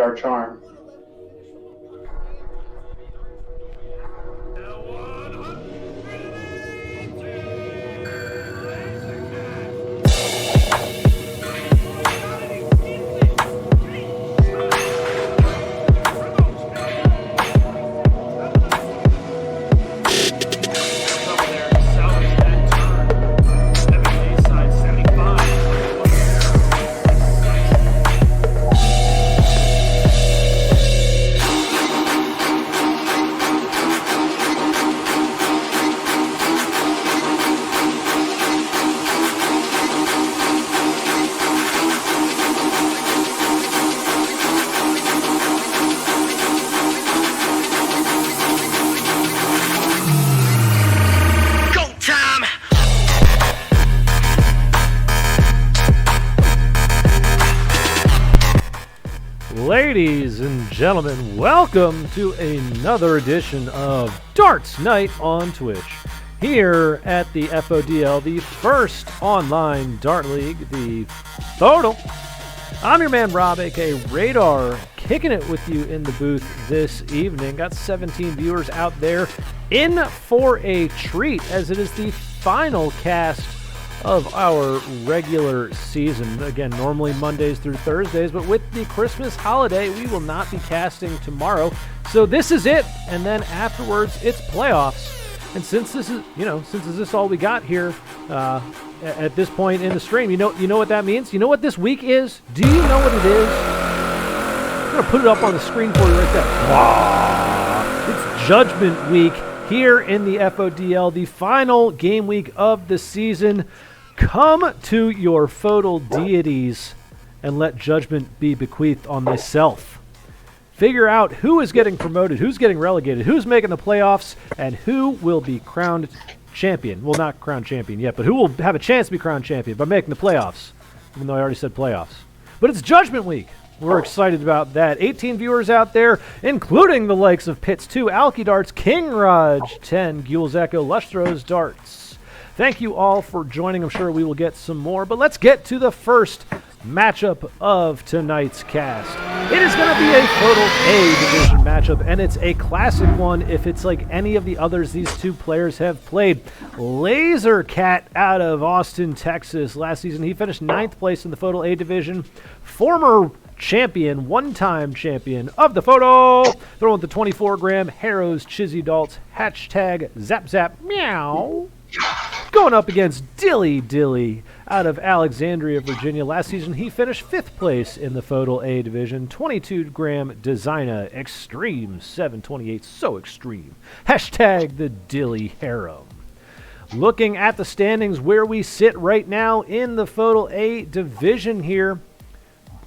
our charm. Ladies and gentlemen, welcome to another edition of Darts Night on Twitch. Here at the FODL, the first online dart league, the FODL. I'm your man Rob, aka Radar, kicking it with you in the booth this evening. Got 17 viewers out there in for a treat, as it is the final cast of our regular season. Again, normally Mondays through Thursdays, but with the Christmas holiday, we will not be casting tomorrow. So this is it, and then afterwards, it's playoffs. And since this is, since this is all we got here at this point in the stream, you know what that means? You know what this week is? Do you know what it is? I'm gonna put it up on the screen for you right there. Wow. It's Judgment Week here in the FODL, the final game week of the season. Come to your FODL deities and let judgment be bequeathed on thyself. Figure out who is getting promoted, who's getting relegated, who's making the playoffs, and who will be crowned champion. Well, not crowned champion yet, but who will have a chance to be crowned champion by making the playoffs, even though I already said playoffs. But it's Judgment Week. We're excited about that. 18 viewers out there, including the likes of Pitts 2, Alky Darts, King Rodge 10, Gules Echo, Lushthrows Darts. Thank you all for joining. I'm sure we will get some more, but let's get to the first matchup of tonight's cast. It is going to be a FODL A division matchup, and it's a classic one if it's like any of the others these two players have played. Lazer Cat out of Austin, Texas. Last season, he finished 9th place in the FODL A division. Former champion, one-time champion of the FODL. Throwing the 24-gram Harrows, Chizzy Dalts, hashtag Zap Zap Meow. Going up against Dilly Dilly out of Alexandria, Virginia. Last season, he finished 5th place in the FODL A division. 22-gram Designer Extreme 728. So extreme. Hashtag the Dilly Harrow. Looking at the standings where we sit right now in the FODL A division here,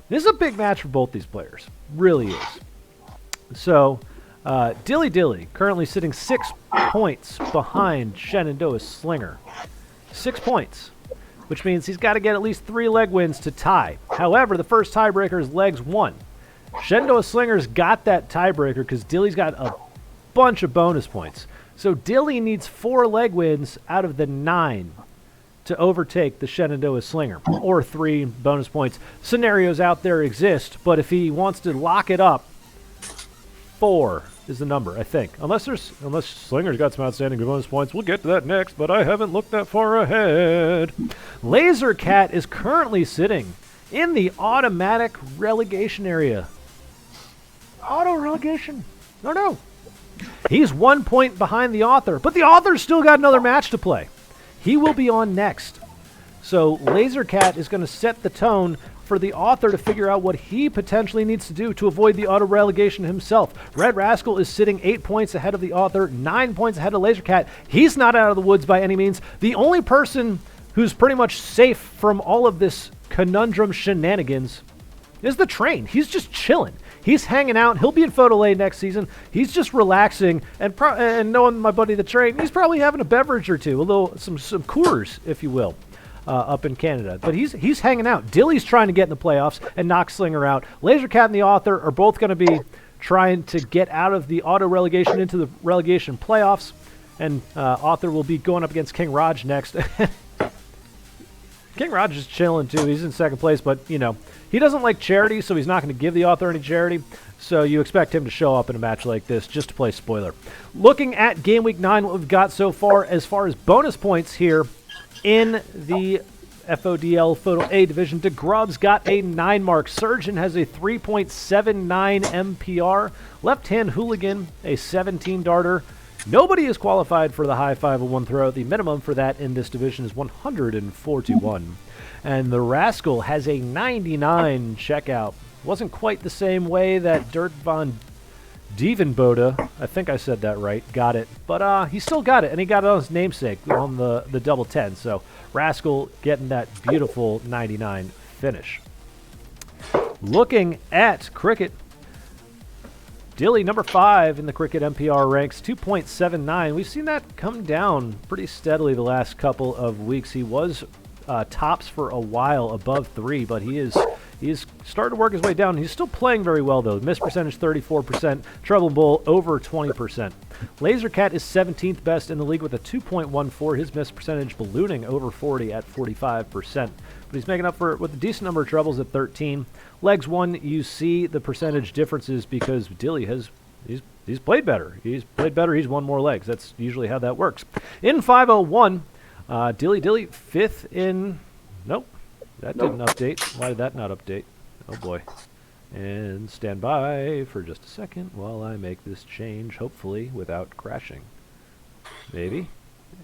this is a big match for both these players. Really is. So, Dilly Dilly currently sitting 6 points behind Shenandoah Slinger. 6 points, which means he's got to get at least 3 leg wins to tie. However, the first tiebreaker is legs 1. Shenandoah Slinger's got that tiebreaker because Dilly's got a bunch of bonus points. So Dilly needs 4 leg wins out of the 9 to overtake the Shenandoah Slinger, or 3 bonus points. Scenarios out there exist, but if he wants to lock it up, 4 is the number, I think. Unless Slinger's got some outstanding bonus points. We'll get to that next, but I haven't looked that far ahead. Lazer Cat is currently sitting in the automatic relegation area. Auto relegation? No. He's 1 point behind the author, but the author's still got another match to play. He will be on next. So Lazer Cat is going to set the tone for the author to figure out what he potentially needs to do to avoid the auto relegation himself. Red Rascal is sitting 8 points ahead of the author, 9 points ahead of Lazer Cat. He's not out of the woods by any means. The only person who's pretty much safe from all of this conundrum shenanigans is the Train. He's just chilling. He's hanging out. He'll be in FODL A next season. He's just relaxing, and knowing my buddy the Train, he's probably having a beverage or two, some Coors, if you will. Up in Canada. But he's hanging out. Dilly's trying to get in the playoffs and knock Slinger out. Lazer Cat and the author are both going to be trying to get out of the auto relegation into the relegation playoffs. And author will be going up against King Rodge next. King Rodge is chilling too. He's in second place, but, you know, he doesn't like charity, so he's not going to give the author any charity. So you expect him to show up in a match like this just to play spoiler. Looking at Game Week 9, what we've got so far as bonus points here in the FODL A division, DeGrub's got a 9 mark. Surgeon has a 3.79 MPR. Left-hand Hooligan, a 17 darter. Nobody is qualified for the high 501 throw. The minimum for that in this division is 141. And the Rascal has a 99 checkout. Wasn't quite the same way that Dirt Von Dievenbode, I think I said that right, got it. But he still got it, and he got it on his namesake on the double 10. So Rascal getting that beautiful 99 finish. Looking at Cricket, Dilly, number 5 in the Cricket MPR ranks, 2.79. We've seen that come down pretty steadily the last couple of weeks. He was tops for a while above 3, but he's started to work his way down. He's still playing very well, though. Miss percentage 34%, treble bull over 20%. Lazer Cat is 17th best in the league with a 2.14. His miss percentage ballooning over 40 at 45%. But he's making up for it with a decent number of trebles at 13. Legs 1, you see the percentage differences because Dilly he's played better. He's played better. He's won more legs. That's usually how that works. In 501, Dilly Dilly 5th in... Nope. That didn't update. Why did that not update? Oh boy. And stand by for just a second while I make this change, hopefully without crashing. Maybe.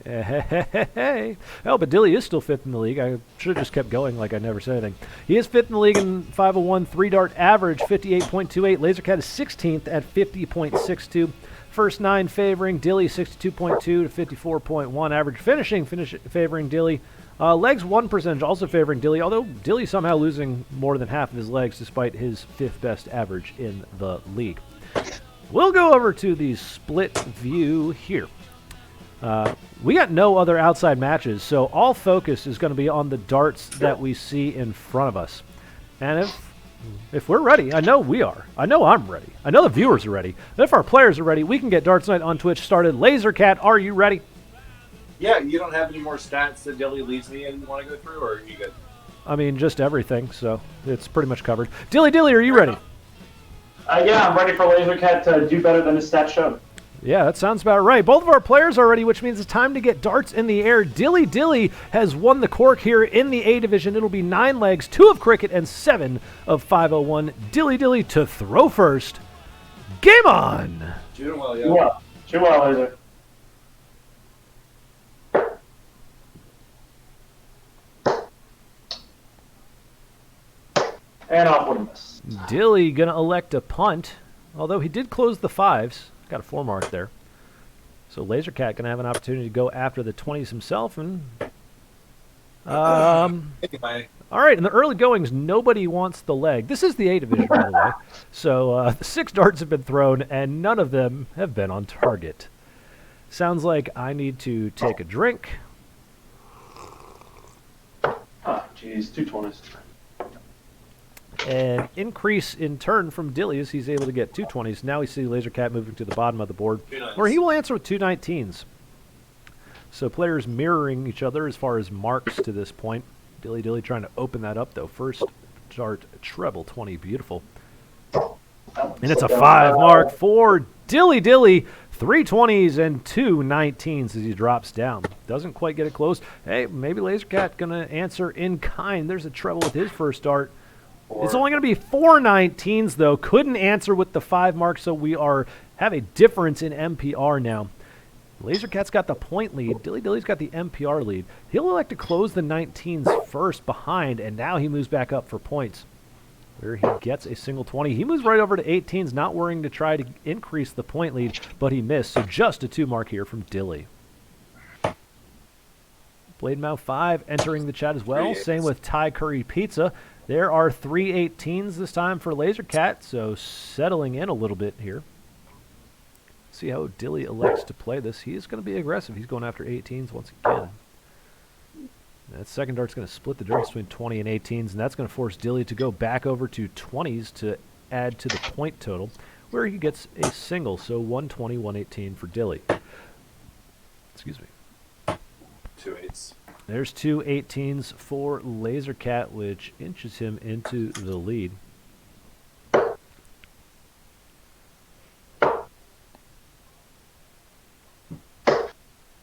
Hey. Oh, but Dilly is still 5th in the league. I should have just kept going like I never said anything. He is 5th in the league in 501, 3-dart average, 58.28. Lazer Cat is 16th at 50.62. First 9 favoring Dilly, 62.2 to 54.1. Average finishing favoring Dilly. Legs 1 percentage also favoring Dilly, although Dilly somehow losing more than half of his legs despite his 5th best average in the league. We'll go over to the split view here. We got no other outside matches, so all focus is going to be on the darts that we see in front of us. And if we're ready, I know we are. I know I'm ready. I know the viewers are ready. If our players are ready, we can get Darts Night on Twitch started. Lazer Cat, are you ready? Yeah, you don't have any more stats that Dilly leads me and you want to go through, or are you good? I mean, just everything, so it's pretty much covered. Dilly Dilly, are you ready? Yeah, I'm ready for Lazer Cat to do better than his stats show. Yeah, that sounds about right. Both of our players are ready, which means it's time to get darts in the air. Dilly Dilly has won the cork here in the A division. It'll be 9 legs, 2 of Cricket, and 7 of 501. Dilly Dilly to throw first. Game on! Doing well, yeah. Too well, Lazer. And off with a miss. Dilly gonna elect a punt, although he did close the 5s. Got a 4 mark there. So Lazer Cat gonna have an opportunity to go after the 20s himself. And Anyway. all right, in the early goings, nobody wants the leg. This is the A division, by the way. So the 6 darts have been thrown, and none of them have been on target. Sounds like I need to take a drink. Oh, jeez, 2 20s. An increase in turn from Dilly as he's able to get 2 20s. Now we see Lazer Cat moving to the bottom of the board, where he will answer with 2 19s. So players mirroring each other as far as marks to this point. Dilly Dilly trying to open that up, though. First dart, treble 20, beautiful. And it's a 5 mark for Dilly Dilly. 3 20s and 2 19s as he drops down. Doesn't quite get it close. Hey, maybe Lazer Cat going to answer in kind. There's a treble with his first dart. It's only going to be 4 19s, though. Couldn't answer with the 5 mark, so we have a difference in MPR now. Lazer Cat's got the point lead. Dilly Dilly's got the MPR lead. He'll elect to close the 19s first behind, and now he moves back up for points, where he gets a single 20. He moves right over to 18s, not worrying to try to increase the point lead, but he missed, so just a 2 mark here from Dilly. Blade Mouth 5 entering the chat as well. Same with Thai Curry Pizza. There are 3 18s this time for Lazer Cat, so settling in a little bit here. See how Dilly elects to play this. He is going to be aggressive. He's going after 18s once again. That second dart's going to split the difference between 20 and 18s, and that's going to force Dilly to go back over to 20s to add to the point total, where he gets a single. So 120, 118 for Dilly. Excuse me. 2 8s. There's two 18s for Lazer Cat, which inches him into the lead.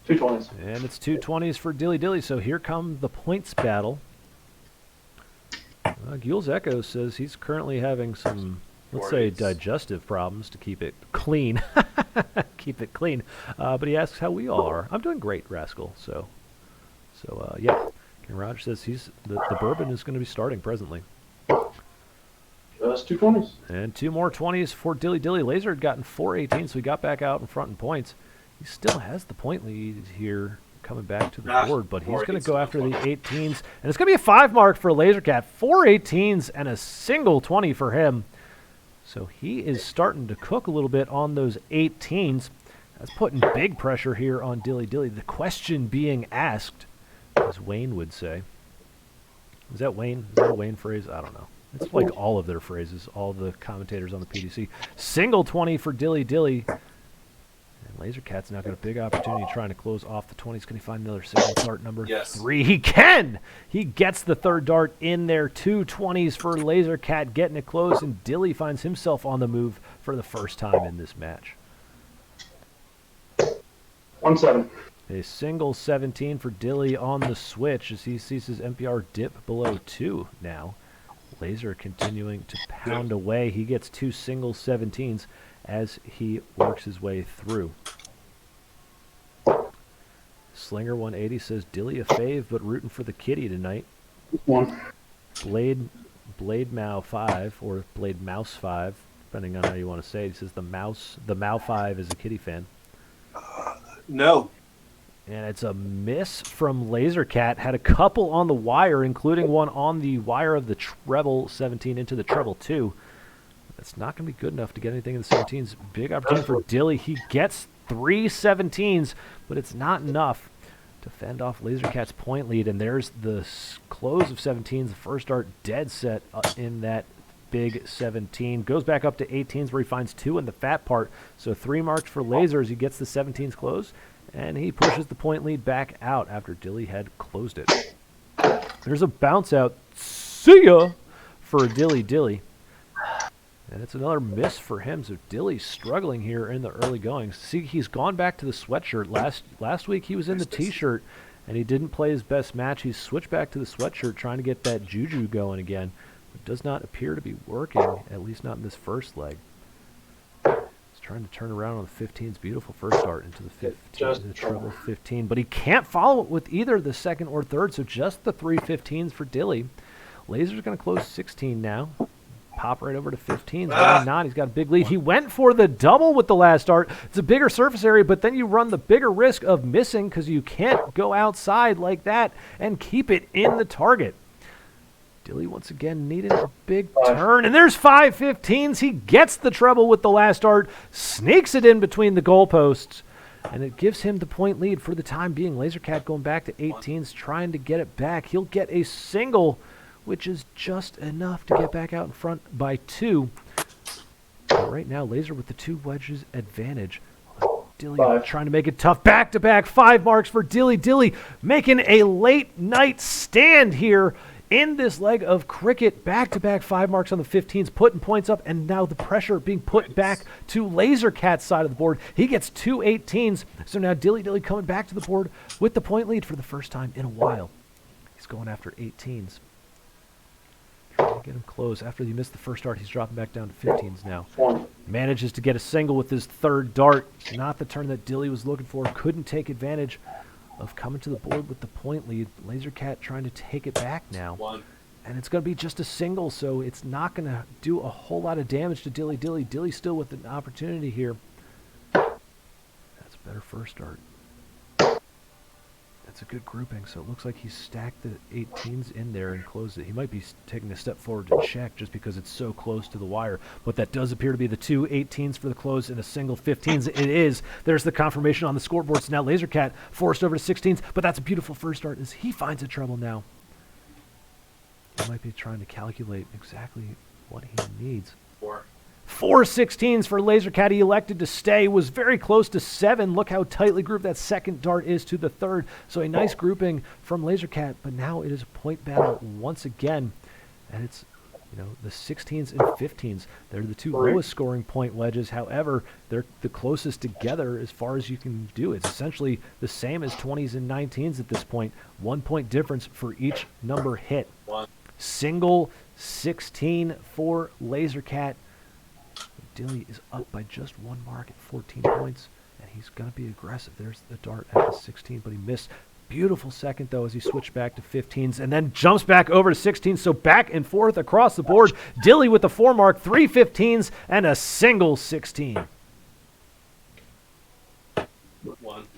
Two 20s. And it's two 20s for Dilly Dilly, so here come the points battle. Gules Echo says he's currently having some, let's say, digestive problems to keep it clean. Keep it clean. But he asks how we all are. I'm doing great, Rascal. So yeah. King Rodge says the bourbon is going to be starting presently. Just two 20s. And two more 20s for Dilly Dilly. Lazer had gotten 4 18s, so he got back out in front in points. He still has the point lead here coming back to the board, but he's going to go after the 18s. And it's going to be a 5 mark for Lazer Cat. 4 18s and a single 20 for him. So he is starting to cook a little bit on those 18s. That's putting big pressure here on Dilly Dilly. The question being asked, as Wayne would say. Is that Wayne? Is that a Wayne phrase? I don't know. It's like all of their phrases, all the commentators on the PDC. Single 20 for Dilly Dilly. And Lazer Cat's now got a big opportunity trying to close off the 20s. Can he find another single dart number 3? He can! He gets the third dart in there. 2 20s for Lazer Cat getting it closed, and Dilly finds himself on the move for the first time in this match. 1-7. A single 17 for Dilly on the switch as he sees his MPR dip below 2 now. Lazer continuing to pound away. He gets 2 single 17s as he works his way through. Slinger 180 says Dilly a fave, but rooting for the kitty tonight. 1. Blade Mao 5 or Blade Mouse 5, depending on how you want to say it. He says the Mao 5 is a kitty fan. No. And it's a miss from Lazer Cat. Had a couple on the wire, including one on the wire of the treble 17 into the treble 2. That's not going to be good enough to get anything in the 17s. Big opportunity for Dilly. He gets 3 17s, but it's not enough to fend off Lazer Cat's point lead. And there's the close of 17s. The first dart dead set in that big 17. Goes back up to 18s where he finds 2 in the fat part. So 3 marks for Lazer as he gets the 17s closed. And he pushes the point lead back out after Dilly had closed it. There's a bounce out. See ya for Dilly Dilly. And it's another miss for him. So Dilly's struggling here in the early goings. See, he's gone back to the sweatshirt. Last week he was in the t-shirt and he didn't play his best match. He's switched back to the sweatshirt trying to get that juju going again. It does not appear to be working, at least not in this first leg. Trying to turn around on the 15's beautiful first start into the 15, the treble 15, but he can't follow it with either the second or third, so just the 3 15s for Dilly. Lazer's going to close 16 now. Pop right over to 15s. Why not? He's got a big lead. He went for the double with the last start. It's a bigger surface area, but then you run the bigger risk of missing because you can't go outside like that and keep it in the target. Dilly once again needed a big turn, and there's 5 15s. He gets the treble with the last dart, sneaks it in between the goalposts, and it gives him the point lead for the time being. Lazer Cat going back to 18s, trying to get it back. He'll get a single, which is just enough to get back out in front by 2. But right now, Lazer with the 2 wedges advantage. Dilly trying to make it tough. Back-to-back 5 marks for Dilly Dilly, making a late-night stand here in this leg of cricket. Back-to-back 5 marks on the 15s, putting points up, and now the pressure being put back to Lazer Cat's side of the board. He gets 2 18s, so now Dilly Dilly coming back to the board with the point lead for the first time in a while. He's going after 18s. Trying to get him close. After he missed the first dart, he's dropping back down to 15s now. Manages to get a single with his third dart. Not the turn that Dilly was looking for. Couldn't take advantage of coming to the board with the point lead. Lazer Cat trying to take it back now. And it's going to be just a single, so it's not going to do a whole lot of damage to Dilly Dilly. Dilly still with an opportunity here. That's a better first dart. That's a good grouping, so it looks like he's stacked the 18s in there and closed it. He might be taking a step forward to check just because it's so close to the wire, but that does appear to be the 2 18s for the close and a single 15s. It is. There's the confirmation on the scoreboard. So now Lazer Cat forced over to 16s, but that's a beautiful first start as he finds a treble now. He might be trying to calculate exactly what he needs. 4 16s for Lazer Cat. He elected to stay, was very close to 7. Look how tightly grouped that second dart is to the third. So a nice grouping from Lazer Cat, but now it is a point battle once again. And it's, the 16s and 15s. They're the two lowest scoring point wedges. However, they're the closest together as far as you can do. It's essentially the same as 20s and 19s at this point. 1 point difference for each number hit. Single 16 for Lazer Cat. Dilly is up by just 1 mark at 14 points, and he's going to be aggressive. There's the dart at the 16, but he missed. Beautiful second, though, as he switched back to 15s and then jumps back over to 16s. So back and forth across the board. Dilly with the 4 mark, 3 15s, and a single 16.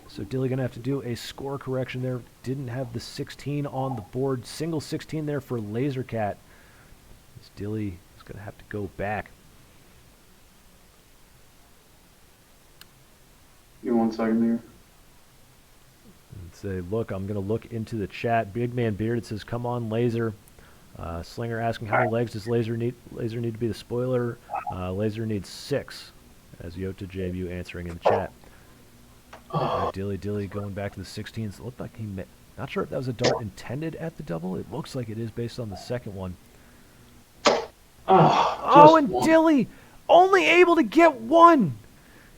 So Dilly going to have to do a score correction there. Didn't have the 16 on the board. Single 16 there for Lazer Cat. Dilly is going to have to go back. Give me 1 second here. And say, look, I'm going to look into the chat. Big Man Bearded says, come on, Lazer. Slinger asking, how many legs does Lazer need? Lazer need to be the spoiler. Lazer needs 6, as Yota JBU answering in the chat. Dilly going back to the 16s. It looked like he not sure if that was a dart intended at the double. It looks like it is based on the second one. And Dilly only able to get 1.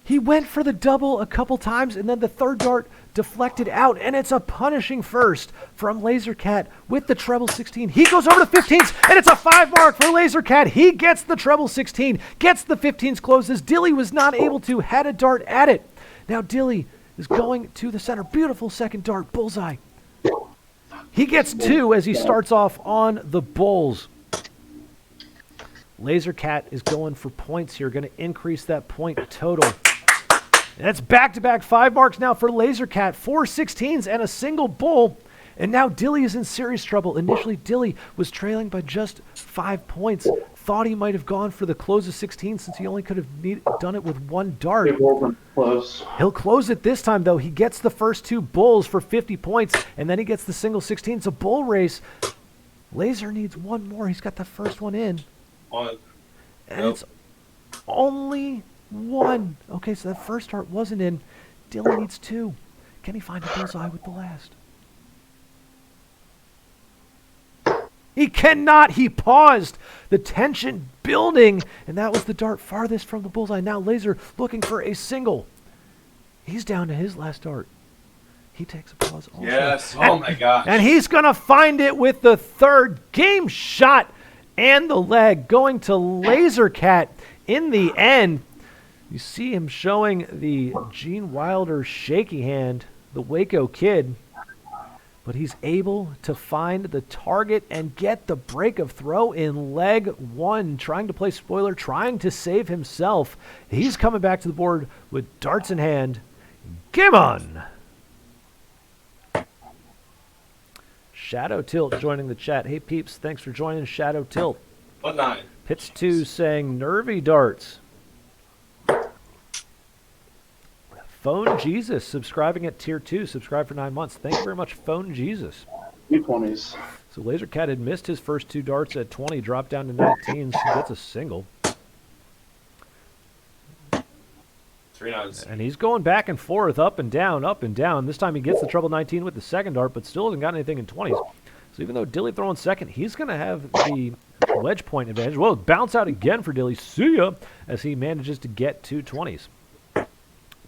He went for the double a couple times, and then the third dart deflected out, and it's a punishing first from Lazer Cat with the treble 16. He goes over to 15s, and it's a 5 mark for Lazer Cat. He gets the treble 16, gets the 15s closes. Dilly was not able to, had a dart at it. Now Dilly is going to the center. Beautiful second dart, bullseye. He gets 2 as he starts off on the bulls. Lazer Cat is going for points here, going to increase that point total. And that's back-to-back 5 marks now for Lazer Cat. 4 16s and a single bull. And now Dilly is in serious trouble. Initially, Dilly was trailing by just 5 points. Thought he might have gone for the close of 16 since he only could have done it with 1 dart. He'll close it this time, though. He gets the first 2 bulls for 50 points, and then he gets the single 16. It's a bull race. Lazer needs 1 more. He's got the first one in. And it's only 1. Okay, so that first dart wasn't in. Dilly needs 2. Can he find a bullseye with the last? He cannot. He paused. The tension building, and that was the dart farthest from the bullseye. Now Lazer looking for a single. He's down to his last dart. He takes a pause also. Yes. Oh, my gosh. And he's going to find it with the third game shot and the leg going to Lazer Cat in the end. You see him showing the Gene Wilder shaky hand, the Waco kid. But he's able to find the target and get the break of throw in leg 1, trying to play spoiler, trying to save himself. He's coming back to the board with darts in hand. Game on! Shadow Tilt joining the chat. Hey, peeps, thanks for joining Shadow Tilt. 1-9. Pitch 2 saying nervy darts. Phone Jesus subscribing at tier 2. Subscribe for 9 months. Thank you very much, Phone Jesus. 220s. So Lazer Cat had missed his first 2 darts at 20, dropped down to 19, so gets a single. 3 9s. And he's going back and forth, up and down, up and down. This time he gets the treble 19 with the second dart, but still hasn't got anything in 20s. So even though Dilly throwing second, he's going to have the wedge point advantage. Well, bounce out again for Dilly. See ya, as he manages to get 2 20s.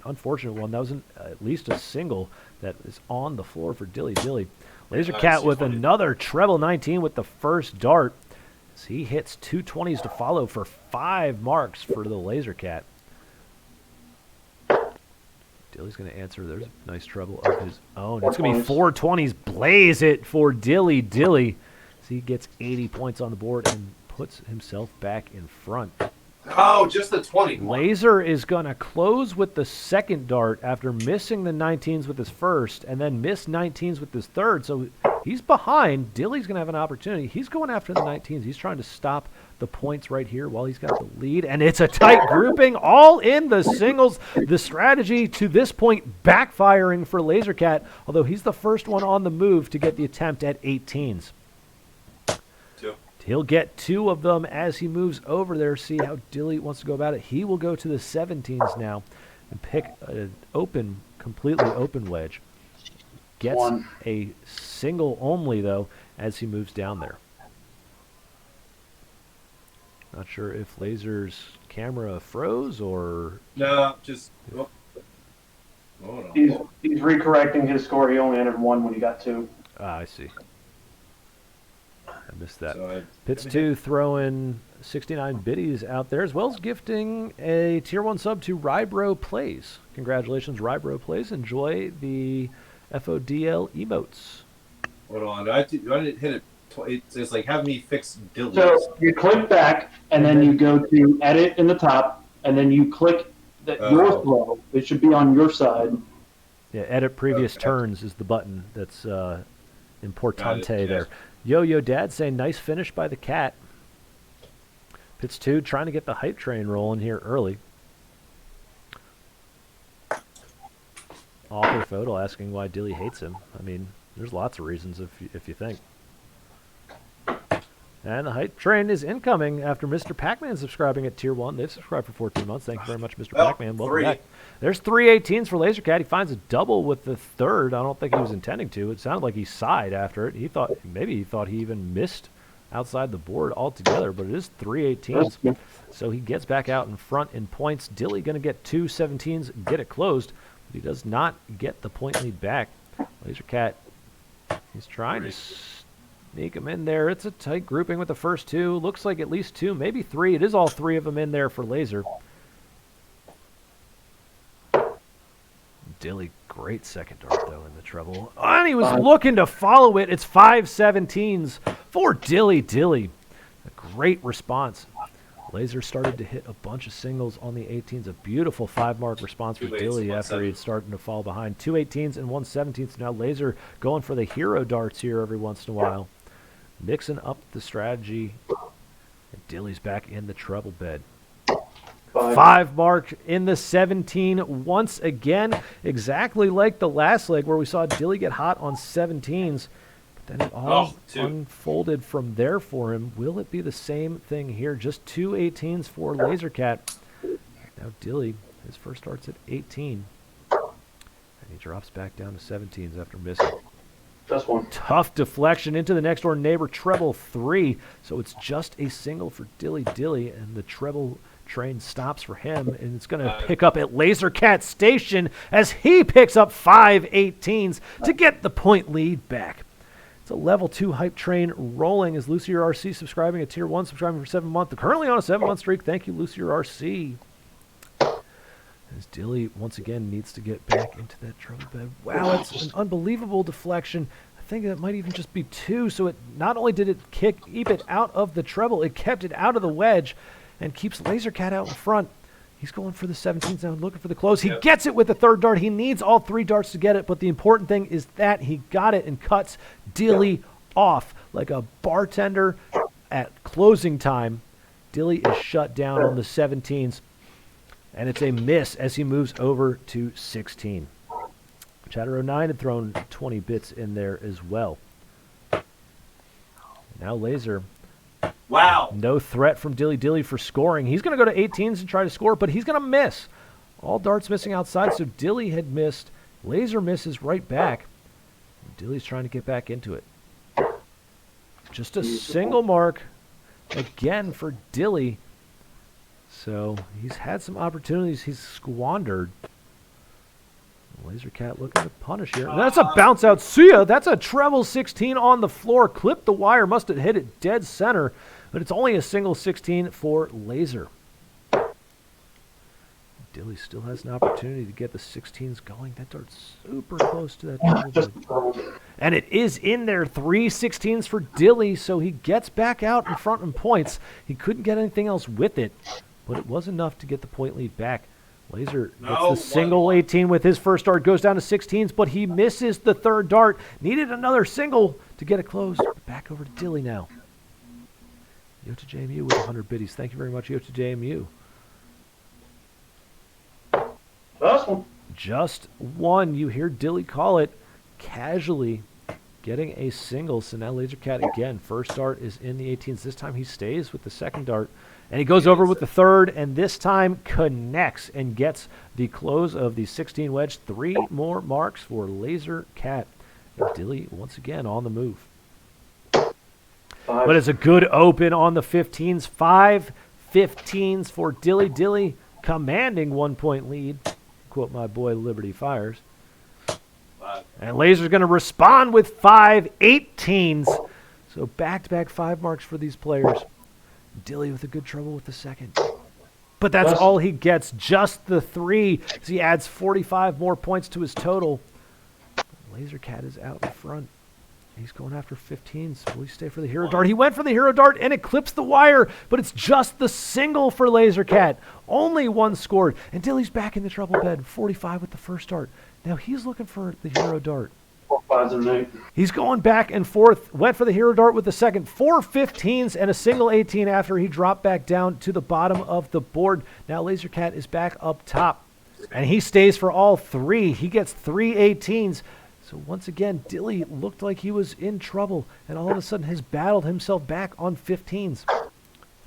Unfortunate one. That was at least a single that is on the floor for Dilly Dilly. Lazer Cat with another treble 19 with the first dart. As he hits 2 20s to follow for 5 marks for the Lazer Cat. Dilly's going to answer. There's a nice treble of his own. It's going to be 4 20s. Blaze it for Dilly Dilly. So he gets 80 points on the board and puts himself back in front. Oh, just the 20. Lazer is going to close with the second dart after missing the 19s with his first and then miss 19s with his third. So he's behind. Dilly's going to have an opportunity. He's going after the 19s. He's trying to stop the points right here while he's got the lead. And it's a tight grouping all in the singles. The strategy to this point backfiring for Lazer Cat, although he's the first one on the move to get the attempt at 18s. He'll get 2 of them as he moves over there. See how Dilly wants to go about it. He will go to the 17s now and pick an completely open wedge. Gets a single only, though, as he moves down there. Not sure if Lazer's camera froze or... No, just... Oh. Hold on. He's recorrecting his score. He only entered 1 when he got 2. Ah, I see. I missed that. So Pits 2 throwing 69 biddies out there, as well as gifting a Tier 1 sub to Rybro Plays. Congratulations, Rybro Plays. Enjoy the FODL emotes. Hold on. I didn't hit it. It's like have me fix Dilly. So you click back, and then you go to edit in the top, and then you click your throw. It should be on your side. Yeah, edit previous turns is the button that's importante yes. there. Yo Dad saying nice finish by the cat. Pits 2 trying to get the hype train rolling here early. Author FODL asking why Dilly hates him. I mean, there's lots of reasons if you think. And the hype train is incoming after Mr. Pac-Man subscribing at Tier 1. They've subscribed for 14 months. Thank you very much, Mr. Pac-Man. Welcome back. There's 3 18s for Lazer Cat. He finds a double with the third. I don't think he was intending to. It sounded like he sighed after it. He thought he even missed outside the board altogether, but it is 3 18s. So he gets back out in front in points. Dilly going to get 2 17s, get it closed, but he does not get the point lead back. Lazer Cat, he's trying to sneak him in there. It's a tight grouping with the first 2. Looks like at least 2, maybe 3. It is all 3 of them in there for Lazer. Dilly, great second dart, though, in the treble. And he was looking to follow it. It's 5 17s for Dilly Dilly. A great response. Lazer started to hit a bunch of singles on the 18s. A beautiful 5-mark response for Dilly after he had started to fall behind. 2 18s and 1 17s. Now Lazer going for the hero darts here every once in a while. Mixing up the strategy. And Dilly's back in the treble bed. 5 mark in the 17 once again, exactly like the last leg where we saw Dilly get hot on 17s. But then it all unfolded from there for him. Will it be the same thing here? Just 2 18s for Lazer Cat. Now Dilly, his first starts at 18. And he drops back down to 17s after missing. Just 1. Tough deflection into the next door neighbor, treble 3. So it's just a single for Dilly Dilly, and the treble train stops for him, and it's going to pick up at Lazer Cat Station as he picks up 5 18s to get the point lead back. It's a level 2 hype train rolling as Lucier RC subscribing at Tier 1, subscribing for 7 months. Currently on a 7-month streak. Thank you, Lucier RC. As Dilly once again needs to get back into that treble bed. Wow, it's an unbelievable deflection. I think that might even just be 2. So it not only did it keep it out of the treble, it kept it out of the wedge and keeps Lazer Cat out in front. He's going for the 17s now, looking for the close. He gets it with the third dart. He needs all 3 darts to get it, but the important thing is that he got it and cuts Dilly off like a bartender at closing time. Dilly is shut down on the 17s, and it's a miss as he moves over to 16. Chatter 09 had thrown 20 bits in there as well. Now Lazer. Wow. No threat from Dilly Dilly for scoring. He's going to go to 18s and try to score, but he's going to miss. All darts missing outside, so Dilly had missed. Lazer misses right back. Dilly's trying to get back into it. Just a single mark again for Dilly. So he's had some opportunities he's squandered. Lazer Cat looking to punish here. That's a bounce out. See ya. That's a treble 16 on the floor. Clipped the wire. Must have hit it dead center. But it's only a single 16 for Lazer. Dilly still has an opportunity to get the 16s going. That dart's super close to that treble. And it is in there. 3 16s for Dilly. So he gets back out in front in points. He couldn't get anything else with it. But it was enough to get the point lead back. Lazer gets the single 18 with his first dart, goes down to 16s, but he misses the third dart. Needed another single to get it closed. Back over to Dilly now. Yota JMU with 100 biddies. Thank you very much, Yota JMU. Last one. Just 1. You hear Dilly call it casually. getting a single. So now Lazer Cat again. First dart is in the 18s. This time he stays with the second dart. And he goes over with the third, and this time connects and gets the close of the 16 wedge. 3 more marks for Lazer Cat. And Dilly once again on the move. But it's a good open on the 15s. 5 15s for Dilly Dilly, commanding 1-point lead. Quote my boy Liberty Fires. And Lazer's going to respond with 5 18s. So back-to-back 5 marks for these players. Dilly with a good trouble with the second. But that's all he gets, just the 3. As he adds 45 more points to his total. Lazer Cat is out in front. He's going after 15s. Will he stay for the hero dart? He went for the hero dart and it clips the wire, but it's just the single for Lazer Cat. Only 1 scored. And Dilly's back in the trouble bed. 45 with the first dart. Now he's looking for the hero dart. He's going back and forth. Went for the hero dart with the second. 4 15s and a single 18 after he dropped back down to the bottom of the board. Now Lazer Cat is back up top. And he stays for all 3. He gets 3 18s. So once again, Dilly looked like he was in trouble. And all of a sudden has battled himself back on 15s.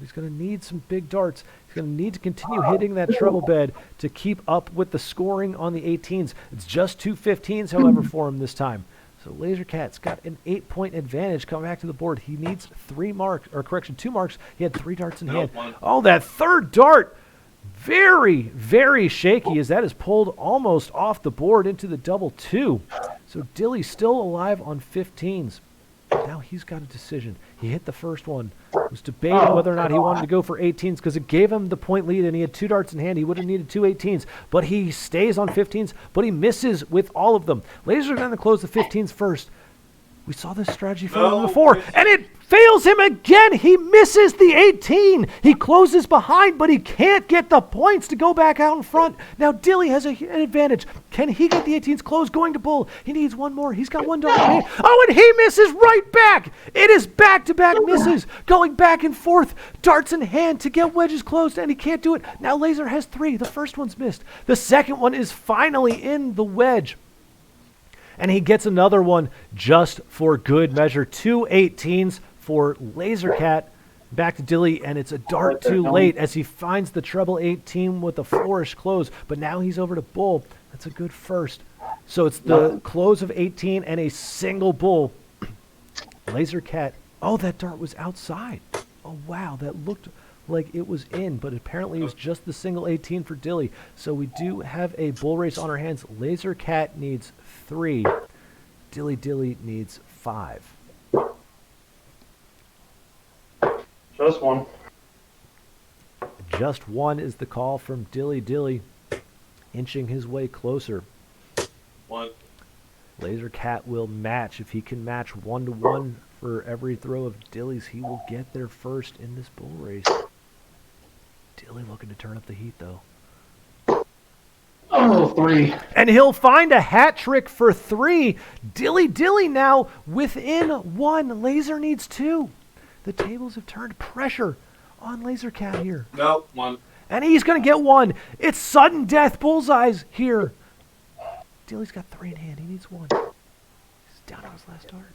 He's going to need some big darts. He's going to need to continue hitting that treble bed to keep up with the scoring on the 18s. It's just 2 15s, however, for him this time. So Lazer Cat's got an 8-point advantage coming back to the board. He needs 2 marks. He had 3 darts in hand. Oh, that third dart! Very, very shaky as that is pulled almost off the board into the double 2. So Dilly's still alive on 15s. Now he's got a decision. He hit the first one. Was debating whether or not he wanted to go for 18s because it gave him the point lead and he had 2 darts in hand. He would have needed 2 18s. But he stays on 15s, but he misses with all of them. Lazer's going to close the 15s first. We saw this strategy from him before, and it fails him again. He misses the 18. He closes behind, but he can't get the points to go back out in front. Now Dilly has an advantage. Can he get the 18s closed going to bull? He needs 1 more. He's got 1 dart in hand. Oh, and he misses right back. It is back-to-back misses, going back and forth. Darts in hand to get wedges closed, and he can't do it. Now Lazer has 3. The first one's missed. The second one is finally in the wedge. And he gets another one just for good measure. 2 18s for Lazer Cat. Back to Dilly, and it's a dart too late as he finds the treble 18 with a flourish close. But now he's over to bull. That's a good first. So it's the close of 18 and a single bull. Lazer Cat. Oh, that dart was outside. Oh, wow. That looked like it was in, but apparently it was just the single 18 for Dilly. So we do have a bull race on our hands. Lazer Cat needs 3. Dilly Dilly needs 5. Just 1. Just 1 is the call from Dilly Dilly, inching his way closer. 1. Lazer Cat will match. If he can match 1-to-1 for every throw of Dilly's, he will get there first in this bull race. Dilly looking to turn up the heat, though. Oh, 3. And he'll find a hat trick for 3. Dilly Dilly now within 1. Lazer needs 2. The tables have turned. Pressure on Lazer Cat here. No, 1. And he's going to get 1. It's sudden death bullseyes here. Dilly's got 3 in hand. He needs 1. He's down on his last dart.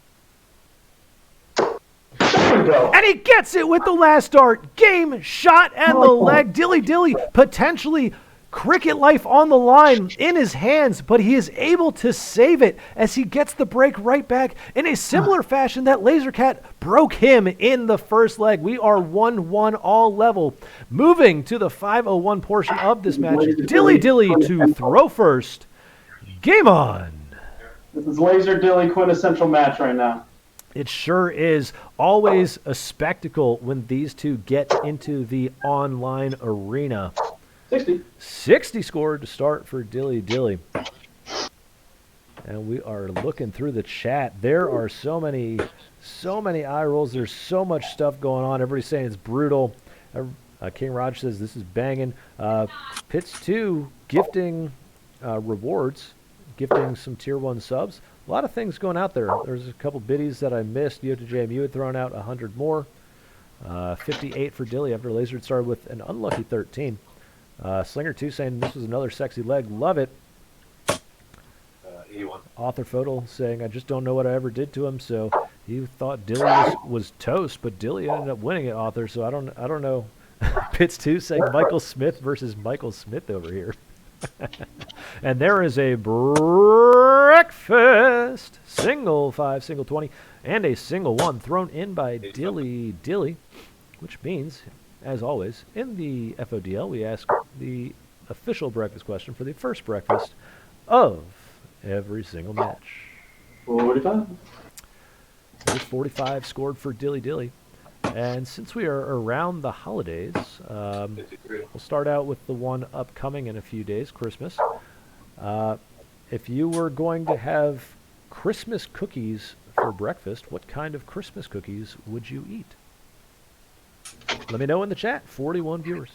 There we go. And he gets it with the last dart. Game shot and the leg. Dilly Dilly potentially cricket life on the line in his hands, but he is able to save it as he gets the break right back in a similar fashion that Lazer Cat broke him in the first leg. We are 1-1 all level. Moving to the 501 portion of this match. Dilly Dilly to throw first. Game on. This is Lazer Dilly quintessential match right now. It sure is. Always a spectacle when these two get into the online arena. 60. 60 scored to start for Dilly Dilly. And we are looking through the chat. There are so many eye rolls. There's so much stuff going on. Everybody's saying it's brutal. King Rodge says this is banging. Pits 2 gifting rewards, gifting some tier 1 subs. A lot of things going out there. There's a couple biddies that I missed. Yota JMU had thrown out 100 more. 58 for Dilly after Lazer had started with an unlucky 13. Slinger 2 saying this was another sexy leg. Love it. He won. Author FODL saying, I just don't know what I ever did to him, so he thought Dilly was toast, but Dilly ended up winning it, Author, so I don't know. Pitts 2 saying Michael Smith versus Michael Smith over here. And there is a breakfast single 5, single 20, and a single 1 thrown in by Dilly Dilly, which means, as always, in the FODL, we ask the official breakfast question for the first breakfast of every single match. 45. There's 45 scored for Dilly Dilly. And since we are around the holidays, we'll start out with the one upcoming in a few days, Christmas. If you were going to have Christmas cookies for breakfast, what kind of Christmas cookies would you eat? Let me know in the chat. 41 viewers.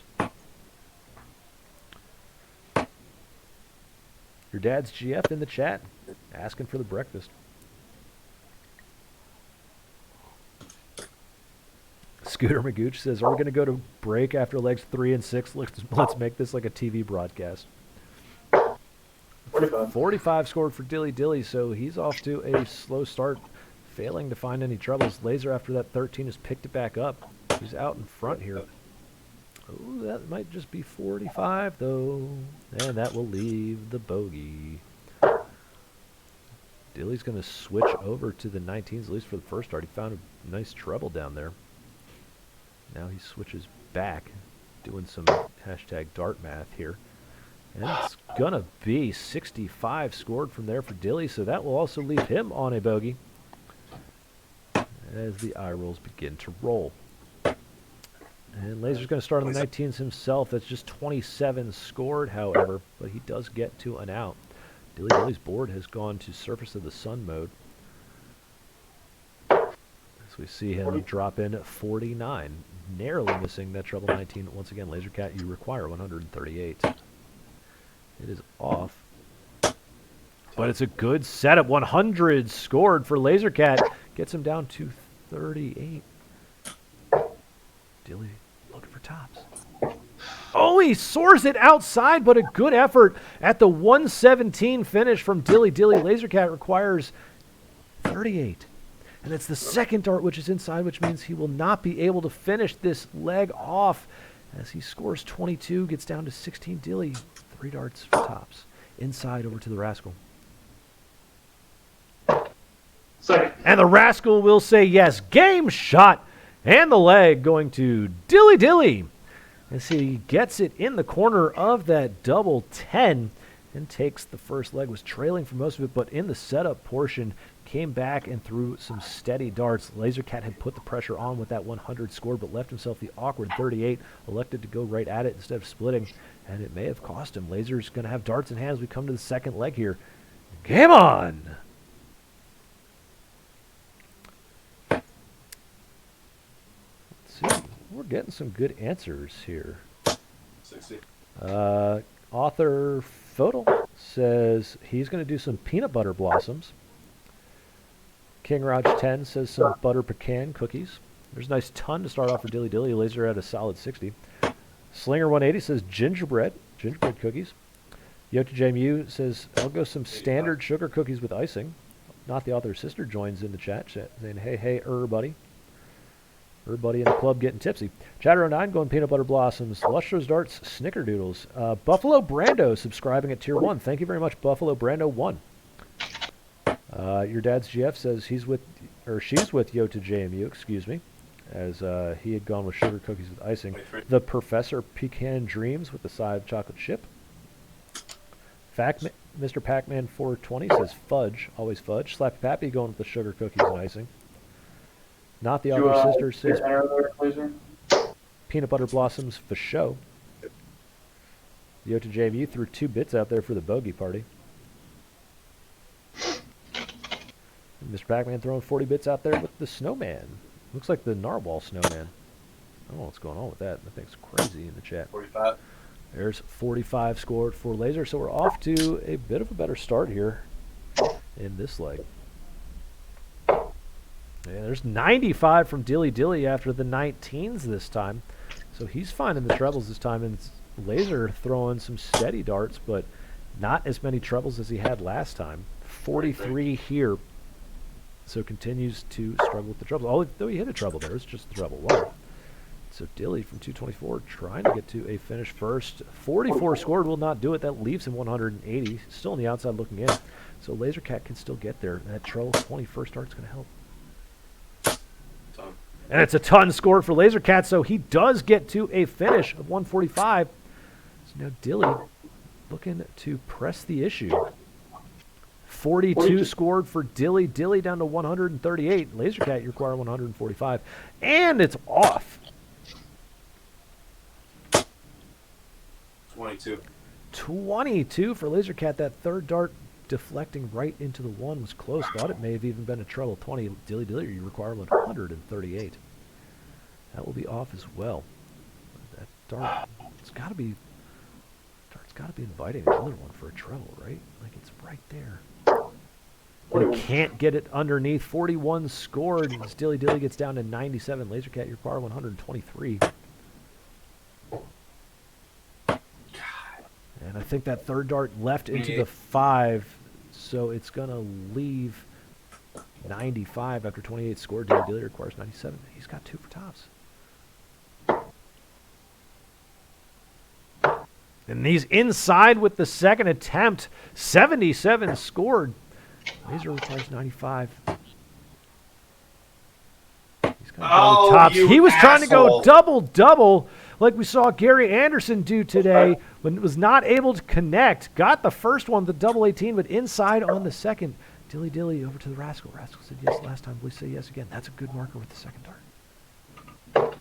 Your dad's GF in the chat, asking for the breakfast. Scooter Magooch says, are we going to go to break after legs 3 and 6? Let's make this like a TV broadcast. 45 scored for Dilly Dilly, so he's off to a slow start, failing to find any troubles. Lazer, after that 13, has picked it back up. He's out in front here. Oh, that might just be 45, though. And that will leave the bogey. Dilly's going to switch over to the 19s, at least for the first start. He found a nice treble down there. Now he switches back, doing some hashtag dart math here. And it's going to be 65 scored from there for Dilly, so that will also leave him on a bogey as the eye rolls begin to roll. And Lazer's going to start on the 19s himself. That's just 27 scored, however, but he does get to an out. Dilly Dilly's board has gone to Surface of the Sun mode. As we see him drop in at 49, narrowly missing that treble 19. Once again, Lazer Cat, you require 138. It is off. But it's a good setup. 100 scored for Lazer Cat. Gets him down to 38. Dilly looking for tops. Oh, he soars it outside, but a good effort at the 117 finish from Dilly Dilly. Lazer Cat requires 38. And it's the second dart which is inside, which means he will not be able to finish this leg off as he scores 22, gets down to 16. Dilly, 3 darts for tops. Inside over to the Rascal. Second. And the Rascal will say yes. Game shot. And the leg going to Dilly Dilly as he gets it in the corner of that double 10 and takes the first leg. Was trailing for most of it, but in the setup portion, came back and threw some steady darts. Lazer Cat had put the pressure on with that 100 scored, but left himself the awkward 38. Elected to go right at it instead of splitting, and it may have cost him. Lazer's going to have darts in hand as we come to the second leg here. Game on! Let's see. We're getting some good answers here. 60. Author FODL says he's going to do some peanut butter blossoms. King Rodge 10 says some butter pecan cookies. There's a nice ton to start off for Dilly Dilly. Lazer at a solid 60. Slinger 180 says gingerbread cookies. Yota J Mew says I'll go some standard sugar cookies with icing. Not the author's sister joins in the chat saying hey buddy. Buddy in the club getting tipsy. Chatter09 going peanut butter blossoms. Lustrous darts, snickerdoodles. Buffalo Brando subscribing at tier 1. Thank you very much, Buffalo Brando 1. Your dad's GF says she's with Yota JMU, excuse me, as he had gone with sugar cookies with icing. The Professor Pecan Dreams with the side of chocolate chip. Mr. Pac-Man 420 says fudge, always fudge. Slappy Pappy going with the sugar cookies and icing. Not the other sister says peanut butter blossoms for show. Yota JMU threw 2 bits out there for the bogey party. And Mr. Pac-Man throwing 40 bits out there with the snowman. Looks like the narwhal snowman. I don't know what's going on with that. That thing's crazy in the chat. 45. There's 45 scored for Lazer, so we're off to a bit of a better start here in this leg. And there's 95 from Dilly Dilly after the 19s this time. So he's finding the trebles this time, and Lazer throwing some steady darts, but not as many trebles as he had last time. 43 here. So continues to struggle with the treble. Although he hit a treble there, it's just the treble one. So Dilly from 224 trying to get to a finish first. 44 scored will not do it. That leaves him 180. Still on the outside looking in. So Lazer Cat can still get there. That treble 20 first start's going to help. And it's a ton scored for Lazer Cat, so he does get to a finish of 145. So now Dilly looking to press the issue. 42 scored for Dilly. Dilly down to 138. Lazer Cat, you require 145. And it's off. 22 for Lazer Cat. That third dart deflecting right into the one was close. Thought it may have even been a treble 20. Dilly Dilly, you require 138. That will be off as well. That dart, it's got to be inviting another one for a treble, right? Like it's right there. But he can't get it underneath. 41 scored. As Dilly Dilly gets down to 97. Lazer Cat, you require 123. And I think that third dart left into the 5, so it's going to leave 95 after 28 scored. Dilly Dilly requires 97. He's got 2 for tops. And he's inside with the second attempt. 77 scored. Lazer requires 95. He's got tops. He was trying to go double-double like we saw Gary Anderson do today when it was not able to connect. Got the first one, the double 18, but inside on the second. Dilly Dilly over to the Rascal. Rascal said yes last time. Please say yes again. That's a good marker with the second dart.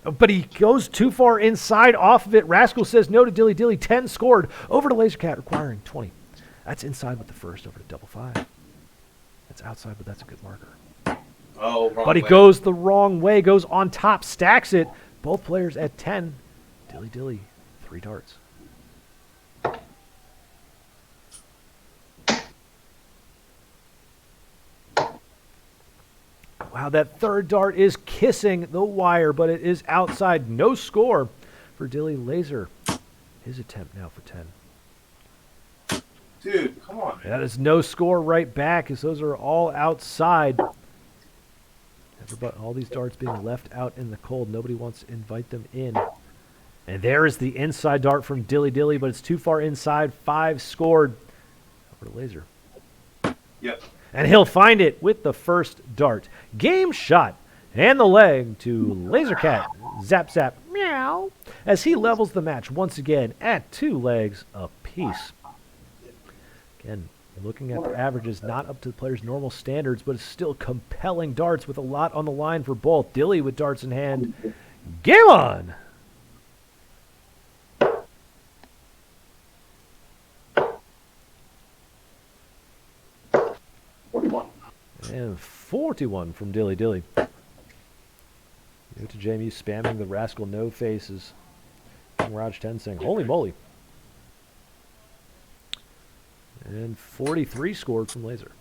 But he goes too far inside off of it. Rascal says no to Dilly Dilly. 10 scored. Over to Lazer Cat requiring 20. That's inside with the first over to double 5. That's outside, but that's a good marker. Oh, wrong But he way. goes the wrong way. Goes on top. Stacks it. Both players at 10. Dilly Dilly, 3 darts. Wow, that third dart is kissing the wire, but it is outside. No score for Dilly Lazer. His attempt now for 10. Dude, come on, man. That is no score right back, as those are all outside. All these darts being left out in the cold. Nobody wants to invite them in. And there is the inside dart from Dilly Dilly, but it's too far inside. 5 scored. Over to Lazer. Yep. And he'll find it with the first dart. Game shot. And the leg to Lazer Cat. Zap, zap, meow. As he levels the match once again at 2 legs apiece. Again, looking at the averages, not up to the player's normal standards, but it's still compelling darts with a lot on the line for both. Dilly with darts in hand. Game on! And 41 from Dilly Dilly. Go to Jamie spamming the Rascal no faces. King Rodge 10 saying, holy moly. And 43 scored from Lazer.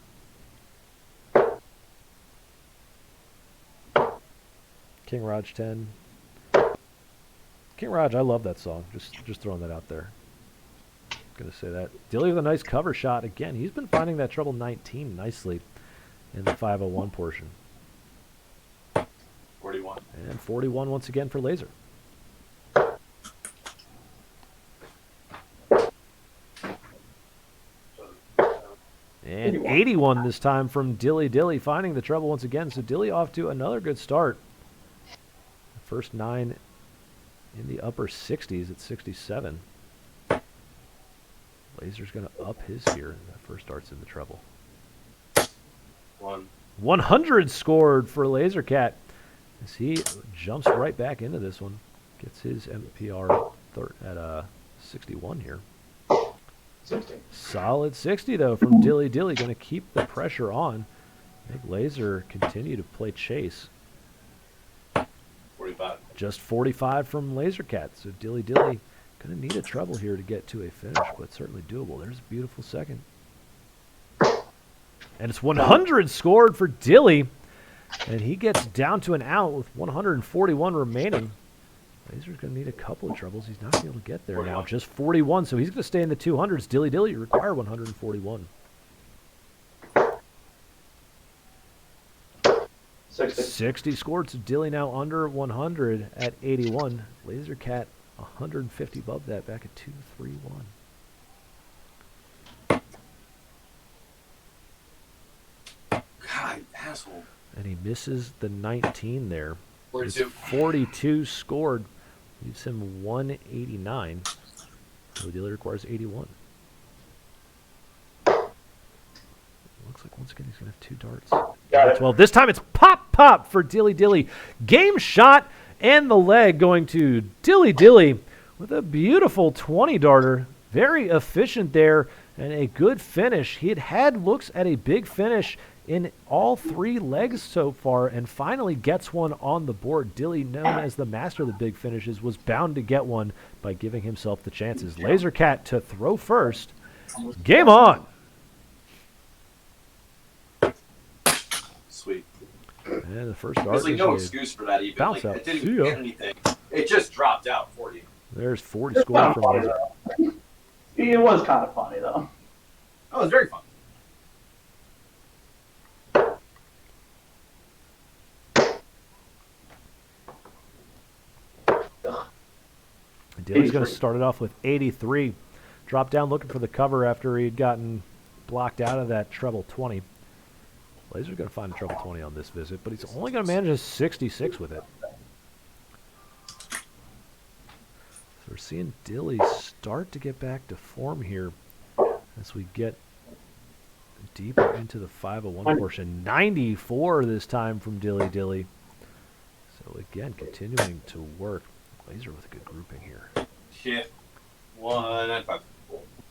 King Rodge 10. King Rodge, I love that song. Just throwing that out there. Gonna say that. Dilly with a nice cover shot. Again, he's been finding that treble 19 nicely in the 501 portion. 41. And 41 once again for Lazer. And 81 this time from Dilly Dilly, finding the treble once again. So Dilly off to another good start. First 9 in the upper 60s at 67. Lazer's going to up his here. That first starts in the treble. 100 scored for Lazer Cat as he jumps right back into this one. Gets his MPR at 61 here. 60. Solid 60 though from Dilly Dilly. Going to keep the pressure on. Make Lazer continue to play chase. 45. Just 45 from Lazer Cat. So Dilly Dilly going to need a treble here to get to a finish, but certainly doable. There's a beautiful second. And it's 100 scored for Dilly. And he gets down to an out with 141 remaining. Lazer's going to need a couple of trebles. He's not going to be able to get there 41. now. Just 41, so he's going to stay in the 200s. Dilly Dilly, you require 141. 60 scored, so Dilly now under 100 at 81. Lazer Cat 150 above that, back at 231. God, asshole. And he misses the 19 there. 42. 42 scored. Leaves him 189. So Dilly requires 81. Looks like once again he's going to have 2 darts. Got it. Well, this time it's pop for Dilly Dilly. Game shot and the leg going to Dilly Dilly with a beautiful 20 darter. Very efficient there and a good finish. He had looks at a big finish in all 3 legs so far and finally gets one on the board. Dilly, known as the master of the big finishes, was bound to get one by giving himself the chances. Lazer Cat to throw first. Game on. Sweet. And the first dart. There's like no excuse for that even. Bounce Like, out. it didn't See even ya. get anything. It just dropped out 40. There's 40 scored from Lazer. It was kind of funny, though. Oh, it was very fun. Dilly's going to start it off with 83. Drop down looking for the cover after he'd gotten blocked out of that treble 20. Lazer's going to find a treble 20 on this visit, but he's only going to manage a 66 with it. So we're seeing Dilly start to get back to form here as we get deeper into the 501 portion. 94 this time from Dilly Dilly. So again, continuing to work. Lazer with a good grouping here. Shit. 195.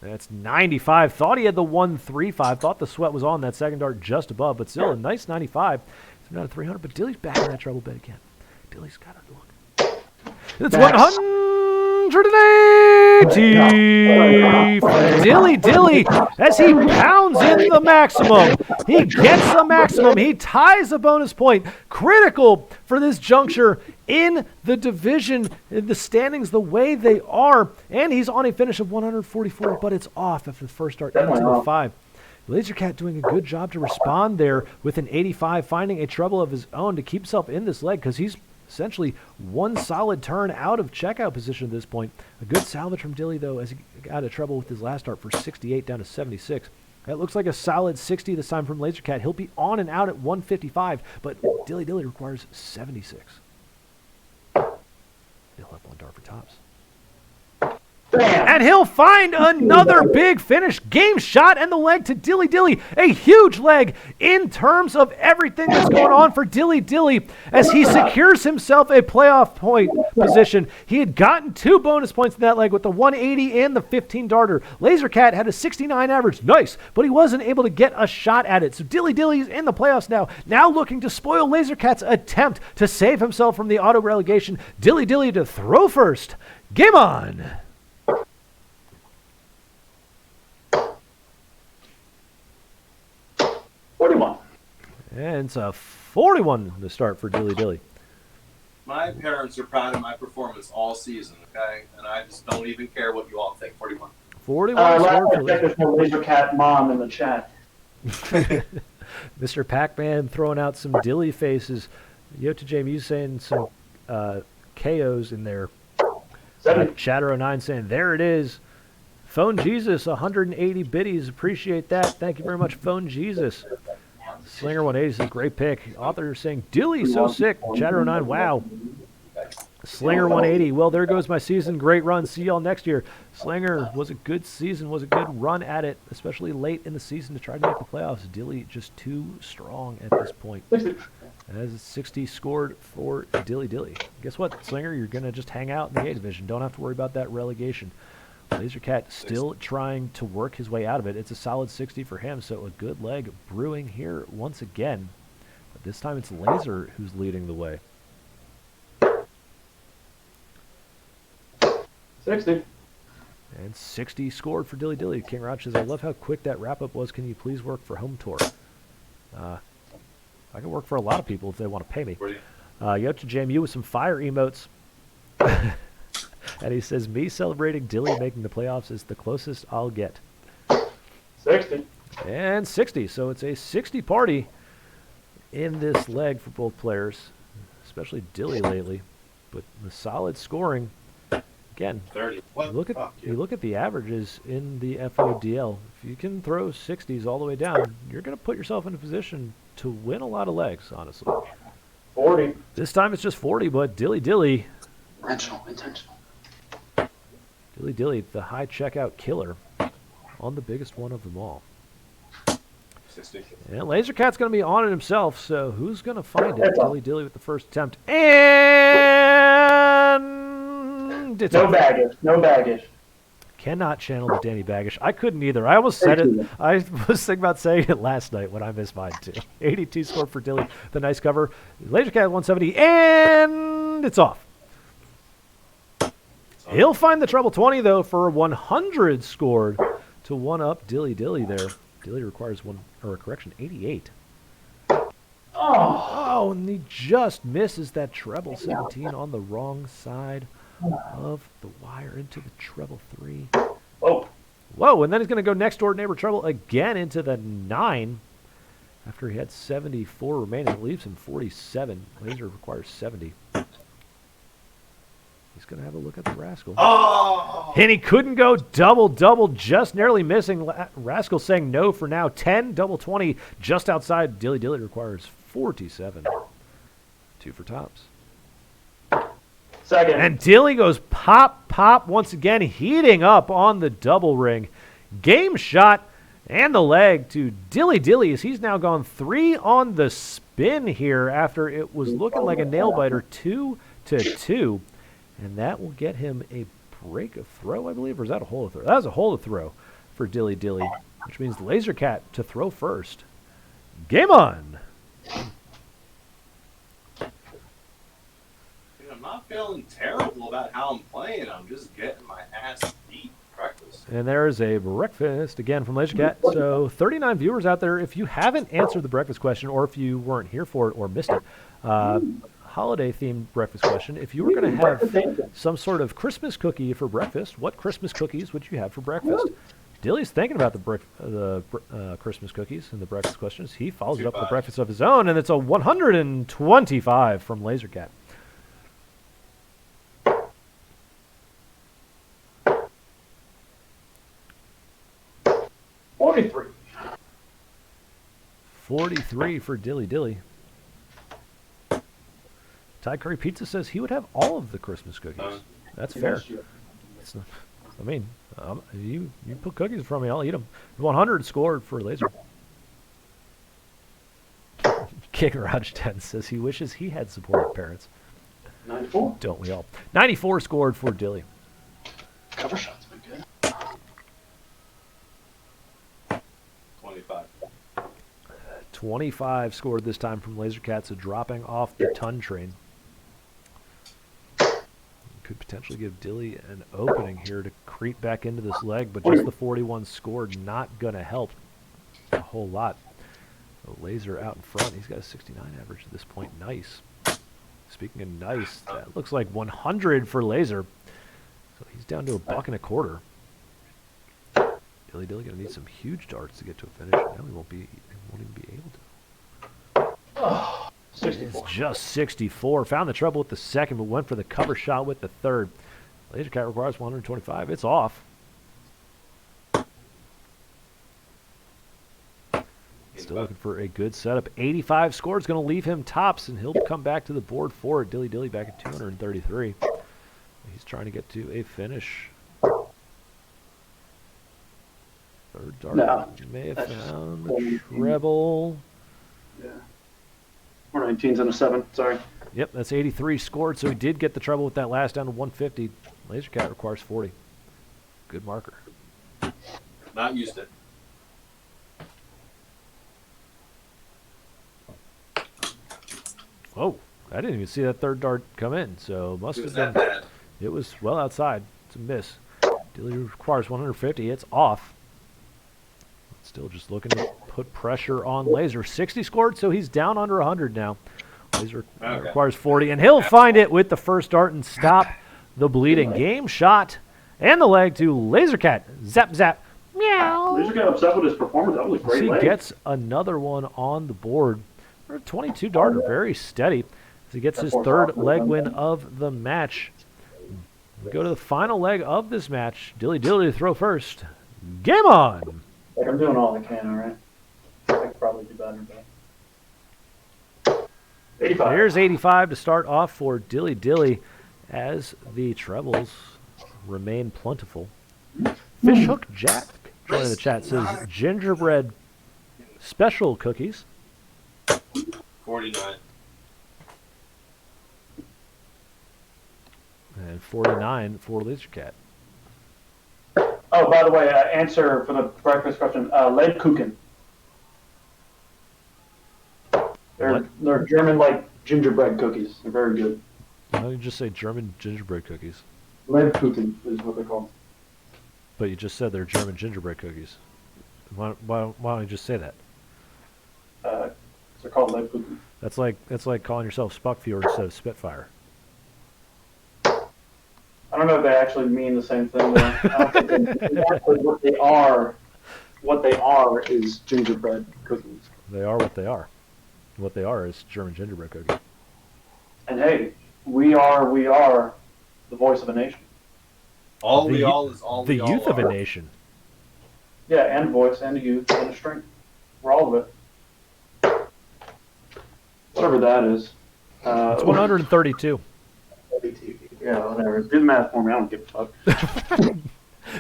That's 95. Thought he had the 135. Thought the sweat was on that second dart just above, but still a nice 95. It's not a 300, but Dilly's back in that treble bet again. Dilly's got to look. It's 180 for Dilly Dilly as he pounds in the maximum. He gets the maximum. He ties a bonus point. Critical for this juncture in the division, in the standings the way they are. And he's on a finish of 144, but it's off after the first dart into the 5. Lazer Cat doing a good job to respond there with an 85, finding a treble of his own to keep himself in this leg because he's essentially one solid turn out of checkout position at this point. A good salvage from Dilly, though, as he got a treble with his last start for 68 down to 76. That looks like a solid 60 this time from Lazer Cat. He'll be on and out at 155, but Dilly Dilly requires 76. He'll have 1 dart for tops. And he'll find another big finish. Game shot and the leg to Dilly Dilly. A huge leg in terms of everything that's going on for Dilly Dilly as he secures himself a playoff point position. He had gotten 2 bonus points in that leg with the 180 and the 15 darter. Lazer Cat had a 69 average. Nice, but he wasn't able to get a shot at it. So Dilly Dilly's in the playoffs now looking to spoil Lazer Cat's attempt to save himself from the auto relegation. Dilly Dilly to throw first. Game on. 41. And it's a 41 to start for Dilly Dilly. My parents are proud of my performance all season, okay? And I just don't even care what you all think. 41. 41 scored for There's no Lazer Cat mom in the chat. Mr. Pac-Man throwing out some Dilly faces. Yota James saying some KOs in there. Chatter09 saying, there it is. Phone Jesus, 180 biddies. Appreciate that. Thank you very much, Phone Jesus. Slinger 180 says, great pick. Author saying, Dilly, so sick. Chatter09, wow. Slinger 180, well, there goes my season. Great run. See y'all next year. Slinger was a good season, was a good run at it, especially late in the season to try to make the playoffs. Dilly just too strong at this point. As 60 scored for Dilly Dilly. Guess what, Slinger? You're going to just hang out in the A division. Don't have to worry about that relegation. Lazer Cat still trying to work his way out of it. It's a solid 60 for him, so a good leg brewing here once again. But this time it's Lazer who's leading the way. 60. And 60 scored for Dilly Dilly. King Rodge says, I love how quick that wrap-up was. Can you please work for Home Tour? I can work for a lot of people if they want to pay me. Yota JMU with some fire emotes. And he says, me celebrating Dilly making the playoffs is the closest I'll get. 60. And 60. So it's a 60 party. in this leg for both players, especially Dilly lately. But the solid scoring, again, 30. you look at the averages in the FODL. If you can throw 60s all the way down, you're going to put yourself in a position to win a lot of legs, honestly. 40. This time it's just 40, but Dilly Dilly. Intentional. Dilly Dilly, the high checkout killer on the biggest one of them all. 60. And Lazer Cat's going to be on it himself, so who's going to find it? Dilly Dilly with the first attempt. And it's No baggage. No baggage. Cannot channel the Danny Baggish. I couldn't either. I almost said it. I was thinking about saying it last night when I missed mine too. 82 score for Dilly. The nice cover. Lazer Cat 170, and it's off. He'll find the treble 20 though for 100 scored to one up Dilly Dilly there. Dilly requires 88. Oh, and he just misses that treble 17 on the wrong side of the wire into the treble 3. Oh. Whoa, and then he's going to go next door neighbor treble again into the 9 after he had 74 remaining. It leaves him 47. Lazer requires 70. He's going to have a look at the Rascal. Oh! And he couldn't go double, just narrowly missing. Rascal saying no for now. 10, double 20, just outside. Dilly Dilly requires 47. 2 for tops. Second. And Dilly goes pop once again, heating up on the double ring. Game shot and the leg to Dilly Dilly as he's now gone 3 on the spin here after it was looking like a nail biter 2-2. And that will get him a break of throw, I believe, or is that a hole of throw? That was a hole of throw for Dilly Dilly, which means Lazer Cat to throw first. Game on! I'm not feeling terrible about how I'm playing. I'm just getting my ass beat breakfast. And there's a breakfast again from Lazer Cat. So 39 viewers out there. If you haven't answered the breakfast question, or if you weren't here for it or missed it, holiday-themed breakfast question. If you were going to have some sort of Christmas cookie for breakfast, what Christmas cookies would you have for breakfast? Dilly's thinking about the Christmas cookies and the breakfast questions. He follows it up with a breakfast of his own, and it's a 125 from Lazer Cat. 43. 43 for Dilly Dilly. Thai Curry Pizza says he would have all of the Christmas cookies. That's fair. It's not, I mean, you put cookies in front of me, I'll eat them. 100 scored for Lazer. King Rodge 10 says he wishes he had supportive parents. 94. Don't we all? 94 scored for Dilly. Cover shots been good. 25. 25 scored this time from Lazer Cat, so dropping off the ton train. Could potentially give Dilly an opening here to creep back into this leg, but just the 41 scored not going to help a whole lot. So Lazer out in front. He's got a 69 average at this point. Nice. Speaking of nice, that looks like 100 for Lazer. So he's down to $1.25. Dilly Dilly going to need some huge darts to get to a finish. Now he won't even be able to. 64. It's just 64. Found the trouble with the second, but went for the cover shot with the third. Lazer Cat requires 125. It's off. Still looking for a good setup. 85 score. It's going to leave him tops, and he'll come back to the board for it. Dilly Dilly back at 233. He's trying to get to a finish. Third dart. No, May have found the treble. Yeah. 419s and a 7, sorry. Yep, that's 83 scored, so he did get the treble with that last down to 150. Lazer Cat requires 40. Good marker. Not used it. Oh, I didn't even see that third dart come in, so must It was have that been. bad. It was well outside. It's a miss. Dilly requires 150. It's off. Still just looking to put pressure on Lazer. 60 scored, so he's down under 100 now. Lazer requires 40, and he'll find it with the first dart and stop the bleeding. Game shot and the leg to Lazer Cat. Zap, zap. Meow. Lazer got upset with his performance. That was a great He leg. gets another one on the board A 22 darter, very steady as he gets his third leg win of the match. We go to the final leg of this match. Dilly Dilly to throw first. Game on! Like, I'm doing all I can, all right? I could probably do better, but... 85. Here's 85 to start off for Dilly Dilly as the trebles remain plentiful. Fishhook Jack joining the chat says gingerbread special cookies. 49. And 49 for Lazer Cat. Oh, by the way, answer for the breakfast question, Lebkuchen. They're German, like, gingerbread cookies. They're very good. Why don't you just say German gingerbread cookies? Lebkuchen is what they're called. But you just said they're German gingerbread cookies. Why don't you just say that? They're called Lebkuchen. That's like calling yourself Spuckfjord instead of Spitfire. I don't know if they actually mean the same thing. I don't think actually what they are is gingerbread cookies. They are what they are. What they are is German gingerbread cookies. And hey, we are the voice of a nation. All The we all is all The we all youth of a are. nation. Yeah, and voice, and a youth, and a strength. We're all of it. Whatever that is. It's 132. Yeah, whatever. Do the math for me. I don't give a fuck.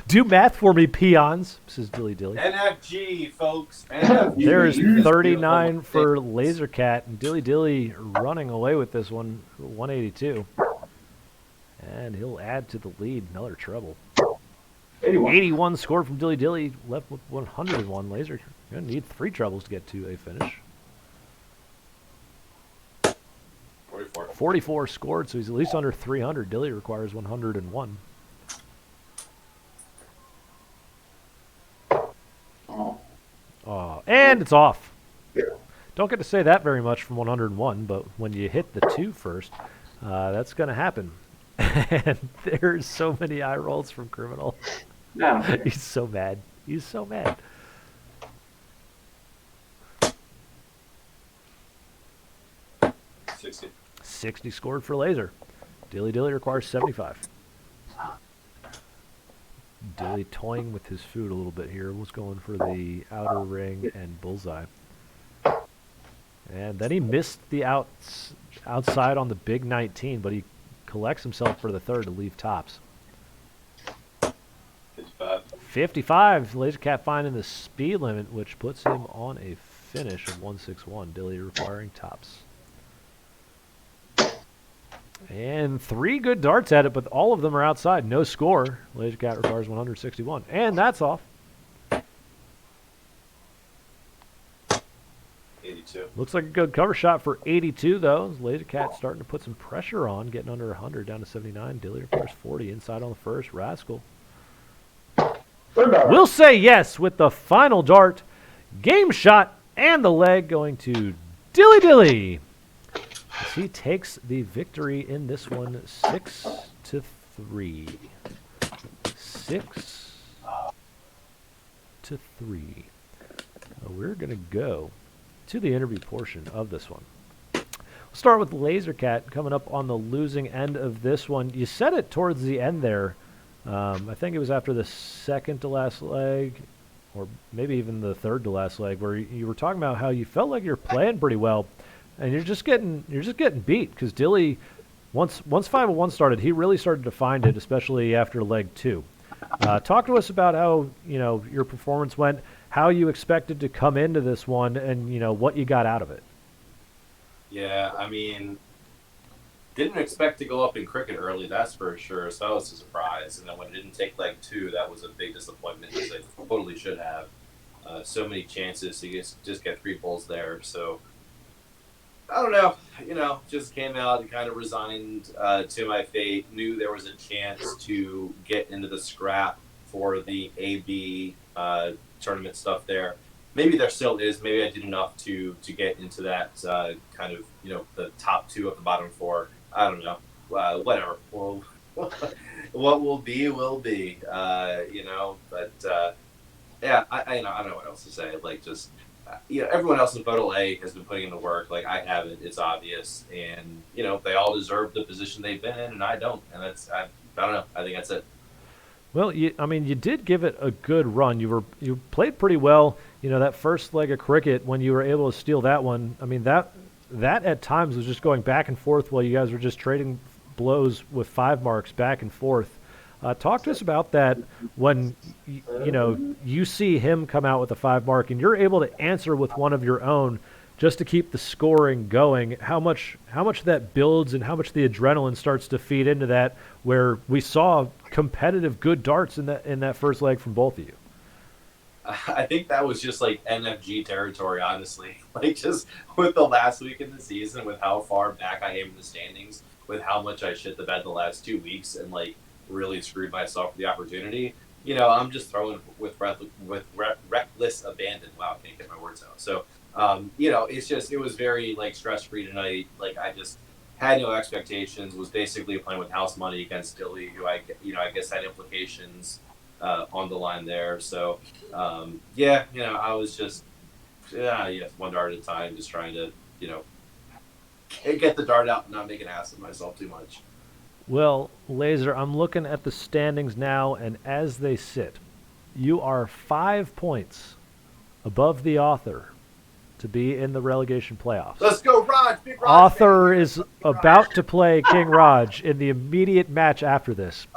Do math for me, peons, says Dilly Dilly. NFG, folks. NFG. There's This 39 field for of Lazer Cat, and Dilly Dilly running away with this one, 182. And he'll add to the lead, another treble. 81. 81 scored from Dilly Dilly, left with 101. Lazer going to need 3 trebles to get to a finish. 44. 44 scored, so he's at least under 300. Dilly requires 101. Oh. And it's off. Yeah. Don't get to say that very much from 101, but when you hit the 2 first, that's going to happen. And there's so many eye rolls from Criminal. No. He's so mad. He's so mad. $60. 60 scored for Lazer. Dilly Dilly requires 75. Dilly toying with his food a little bit here. Was going for the outer ring and bullseye. And then he missed the outside on the big 19, but he collects himself for the third to leave tops. 55. 55. Lazer Cat finding the speed limit, which puts him on a finish of 161. Dilly requiring tops. And 3 good darts at it, but all of them are outside. No score. Lazer Cat requires 161. And that's off. 82. Looks like a good cover shot for 82, though. Lazer Cat starting to put some pressure on, getting under 100, down to 79. Dilly requires 40. Inside on the first. Rascal will say yes with the final dart. Game shot and the leg going to Dilly Dilly. As he takes the victory in this one, 6-3. 6-3. We're going to go to the interview portion of this one. We'll start with Lazer Cat coming up on the losing end of this one. You said it towards the end there. I think it was after the second to last leg, or maybe even the third to last leg, where you were talking about how you felt like you're playing pretty well, and you're just getting beat because Dilly, once 501 started, he really started to find it, especially after leg 2. Talk to us about how your performance went, how you expected to come into this one, and what you got out of it. Yeah, I mean, didn't expect to go up in cricket early, that's for sure. So that was a surprise. And then when it didn't take leg 2, that was a big disappointment because they totally should have. So many chances to just get 3 pulls there. So I don't know. Just came out and kind of resigned to my fate. Knew there was a chance to get into the scrap for the AB tournament stuff there. Maybe there still is. Maybe I did enough to get into that kind of, the top 2 of the bottom 4. I don't know. Whatever. Well, what will be, will be. But yeah, I don't know what else to say. Like, just everyone else in FODL A has been putting in the work. Like, I haven't. It's obvious. And, they all deserve the position they've been in, and I don't. And I don't know. I think that's it. Well, you did give it a good run. You played pretty well. That first leg of cricket when you were able to steal that one. I mean, that at times was just going back and forth while you guys were just trading blows with 5 marks back and forth. Talk to us about that when you see him come out with a 5 mark and you're able to answer with one of your own just to keep the scoring going. How much that builds and how much the adrenaline starts to feed into that, where we saw competitive good darts in that first leg from both of you. I think that was just like NFG territory, honestly. Like, just with the last week in the season, with how far back I am in the standings, with how much I shit the bed the last 2 weeks, and like really screwed myself for the opportunity. I'm just throwing with reckless abandon. Wow, I can't get my words out. So, it was very like stress free tonight. Like, I just had no expectations. Was basically playing with house money against Dilly, who I guess had implications on the line there. So, I was just one dart at a time, just trying to get the dart out and not make an ass of myself too much. Well, Lazer, I'm looking at the standings now, and as they sit, you are 5 points above the author to be in the relegation playoffs. Let's go, Rodge! Big Rodge! Author is about to play King Rodge in the immediate match after this.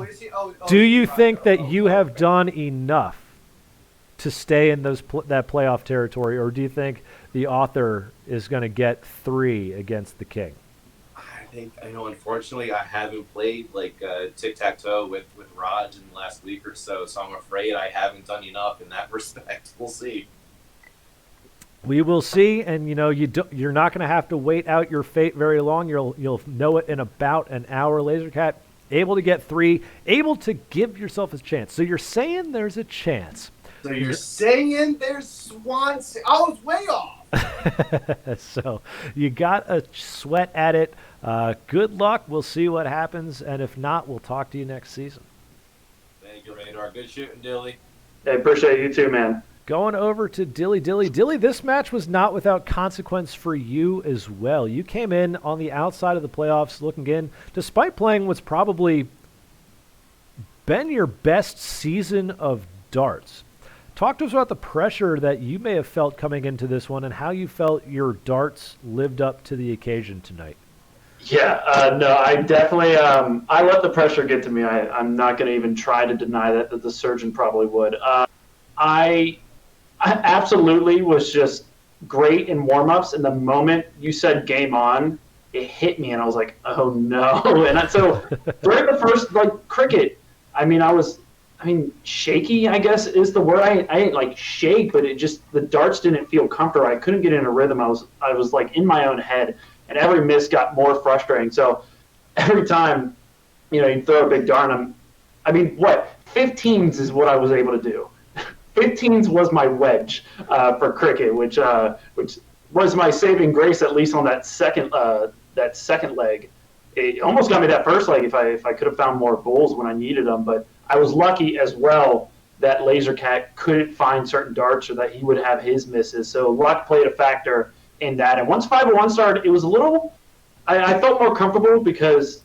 Is he? Do you think that you have done enough to stay in that playoff territory, or do you think the author is going to get 3 against the King? Unfortunately, I haven't played like tic-tac-toe with Rodge in the last week or so I'm afraid I haven't done enough in that respect. We'll see. We will see, and you're not going to have to wait out your fate very long. You'll know it in about an hour. Lazer Cat, able to get 3, able to give yourself a chance. So you're saying there's a chance. So you're saying there's swans? I was way off. So you got a sweat at it. Good luck. We'll see what happens, and if not, we'll talk to you next season. Thank you, Radar. Good shooting, Dilly. I appreciate you too, man. Going over to Dilly Dilly. Dilly, this match was not without consequence for you as well. You came in on the outside of the playoffs looking in, despite playing what's probably been your best season of darts. Talk to us about the pressure that you may have felt coming into this one and how you felt your darts lived up to the occasion tonight. Yeah, no, I definitely, I let the pressure get to me. I'm not going to even try to deny that the surgeon probably would. I absolutely was just great in warm-ups, and the moment you said game on, it hit me, and I was like, oh no. And so during the first cricket, shaky, I guess is the word. I didn't like shake, but the darts didn't feel comfortable. I couldn't get in a rhythm. I was like in my own head, and every miss got more frustrating. So every time, you throw a big dart, 15s is what I was able to do. 15s was my wedge for cricket, which was my saving grace, at least on that second leg. It almost got me that first leg if I could have found more bowls when I needed them, but I was lucky as well that Lazer Cat couldn't find certain darts or that he would have his misses. So luck played a factor in that. And once 501 started, it was a little – I felt more comfortable because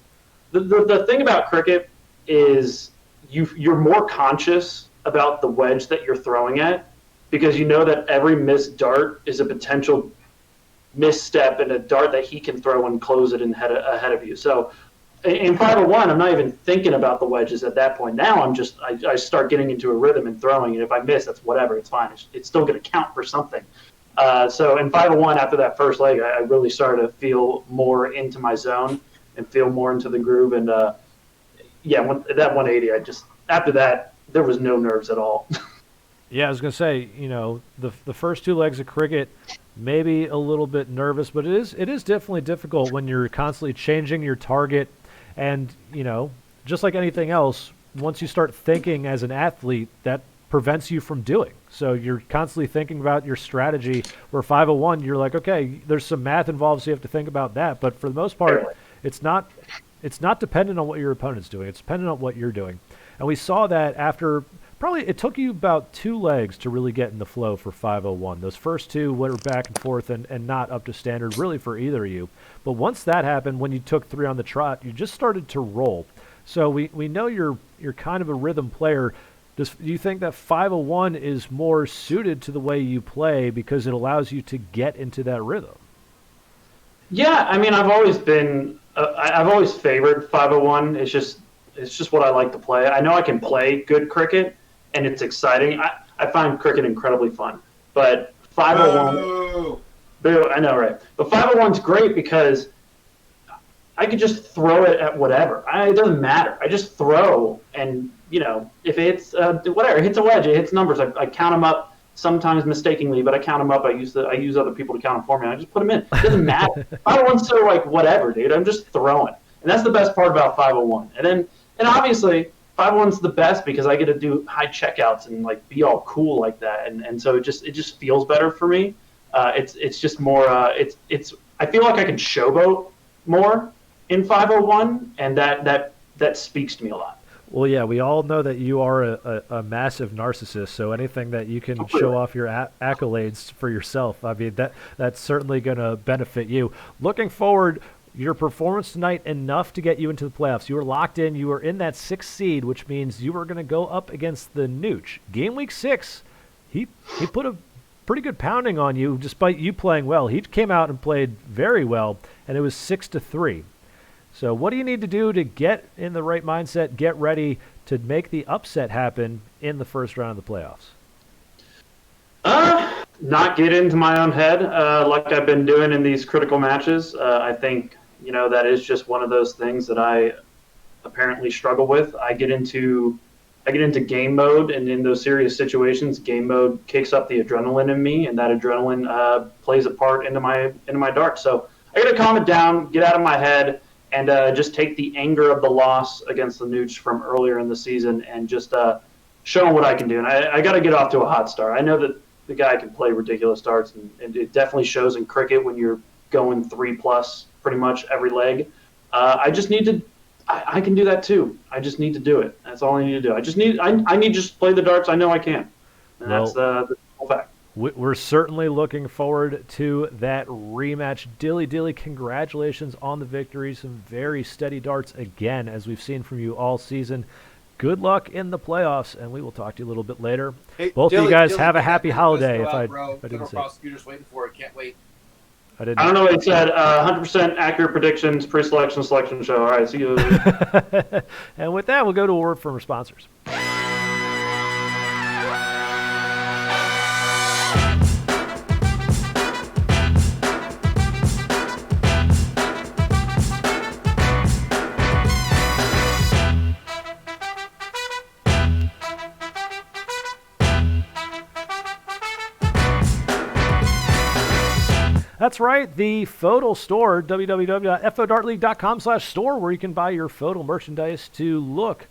the thing about cricket is you're more conscious about the wedge that you're throwing at because you know that every missed dart is a potential misstep and a dart that he can throw and close it ahead of you. So in 501, I'm not even thinking about the wedges at that point. Now I start getting into a rhythm and throwing, and if I miss, that's whatever. It's fine. It's still going to count for something. So in 501, after that first leg, I really started to feel more into my zone and feel more into the groove. And that 180, after that, there was no nerves at all. Yeah, I was going to say, the first 2 legs of cricket, maybe a little bit nervous, but it is definitely difficult when you're constantly changing your target. And, just like anything else, once you start thinking as an athlete, that prevents you from doing. So you're constantly thinking about your strategy, where 501, you're like, okay, there's some math involved, so you have to think about that. But for the most part, it's not dependent on what your opponent's doing. It's dependent on what you're doing. And we saw that after it took you about 2 legs to really get in the flow for 501. Those first 2 were back and forth and not up to standard really for either of you. But once that happened, when you took 3 on the trot, you just started to roll. So we know you're kind of a rhythm player. Do you think that 501 is more suited to the way you play because it allows you to get into that rhythm? Yeah, I mean, I've always favored 501. It's just what I like to play. I know I can play good cricket, and it's exciting. I find cricket incredibly fun. But 501, boo, I know, right? But 501's great because I could just throw it at whatever. It doesn't matter. I just throw, and if it hits whatever, it hits a wedge, it hits numbers. I count them up. Sometimes mistakenly, but I count them up. I use other people to count them for me. I just put them in. It doesn't matter. 501's so like whatever, dude. I'm just throwing, and that's the best part about 501. And obviously 501's the best because I get to do high checkouts and like be all cool like that, and so it just feels better for me. It's just more. I feel like I can showboat more in 501, and that speaks to me a lot. Well, yeah, we all know that you are a massive narcissist, so anything that you can show off your accolades for yourself, I mean, that's certainly going to benefit you. Looking forward, your performance tonight enough to get you into the playoffs. You were locked in. You were in that 6th seed, which means you were going to go up against the Nooch. Game week 6, he put a pretty good pounding on you despite you playing well. He came out and played very well, and it was 6-3. So what do you need to do to get in the right mindset, get ready to make the upset happen in the first round of the playoffs? Not get into my own head like I've been doing in these critical matches. I think, that is just one of those things that I apparently struggle with. I get into game mode, and in those serious situations, game mode kicks up the adrenaline in me, and that adrenaline plays a part into my darts. So I got to calm it down, get out of my head, and just take the anger of the loss against the Nooch from earlier in the season and just show them what I can do. And I got to get off to a hot start. I know that the guy can play ridiculous darts, and it definitely shows in cricket when you're going 3+ pretty much every leg. I just need to – I can do that too. I just need to do it. That's all I need to do. I need to just play the darts I know I can. And that's the whole fact. We're certainly looking forward to that rematch. Dilly Dilly, congratulations on the victory. Some very steady darts again, as we've seen from you all season. Good luck in the playoffs, and we will talk to you a little bit later. Hey, Both Dilly, of you guys Dilly, have a happy holiday. If I didn't say. Prosecutors waiting for it. Can't wait. I don't know what it said. 100% accurate predictions, pre-selection, selection show. All right, see you. And with that, we'll go to a word from our sponsors. That's right, the FODL store, www.fodartleague.com/store, where you can buy your FODL merchandise to look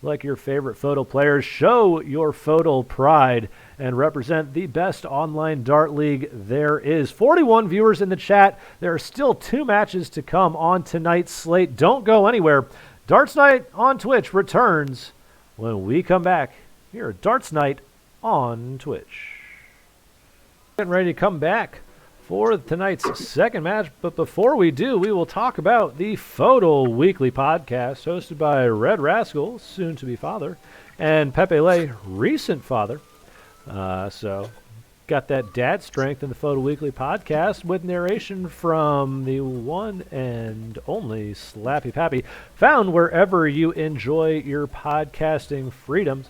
like your favorite FODL players, show your FODL pride, and represent the best online dart league there is. 41 viewers in the chat. There are still 2 matches to come on tonight's slate. Don't go anywhere. Darts Night on Twitch returns when we come back here at Darts Night on Twitch. Getting ready to come back for tonight's second match, but before we do, we will talk about the FODL Weekly Podcast, hosted by Red Rascal, soon-to-be father, and Pepe Le, recent father. So, got that dad strength in the FODL Weekly Podcast, with narration from the one and only Slappy Pappy, found wherever you enjoy your podcasting freedoms.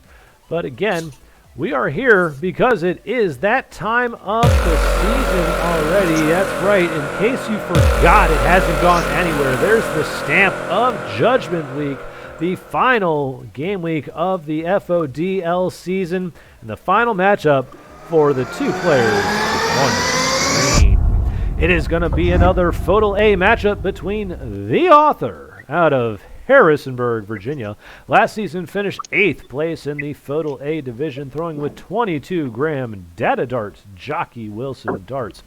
But again, we are here because it is that time of the season already. That's right. In case you forgot, it hasn't gone anywhere. There's the stamp of Judgment Week, the final game week of the FODL season, and the final matchup for the 2 players with 1 green. It is going to be another FODL A matchup between the author out of Harrisonburg, Virginia. Last season finished 8th place in the FODL A division, throwing with 22-gram data darts, Jockey Wilson darts.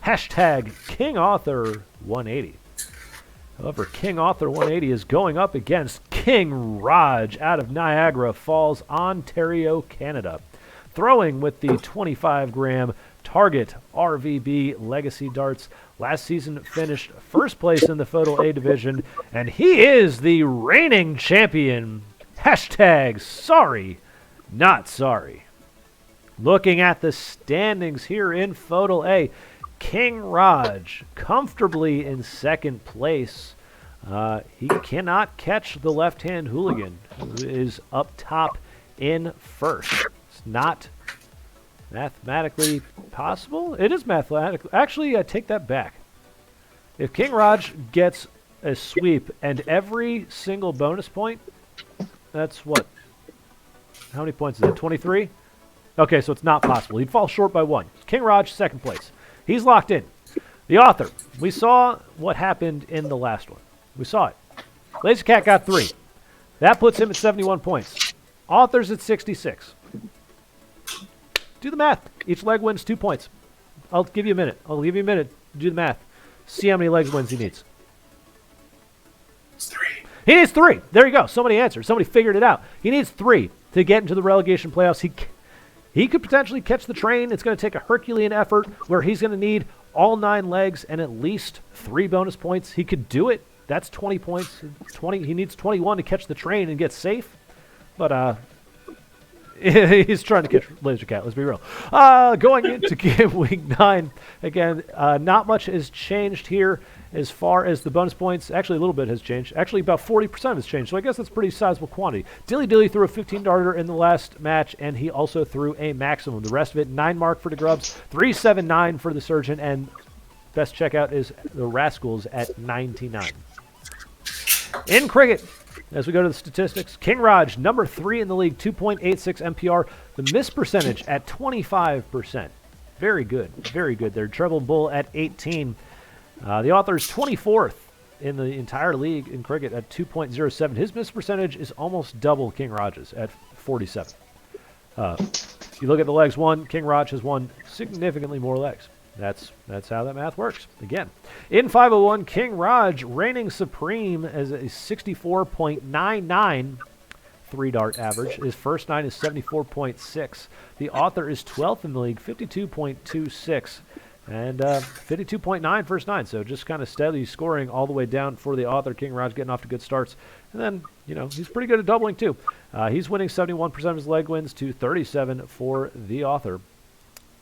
Hashtag King Author 180. However, King Author 180 is going up against King Rodge out of Niagara Falls, Ontario, Canada. Throwing with the 25-gram Target RVB Legacy darts. Last season finished first place in the FODL A division, and he is the reigning champion. Hashtag sorry, not sorry. Looking at the standings here in FODL A, King Rodge comfortably in second place. He cannot catch the left-hand hooligan, who is up top in first. It's not mathematically possible. It is mathematically. Actually, I take that back. If King Rodge gets a sweep and every single bonus point, that's what? How many points is that? 23? Okay, so it's not possible. He'd fall short by 1. King Rodge, second place. He's locked in. The author. We saw what happened in the last one. We saw it. Lazer Cat got 3. That puts him at 71 points. Author's at 66. Do the math. Each leg wins 2 points. I'll give you a minute. I'll give you a minute to do the math. See how many legs wins he needs. It's 3. He needs 3. There you go. Somebody answered. Somebody figured it out. He needs 3 to get into the relegation playoffs. He could potentially catch the train. It's going to take a Herculean effort where he's going to need all 9 legs and at least 3 bonus points. He could do it. That's 20 points. 20. He needs 21 to catch the train and get safe. But he's trying to catch Lazer Cat. Let's be real. Going into game week 9, again, not much has changed here as far as the bonus points. Actually, a little bit has changed. Actually, about 40% has changed. So I guess that's a pretty sizable quantity. Dilly Dilly threw a 15-darter in the last match, and he also threw a maximum. The rest of it, 9 mark for the Grubs, 379 for the Surgeon, and best checkout is the Rascals at 99. In cricket, as we go to the statistics, King Rodge, number 3 in the league, 2.86 MPR. The miss percentage at 25%. Very good. Very good there. Treble Bull at 18. The author's 24th in the entire league in cricket at 2.07. His miss percentage is almost double King Rodge's at 47. You look at the legs won, King Rodge has won significantly more legs. That's how that math works. Again, in 501, King Rodge reigning supreme as a 64.99 3-dart average. His first 9 is 74.6. The author is 12th in the league, 52.26. And 52.9 first 9. So just kind of steady scoring all the way down for the author. King Rodge getting off to good starts. And then, he's pretty good at doubling too. He's winning 71% of his leg wins to 37 for the author.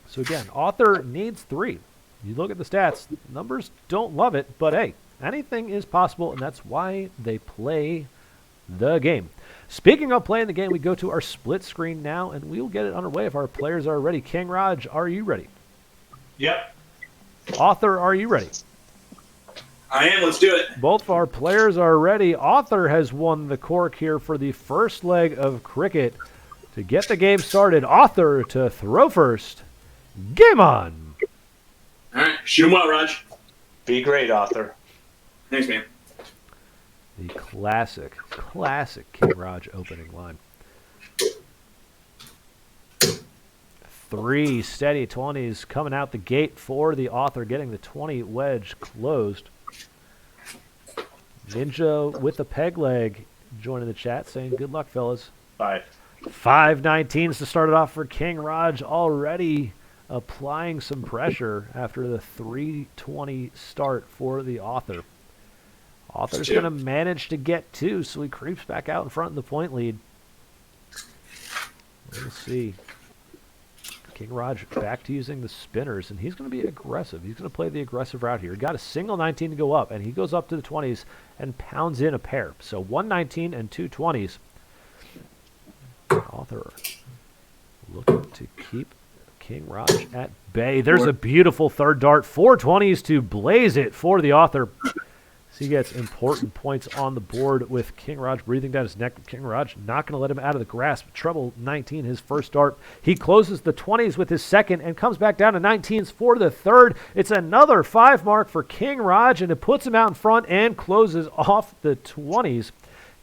So again, author needs 3. You look at the stats, numbers don't love it, but hey, anything is possible, and that's why they play the game. Speaking of playing the game, we go to our split screen now, and we'll get it underway if our players are ready. King Rodge, are you ready? Yep. Author, are you ready? I am. Let's do it. Both of our players are ready. Author has won the cork here for the first leg of cricket. To get the game started, Author to throw first. Game on! All right. Shoot him well, Raj. Be great, Author. Thanks, man. The classic King Rodge opening line. 3 steady 20s coming out the gate for the author, getting the 20 wedge closed. Ninja with the peg leg joining the chat, saying good luck, fellas. 5. 5 19s to start it off for King Rodge, already applying some pressure after the 320 start for the author. Author's going to manage to get 2, so he creeps back out in front in the point lead. We'll see. King Rodge back to using the spinners, and he's going to be aggressive. He's going to play the aggressive route here. He got a single 19 to go up, and he goes up to the 20s and pounds in a pair. So 1 19 and 2 20s. Author looking to keep King Rodge at bay. There's a beautiful third dart. 4 20s to blaze it for the author. So he gets important points on the board with King Rodge breathing down his neck. King Rodge not going to let him out of the grasp. Treble 19, his first dart. He closes the 20s with his second and comes back down to 19s for the third. It's another 5 mark for King Rodge, and it puts him out in front and closes off the 20s.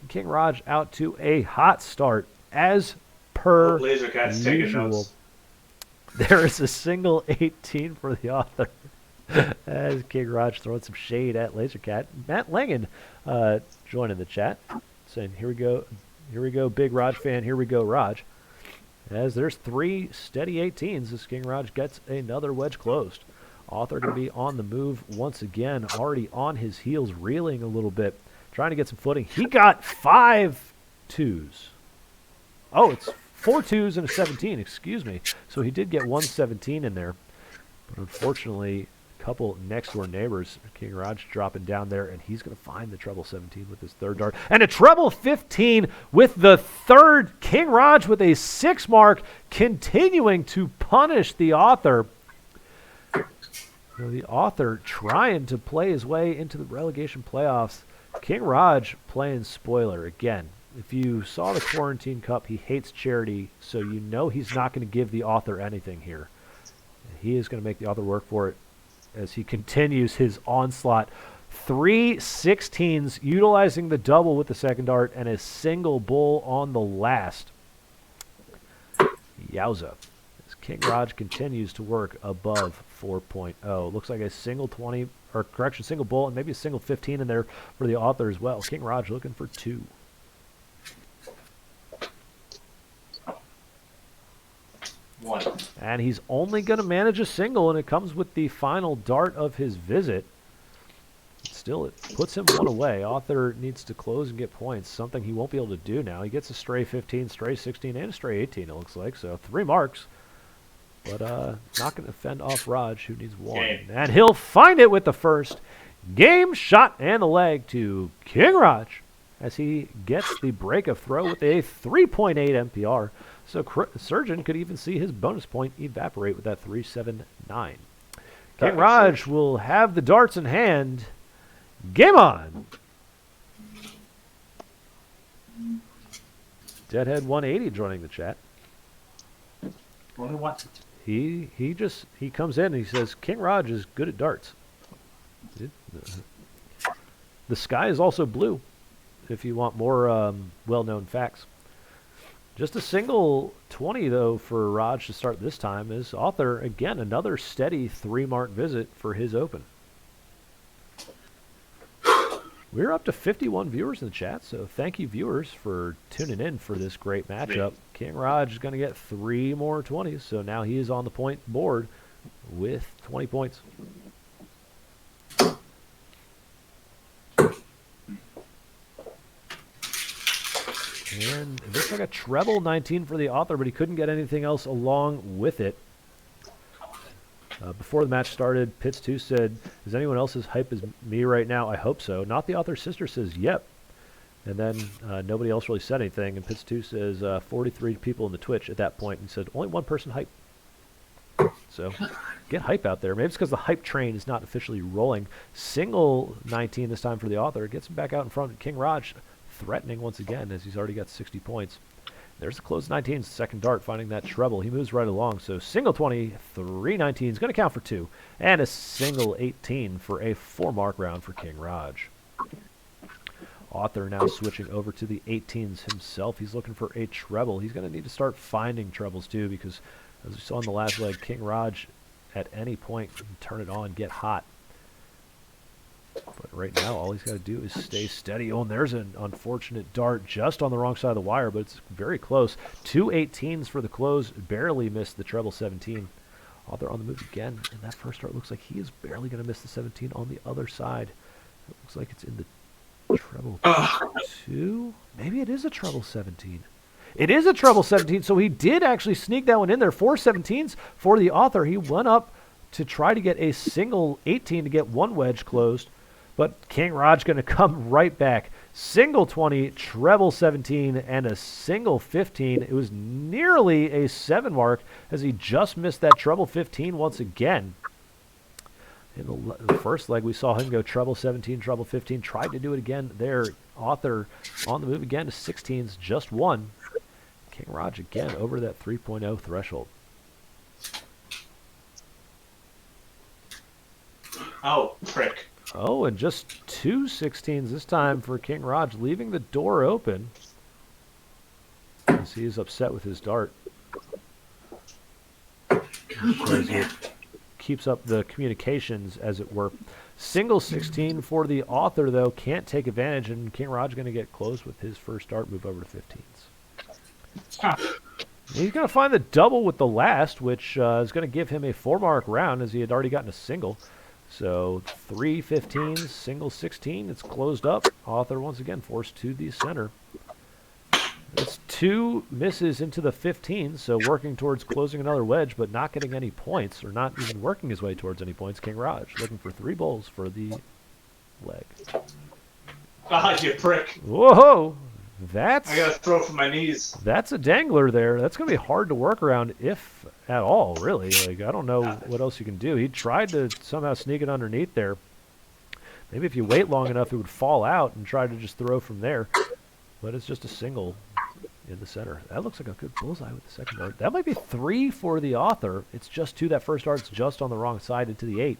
King Rodge out to a hot start as per Lazer Cat's taking usual. notes. There is a single 18 for the author. As King Rodge throwing some shade at Lazer Cat. Matt Langen joining the chat, saying, here we go, big Rodge fan, here we go, Rodge. As there's 3 steady 18s as King Rodge gets another wedge closed. Author going to be on the move once again, already on his heels, reeling a little bit, trying to get some footing. He got 5 2s. Oh, it's 4 2s and a 17, excuse me. So he did get 1 17 in there. But unfortunately, a couple next-door neighbors, King Rodge dropping down there, and he's going to find the treble 17 with his third dart. And a treble 15 with the third. King Rodge with a 6 mark, continuing to punish the author. The author trying to play his way into the relegation playoffs. King Rodge playing spoiler again. If you saw the Quarantine Cup, he hates charity, so you know he's not going to give the author anything here. He is going to make the author work for it as he continues his onslaught. 3 16s, utilizing the double with the second dart and a single bull on the last. Yowza. As King Rodge continues to work above 4.0. Looks like a single 20, or correction, single bull, and maybe a single 15 in there for the author as well. King Rodge looking for 2. And he's only going to manage a single, and it comes with the final dart of his visit. Still, it puts him 1 away. Author needs to close and get points, something he won't be able to do now. He gets a stray 15, stray 16, and a stray 18, it looks like. So 3 marks, but not going to fend off Rodge, who needs 1. And he'll find it with the first. Game, shot, and the leg to King Rodge as he gets the break of throw with a 3.8 MPR. So Surgeon could even see his bonus point evaporate with that 379. King Rodge will have the darts in hand. Game on! Deadhead 180 joining the chat. Only one. He comes in and he says King Rodge is good at darts. The sky is also blue, if you want more well-known facts. Just a single 20, though, for Rodge to start this time. As author, again, another steady 3-mark visit for his open. We're up to 51 viewers in the chat, so thank you, viewers, for tuning in for this great matchup. King Rodge is going to get 3 more 20s, so now he is on the point board with 20 points. And it looks like a treble 19 for the author, but he couldn't get anything else along with it. Before the match started, Pitts2 said, is anyone else as hype as me right now? I hope so. Not the author's sister says, yep. And then nobody else really said anything. And Pitts2 says 43 people in the Twitch at that point and said, only 1 person hype. So get hype out there. Maybe it's because the hype train is not officially rolling. Single 19 this time for the author. Gets him back out in front. King Rodge threatening once again as he's already got 60 points. There's the close 19's second dart, finding that treble. He moves right along. So single 20, 3 19s, going to count for 2. And a single 18 for a 4-mark round for King Rodge. Author now switching over to the 18s himself. He's looking for a treble. He's going to need to start finding trebles too, because as we saw in the last leg, King Rodge at any point can turn it on, get hot. But right now, all he's got to do is stay steady. Oh, and there's an unfortunate dart just on the wrong side of the wire, but it's very close. 2 18s for the close. Barely missed the treble 17. Author on the move again, and that first dart looks like he is barely going to miss the 17 on the other side. It looks like it's in the treble 2. Maybe it is a treble 17. It is a treble 17, so he did actually sneak that one in there. 4 17s for the author. He went up to try to get a single 18 to get 1 wedge closed. But King Rodge going to come right back. Single 20, treble 17, and a single 15. It was nearly a 7 mark as he just missed that treble 15 once again. In the first leg, we saw him go treble 17, treble 15. Tried to do it again there. Author on the move again to 16s, just 1. King Rodge again over that 3.0 threshold. Oh, frick. Oh, and just 2 16s this time for King Rodge, leaving the door open as he is upset with his dart. Keeps up the communications, as it were. Single 16 for the author, though. Can't take advantage, and King Rodge going to get close with his first dart, move over to 15s. Huh. He's going to find the double with the last, which is going to give him a 4-mark round, as he had already gotten a single. So 3 15s, single 16. It's closed up. Author once again forced to the center. It's 2 misses into the 15s, so working towards closing another wedge, but not getting any points, or not even working his way towards any points. King Rodge looking for 3 bowls for the leg. Ah, you prick. Whoa! I gotta throw from my knees. That's a dangler there. That's going to be hard to work around, if at all, really. Like, I don't know what else you can do. He tried to somehow sneak it underneath there. Maybe if you wait long enough, it would fall out and try to just throw from there. But it's just a single in the center. That looks like a good bullseye with the second dart. That might be 3 for the author. It's just 2. That first dart's just on the wrong side into the 8.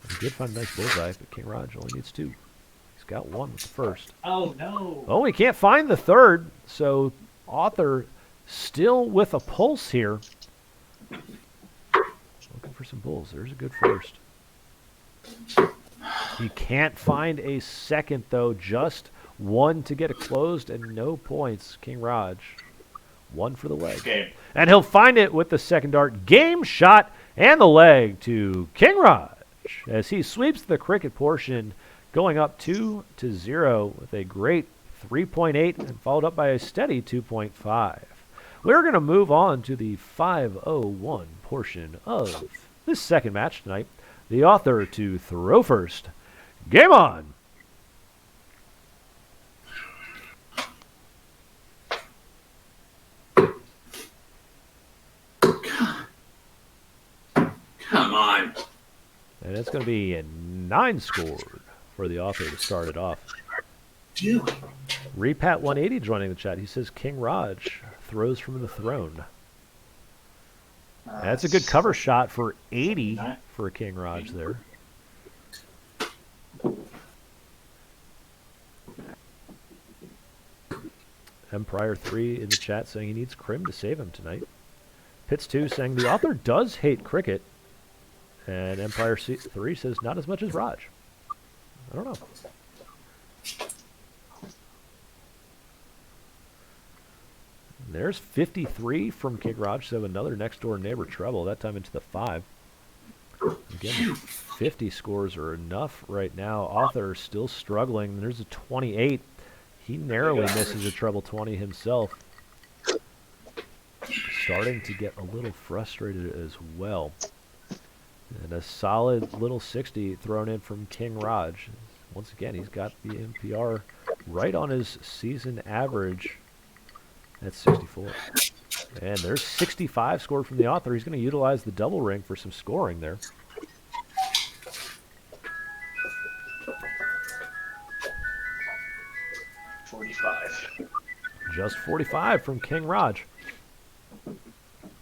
He did find a nice bullseye, but King Rodge only needs 2. He's got 1 with the first. Oh, no. Oh, he can't find the third, so author still with a pulse here. Looking for some bulls. There's a good first. He can't find a second, though. Just 1 to get it closed and no points. King Rodge. 1 for the leg. Game. And he'll find it with the second dart. Game shot and the leg to King Rodge as he sweeps the cricket portion, going up 2-0 with a great 3.8 and followed up by a steady 2.5. We're going to move on to the 5:01 portion of this second match tonight. The author to throw first. Game on! Come on. And it's going to be a 9 scored for the author to start it off. Doing. Repat 180 joining the chat. He says King Rodge throws from the throne. That's a good cover shot for 80 for King Rodge there. Empire 3 in the chat saying he needs Crim to save him tonight. Pitts 2 saying the author does hate cricket. And Empire 3 says not as much as Rodge. I don't know. There's 53 from King Rodge, so another next door neighbor treble, that time into the 5. Again, 50 scores are enough right now. Author still struggling. There's a 28. He narrowly misses a treble 20 himself. Starting to get a little frustrated as well. And a solid little 60 thrown in from King Rodge. Once again, he's got the NPR right on his season average. That's 64. And there's 65 scored from the author. He's going to utilize the double ring for some scoring there. Just 45 from King Rodge.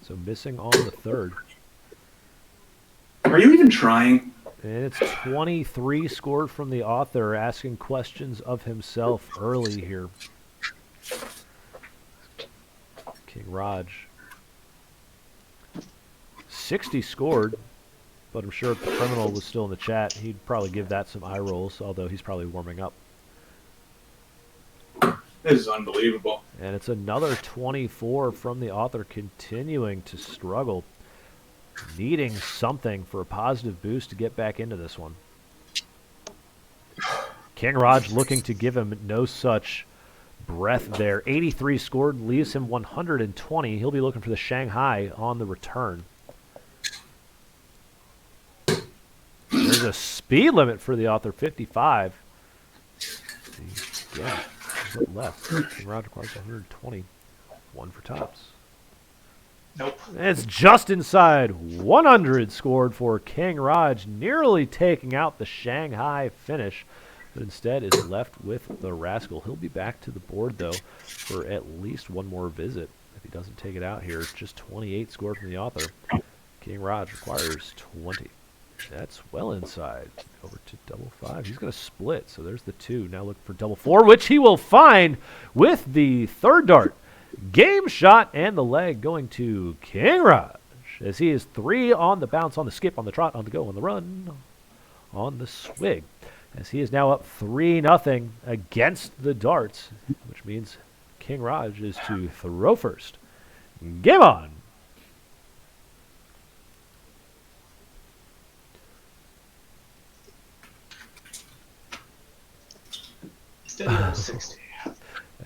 So missing on the third. Are you even trying? And it's 23 scored from the author, asking questions of himself early here. King Rodge. 60 scored, but I'm sure if the criminal was still in the chat, he'd probably give that some eye rolls, although he's probably warming up. This is unbelievable. And it's another 24 from the author, continuing to struggle. Needing something for a positive boost to get back into this one. King Rodge looking to give him no such breath there. 83 scored, leaves him 120. He'll be looking for the Shanghai on the return. There's a speed limit for the author, 55. Yeah, left. King Rodge requires 120. 1 for tops. Nope. It's just inside 100 scored for King Rodge, nearly taking out the Shanghai finish, but instead is left with the Rascal. He'll be back to the board, though, for at least one more visit if he doesn't take it out here. Just 28 scored from the author. King Rodge requires 20. That's well inside. Over to double 5. He's going to split, so there's the 2. Now looking for double 4, which he will find with the third dart. Game shot and the leg going to King Rodge as he is 3 on the bounce, on the skip, on the trot, on the go, on the run, on the swig, as he is now up 3-0 against the darts, which means King Rodge is to throw first. Game on! Steady on 60.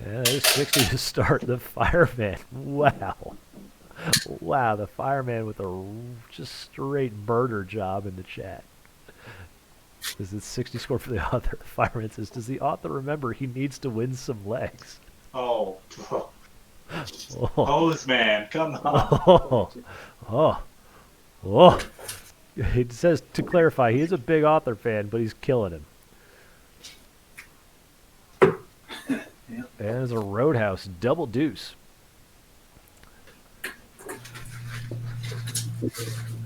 And there's 60 to start. The fireman. Wow. Wow, the fireman with a just straight murder job in the chat. This is 60 score for the author. The fireman says, does the author remember he needs to win some legs? Oh. Oh. Hose man, come on. Oh. Oh. Oh. He says, to clarify, he is a big author fan, but he's killing him. And there's a roadhouse double deuce.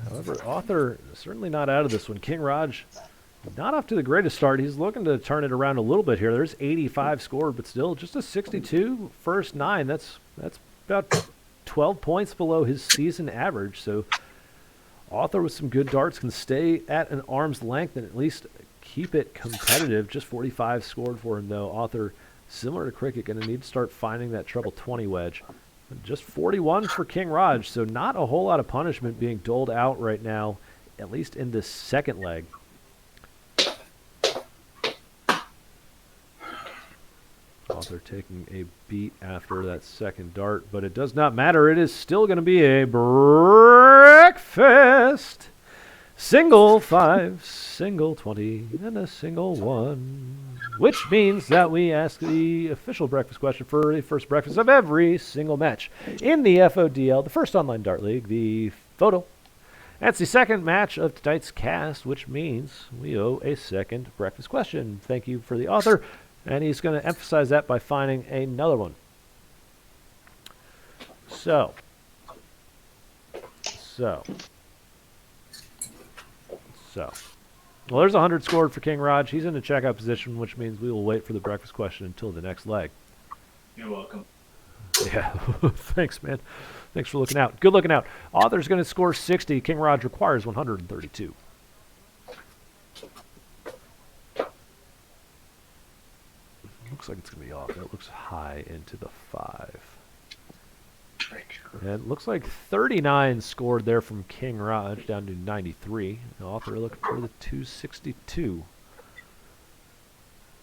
However, author certainly not out of this one. King Rodge not off to the greatest start. He's looking to turn it around a little bit here. There's 85 scored, but still just a 62 first 9. That's about 12 points below his season average. So author with some good darts can stay at an arm's length and at least keep it competitive. Just 45 scored for him, though. Author, similar to Cricket, going to need to start finding that treble 20 wedge. Just 41 for King Rodge, so not a whole lot of punishment being doled out right now, at least in this second leg. Author taking a beat after that second dart, but it does not matter. It is still going to be a breakfast. Single 5, single 20, and a single 1. Which means that we ask the official breakfast question for the first breakfast of every single match in the FODL, the first online dart league, the FODL. That's the second match of tonight's cast, which means we owe a second breakfast question. Thank you for the author, and he's going to emphasize that by finding another one. So. Well, there's 100 scored for King Rodge. He's in the checkout position, which means we will wait for the breakfast question until the next leg. You're welcome. Yeah, thanks, man. Thanks for looking out. Good looking out. Author's going to score 60. King Rodge requires 132. Looks like it's going to be off. It looks high into the 5. And it looks like 39 scored there from King Rodge down to 93. The author looking for the 262.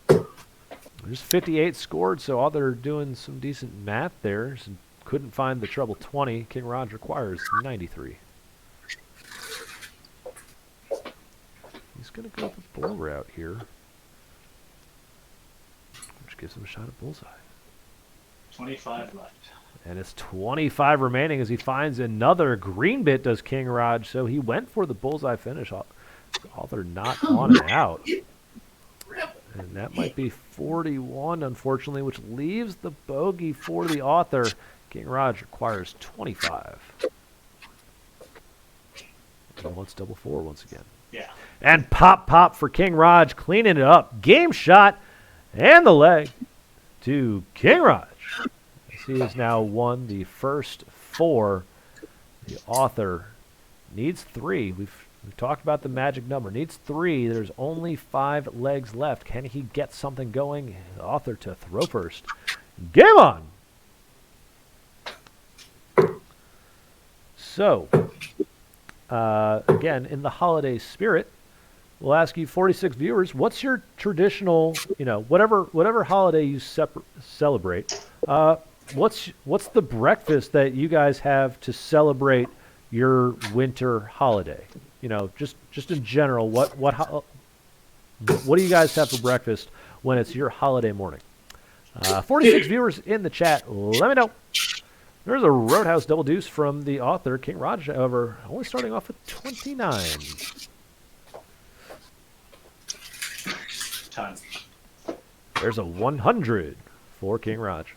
There's 58 scored, so author doing some decent math there. So couldn't find the treble 20. King Rodge requires 93. He's going to go the bull route here, which gives him a shot at bullseye. 25 left. And it's 25 remaining as he finds another green bit, does King Rodge. So he went for the bullseye finish. Author not on and out. And that might be 41, unfortunately, which leaves the bogey for the author. King Rodge requires 25. He wants double 4 once again. Yeah. And pop for King Rodge, cleaning it up. Game shot and the leg to King Rodge. He has now won the first 4. The author needs 3. We've talked about the magic number. Needs 3. There's only 5 legs left. Can he get something going? The author to throw first. Game on! So, again, in the holiday spirit, we'll ask you 46 viewers, what's your traditional, whatever holiday you celebrate, what's the breakfast that you guys have to celebrate your winter holiday? Just in general, what do you guys have for breakfast when it's your holiday morning? 46 viewers in the chat. Let me know. There's a roadhouse double deuce from the author, King Rodge, however, only starting off with 29. Time. There's a 100 for King Rodge.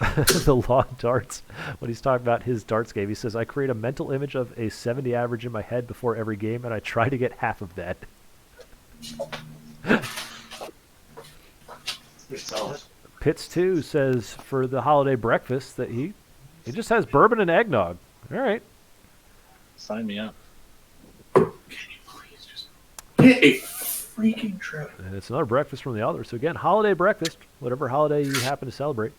The long darts. When he's talking about his darts game, he says, I create a mental image of a 70 average in my head before every game, and I try to get half of that. You're solid. Pitts 2 says for the holiday breakfast that he just has bourbon and eggnog. All right. Sign me up. Hit a freaking trip. And it's another breakfast from the other. So again, holiday breakfast, whatever holiday you happen to celebrate.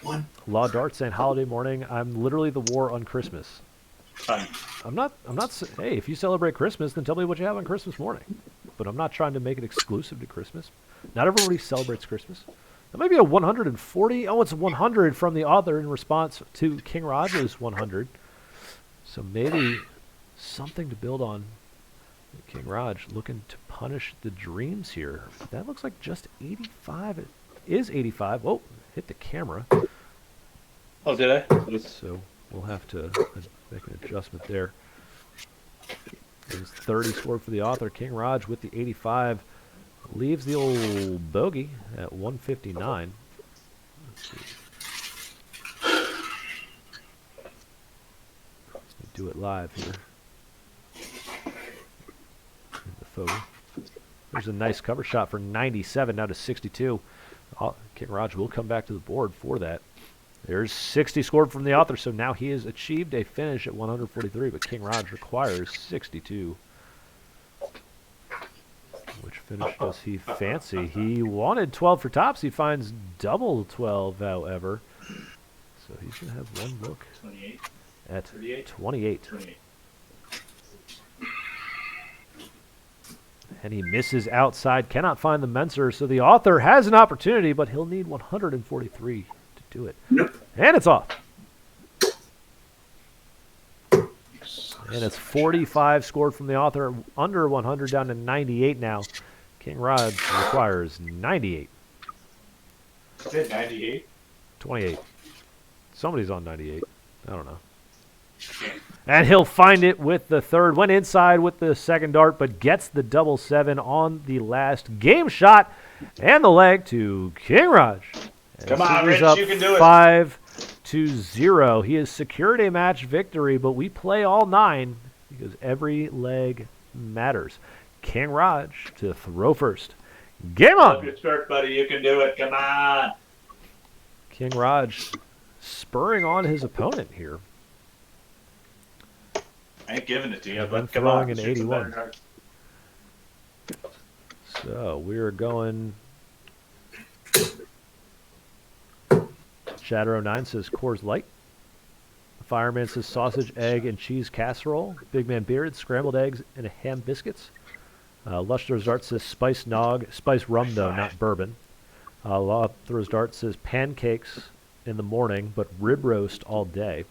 One. Law Dart saying holiday morning. I'm literally the war on Christmas. Fun. I'm not. Hey, if you celebrate Christmas, then tell me what you have on Christmas morning. But I'm not trying to make it exclusive to Christmas. Not everybody celebrates Christmas. That might be a 140. Oh, it's 100 from the author in response to King Rodge's 100. So maybe something to build on. King Rodge looking to punish the dreams here. That looks like just 85. It is 85. Whoa, hit the camera. Oh, did I? So we'll have to make an adjustment there. It was 30 scored for the author. King Rodge with the 85 leaves the old bogey at 159. Let's see. Let's do it live here. In the photo. There's a nice cover shot for 97, now to 62. King Rodge will come back to the board for that. There's 60 scored from the author, so now he has achieved a finish at 143, but King Rodge requires 62. Which finish does he fancy? He wanted 12 for tops. He finds double 12, however. So he's going to have one look 28. at 38. 28. 28. And he misses outside, cannot find the Menser, so the author has an opportunity, but he'll need 143 to do it. Nope. And it's off. And it's 45 scored from the author, under 100 down to 98 now. King Rodge requires 98. Is it 98? 28. Somebody's on 98. I don't know. And he'll find it with the third. Went inside with the second dart, but gets the double 7 on the last game shot. And the leg to King Rodge. Come on, Rich, Up you can do it. 5-0. He has secured a match victory, but we play all 9 because every leg matters. King Rodge to throw first. Game Up on! your skirt, buddy. You can do it. Come on. King Rodge spurring on his opponent here. I ain't giving it to you, And but then come on. throwing an shoot some 81. better cards. So we're going. Shadow09 says Coors Light. The Fireman says sausage, egg, and cheese casserole. Big Man Beard, scrambled eggs and ham biscuits. Luster's Dart says spice nog, spice rum though, not bourbon. Law Throws Dart says pancakes in the morning, but rib roast all day.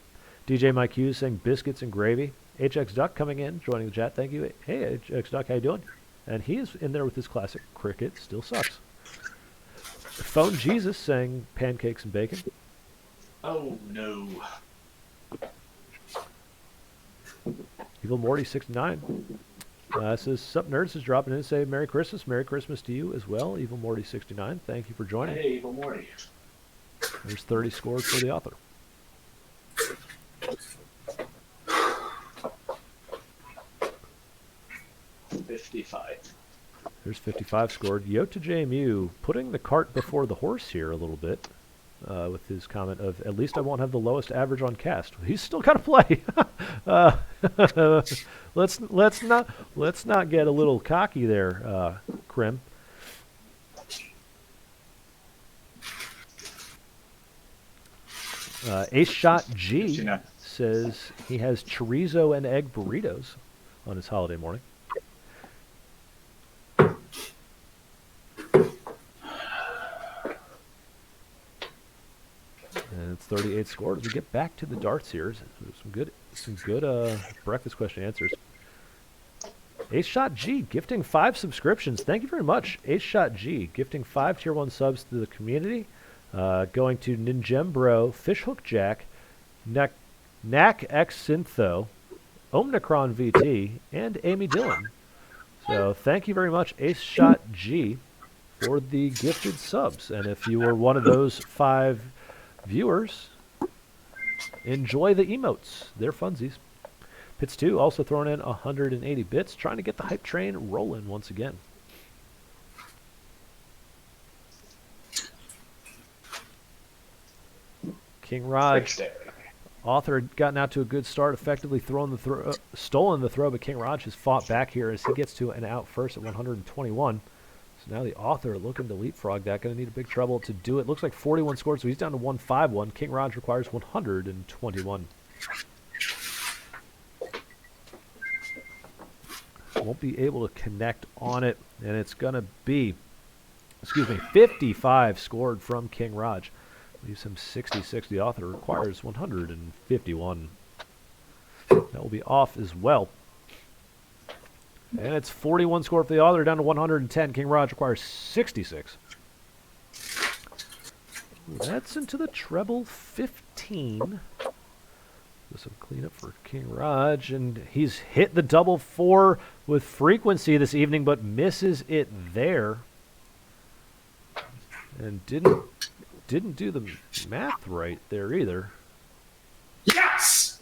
DJ Mike Hughes saying biscuits and gravy. HX Duck coming in, joining the chat. Thank you. Hey, HX Duck, how you doing? And he is in there with his classic cricket. Still sucks. Phone Jesus saying pancakes and bacon. Oh, no. Evil Morty 69 says, Sup Nerds is dropping in to say Merry Christmas. Merry Christmas to you as well. Evil Morty 69. Thank you for joining. Hey, Evil Morty. There's 30 scores for the author. $55. There's 55 scored. Yota JMU putting the cart before the horse here a little bit with his comment of, at least I won't have the lowest average on cast. He's still got to play. Let's not get a little cocky there, Krim. Ace Shot G 59. says he has chorizo and egg burritos on his holiday morning. And it's 38 scored. As we get back to the darts here, some good breakfast question answers. Ace Shot G gifting 5 subscriptions. Thank you very much, Ace Shot G, gifting 5 tier 1 subs to the community. Going to Ninjembro, Fishhook Jack, Knack X Syntho, Omnicron VT, and Amy Dillon. So thank you very much, Ace Shot G, for the gifted subs. And if you were one of those 5 viewers, enjoy the emotes. They're funsies. Pits 2 also throwing in 180 bits, trying to get the hype train rolling once again. King Rodge Author had gotten out to a good start, effectively stolen the throw, but King Rodge has fought back here as he gets to an out first at 121. So now the Author looking to leapfrog that. Going to need a big trouble to do it. Looks like 41 scored, so he's down to 151. King Rodge requires 121. Won't be able to connect on it, and it's going to be, 55 scored from King Rodge. Leaves him 66. The Author requires 151. That will be off as well. And it's 41 score for the Author, down to 110. King Rodge requires 66. That's into the treble 15. Some cleanup for King Rodge, and he's hit the double 4 with frequency this evening, but misses it there. And didn't do the math right there either. Yes!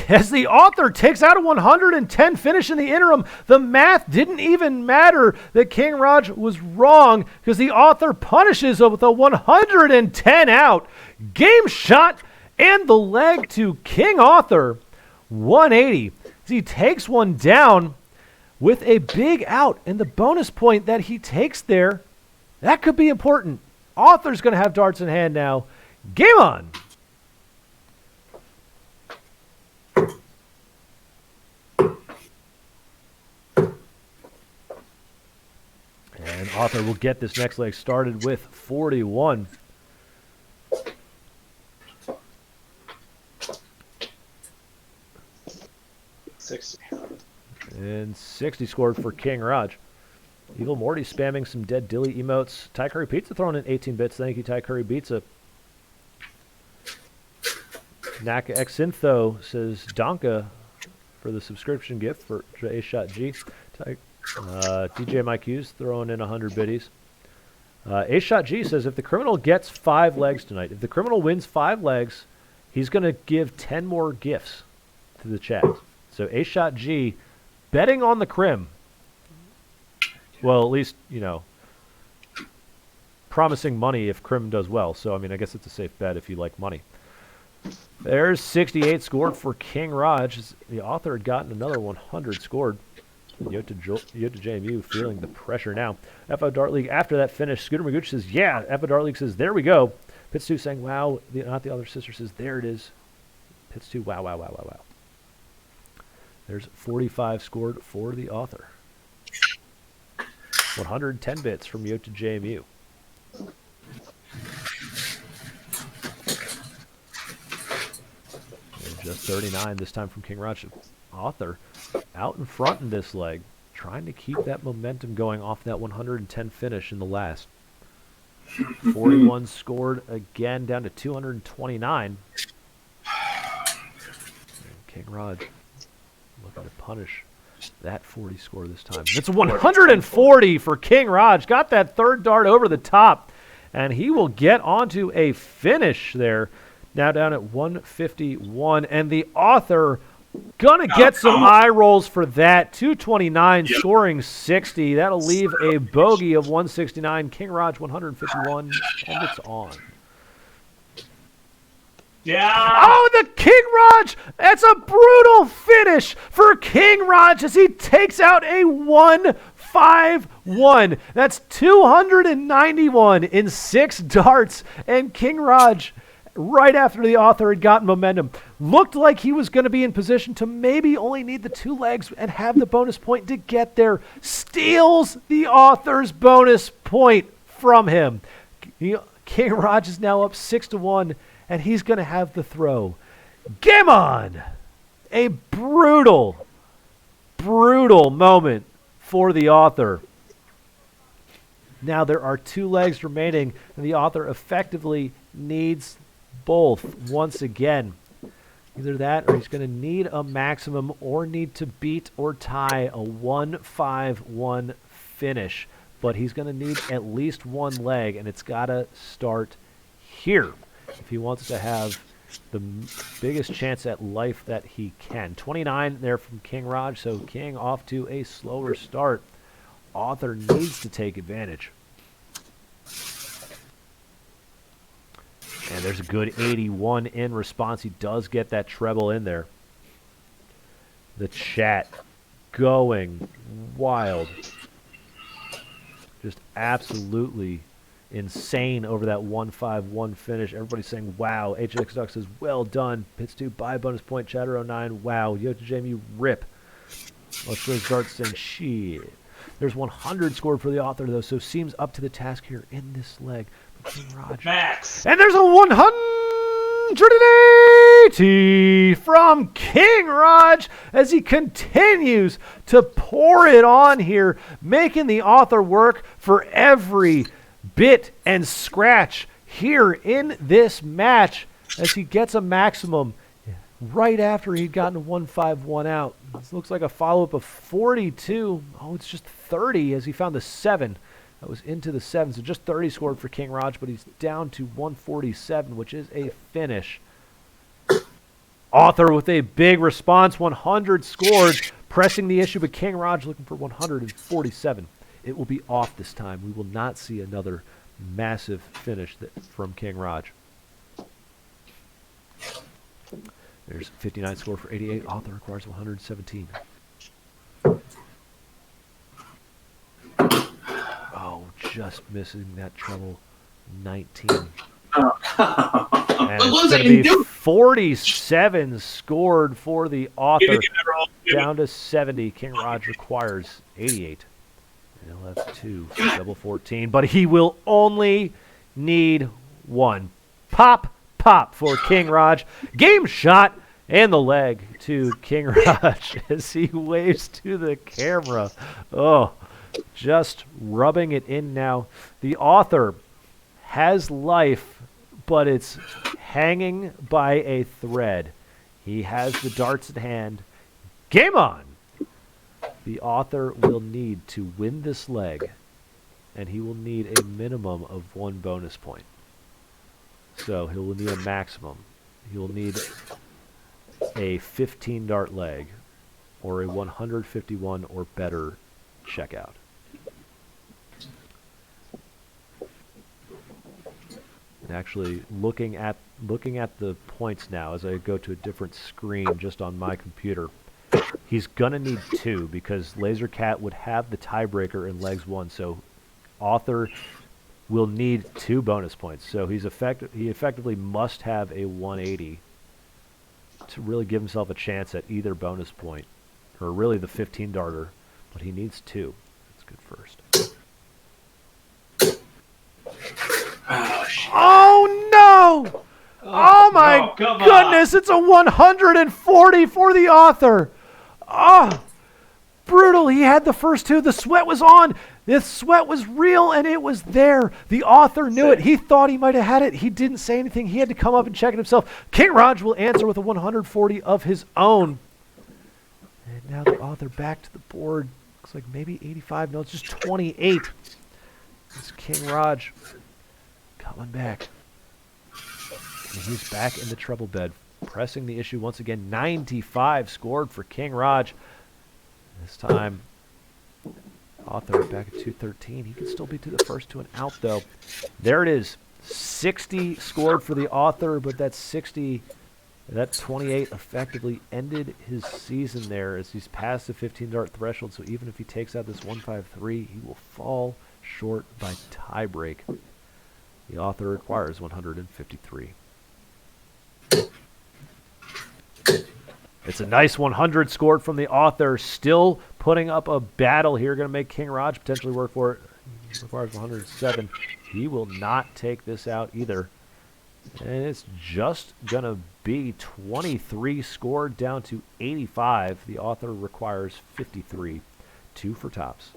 As the Author takes out a 110 finish in the interim, the math didn't even matter that King Rodge was wrong because the Author punishes with a 110 out. Game shot and the leg to King Author, 180. As he takes one down with a big out, and the bonus point that he takes there, that could be important. Author's going to have darts in hand now. Game on. And Author will get this next leg started with 41. And 60 scored for King Rodge. Evil Morty spamming some dead Dilly emotes. Thai Curry Pizza throwing in 18 bits. Thank you, Thai Curry Pizza. Naka Xintho says Donka for the subscription gift for A Shot G. DJ Mike Hughes throwing in 100 biddies. A Shot G says if the criminal gets 5 legs tonight, if the criminal wins 5 legs, he's going to give 10 more gifts to the chat. So A Shot G betting on the crim. Well, at least, promising money if crim does well. So, I mean, I guess it's a safe bet if you like money. There's 68 scored for King Rodge. The Author had gotten another 100 scored. Yota JMU feeling the pressure now. FO Dart League after that finish. Scooter Maguch says, yeah. FO Dart League says, there we go. Pits 2 saying, wow. Not the other sister says, there it is. Pits 2, wow, wow, wow, wow, wow. There's 45 scored for the Author. 110 bits from Yota JMU. And just 39 this time from King Rodge. Author out in front in this leg, trying to keep that momentum going off that 110 finish in the last. 41 scored again, down to 229. And King Rodge looking to punish that 40 score this time. It's 140 for King Rodge. Got that third dart over the top, and he will get onto a finish there. Now down at 151, and the Author gonna get some eye rolls for that. 229 scoring 60. That'll leave a bogey of 169. King Rodge 151, and it's on. Yeah. Oh, the King Rodge! That's a brutal finish for King Rodge as he takes out a 151. That's 291 in 6 darts, and King Rodge, right after the Author had gotten momentum, looked like he was going to be in position to maybe only need the 2 legs and have the bonus point to get there. Steals the Author's bonus point from him. King Rodge is now up 6-1, and he's going to have the throw. Game on! A brutal, brutal moment for the Author. Now there are 2 legs remaining, and the Author effectively needs both once again. Either that or he's going to need a maximum or need to beat or tie a 151 finish. But he's going to need at least 1 leg, and it's got to start here if he wants to have the biggest chance at life that he can. 29 there from King Rodge, so King off to a slower start. Author needs to take advantage. And there's a good 81 in response. He does get that treble in there. The chat going wild. Just absolutely insane over that 1-5-1 finish. Everybody's saying, wow. HX Duck says, well done. Pits 2, buy bonus point. Chatter 09, wow. Yota Jamie, rip. Let's go start saying, shit. There's 100 scored for the author, though, so seems up to the task here in this leg. King Rodge. Max. And there's a 180 from King Rodge as he continues to pour it on here, making the author work for every bit and scratch here in this match as he gets a maximum right after he'd gotten a 1-5-1 out. This looks like a follow-up of 42. Oh, it's just 30 as he found the 7. That was into the 7, so just 30 scored for King Rodge, but he's down to 147, which is a finish. Author with a big response, 100 scored, pressing the issue, but King Rodge looking for 147. It will be off this time. We will not see another massive finish from King Rodge. There's 59 score for 88. Author requires 117. Oh, just missing that treble. 19. And it's going to be 47 scored for the author. Down to 70. King Rodge requires 88. And he'll have 2 for double 14. But he will only need 1. Pop, pop for King Rodge. Game shot and the leg to King Rodge as he waves to the camera. Oh, just rubbing it in now. The author has life, but it's hanging by a thread. He has the darts at hand. Game on! The author will need to win this leg, and he will need a minimum of 1 bonus point. So he will need a maximum. He will need a 15 dart leg or a 151 or better checkout. And actually looking at the points now as I go to a different screen just on my computer, he's gonna need 2 because Lazer Cat would have the tiebreaker in legs 1, so author will need 2 bonus points. So he effectively must have a 180 to really give himself a chance at either bonus point, or really the 15 darter, but he needs 2. That's good first. Oh no! Oh my goodness, it's a 140 for the author. Oh, brutal. He had the first 2. The sweat was on. The sweat was real, and it was there. The author knew it. He thought he might have had it. He didn't say anything. He had to come up and check it himself. King Rodge will answer with a 140 of his own. And now the author back to the board. Looks like maybe 85. No, it's just 28. It's King Rodge coming back. And he's back in the treble bed, pressing the issue once again. 95 scored for King Rodge. This time, author back at 213. He can still be to the first to an out, though. There it is. 60 scored for the author, but that 60, that 28 effectively ended his season there as he's past the 15 dart threshold. So even if he takes out this 153, he will fall short by tiebreak. The author requires 153. It's a nice 100 scored from the author. Still putting up a battle here. Going to make King Rodge potentially work for it. He requires 107. He will not take this out either. And it's just going to be 23 scored down to 85. The author requires 53. 2 for tops.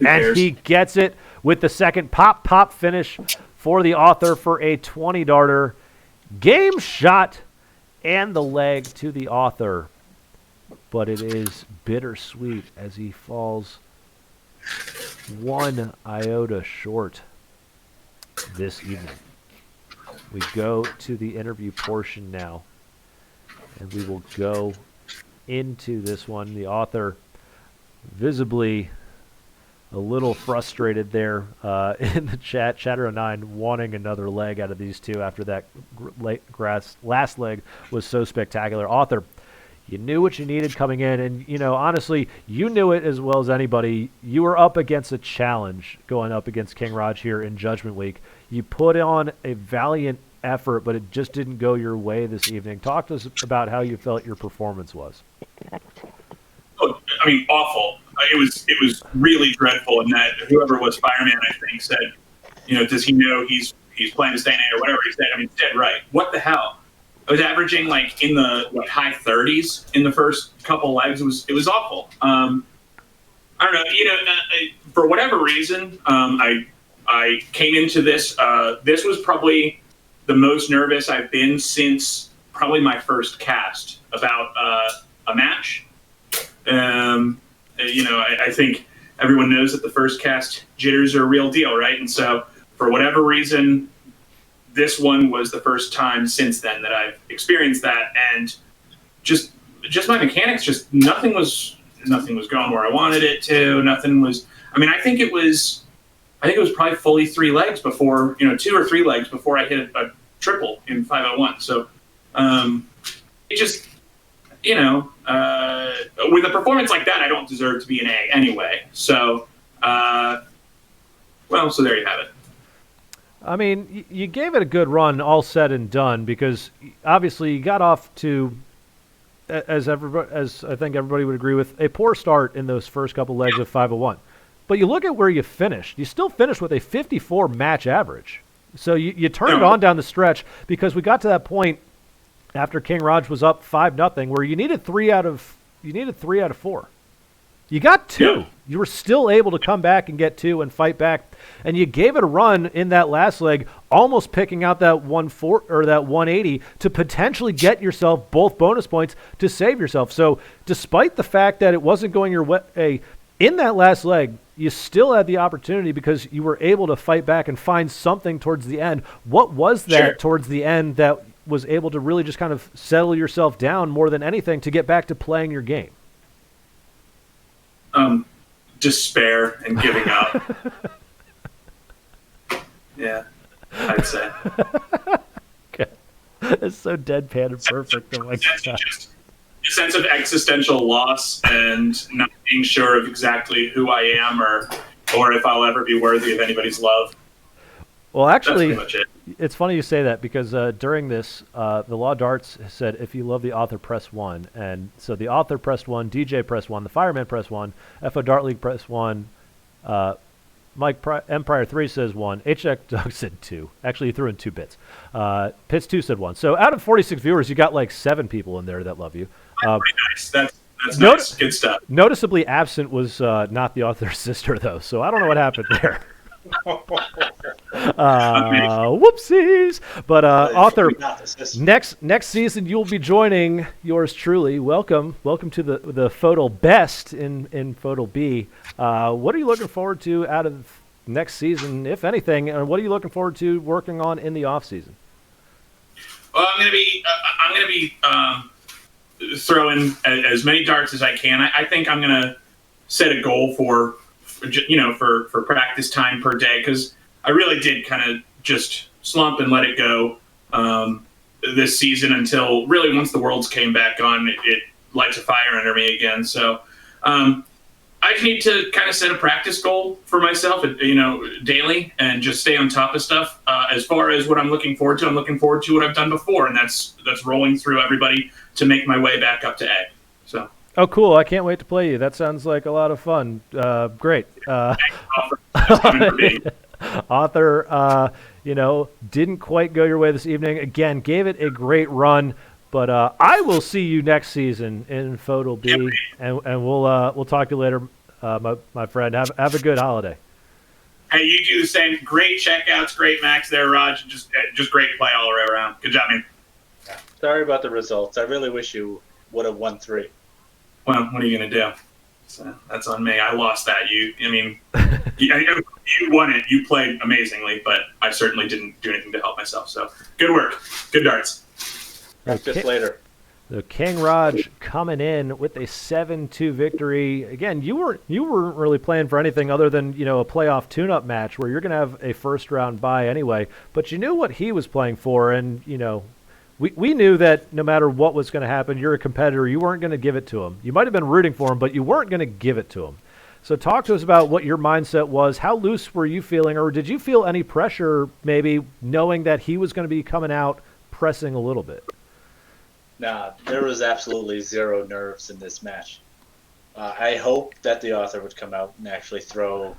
And he gets it with the second pop finish for the author for a 20 darter. Game shot and the leg to the author. But it is bittersweet as he falls 1 iota short this evening. We go to the interview portion now. And we will go into this one. The author visibly a little frustrated there in the chat. Chatter09 wanting another leg out of these two after that last leg was so spectacular. Author, you knew what you needed coming in, and, you know, honestly, you knew it as well as anybody. You were up against a challenge going up against King Rodge here in Judgment Week. You put on a valiant effort, but it just didn't go your way this evening. Talk to us about how you felt your performance was. Oh, I mean, awful. It was really dreadful, and that whoever was fireman, I think, said, you know, does he know he's playing to stay in A or whatever he said? I mean, dead right. What the hell? I was averaging like in the high 30s in the first couple legs. It was awful. I don't know. You know, for whatever reason, I came into this. This was probably the most nervous I've been since probably my first cast about a match. You know, I think everyone knows that the first cast jitters are a real deal, right? And so for whatever reason, this one was the first time since then that I've experienced that, and just my mechanics, just nothing was going where I wanted it to. Nothing was. I mean, I think it was probably fully 3 legs before, you know, 2 or 3 legs before I hit a triple in 501. So it just, you know, with a performance like that, I don't deserve to be an A anyway. So, well, so there you have it. I mean, you gave it a good run, all said and done, because obviously you got off to, as I think everybody would agree with, a poor start in those first couple legs of 501. But you look at where you finished. You still finished with a 54 match average. So you turned it on down the stretch, because we got to that point after King Rodge was up 5-0, where you needed 3 out of 4. You got 2. Yeah. You were still able to come back and get 2 and fight back, and you gave it a run in that last leg, almost picking out that 180 to potentially get yourself both bonus points to save yourself. So, despite the fact that it wasn't going your way in that last leg, you still had the opportunity because you were able to fight back and find something towards the end. What was that towards the end that was able to really just kind of settle yourself down more than anything to get back to playing your game? Despair and giving up. Yeah, I'd say. Okay. It's so deadpan and perfect. Oh my God. Just a sense of existential loss and not being sure of exactly who I am or if I'll ever be worthy of anybody's love. Well, actually, that's pretty much it. It's funny you say that, because during this, the Law Darts said, if you love the author, press 1. And so the author pressed 1, DJ pressed 1, the fireman pressed 1, FO Dart League pressed 1, Empire 3 says 1, HX Dog said 2. Actually, he threw in 2 bits. Pits 2 said 1. So out of 46 viewers, you got like 7 people in there that love you. That's pretty nice. That's nice. Good stuff. Noticeably absent was not the author's sister, though. So I don't know what happened there. Whoopsies. But author, next season you'll be joining yours truly. Welcome to the FODL Best in FODL B. What are you looking forward to out of next season, if anything, and what are you looking forward to working on in the off season? Well, I'm gonna be throwing as many darts as I can. I think I'm gonna set a goal for practice time per day, because I really did kind of just slump and let it go this season until really once the Worlds came back on, it lights a fire under me again. So I just need to kind of set a practice goal for myself, daily, and just stay on top of stuff. As far as what I'm looking forward to what I've done before, and that's rolling through everybody to make my way back up to A. So. Oh, cool. I can't wait to play you. That sounds like a lot of fun. Great. Author, didn't quite go your way this evening. Again, gave it a great run, but I will see you next season in FODL B, and we'll talk to you later, my friend. Have a good holiday. Hey, you do the same. Great checkouts, great max there, Raj. Just great play all the way around. Good job, man. Sorry about the results. I really wish you would have won 3. Well, what are you going to do? So that's on me. I lost that. You won it. You played amazingly, but I certainly didn't do anything to help myself. So good work. Good darts. Just later. The King Rodge coming in with a 7-2 victory. Again, you weren't really playing for anything other than, a playoff tune-up match where you're going to have a first-round bye anyway. But you knew what he was playing for, and, we knew that no matter what was going to happen, you're a competitor. You weren't going to give it to him. You might have been rooting for him, but you weren't going to give it to him. So talk to us about what your mindset was. How loose were you feeling, or did you feel any pressure maybe knowing that he was going to be coming out pressing a little bit? Nah, there was absolutely zero nerves in this match. I hoped that the author would come out and actually throw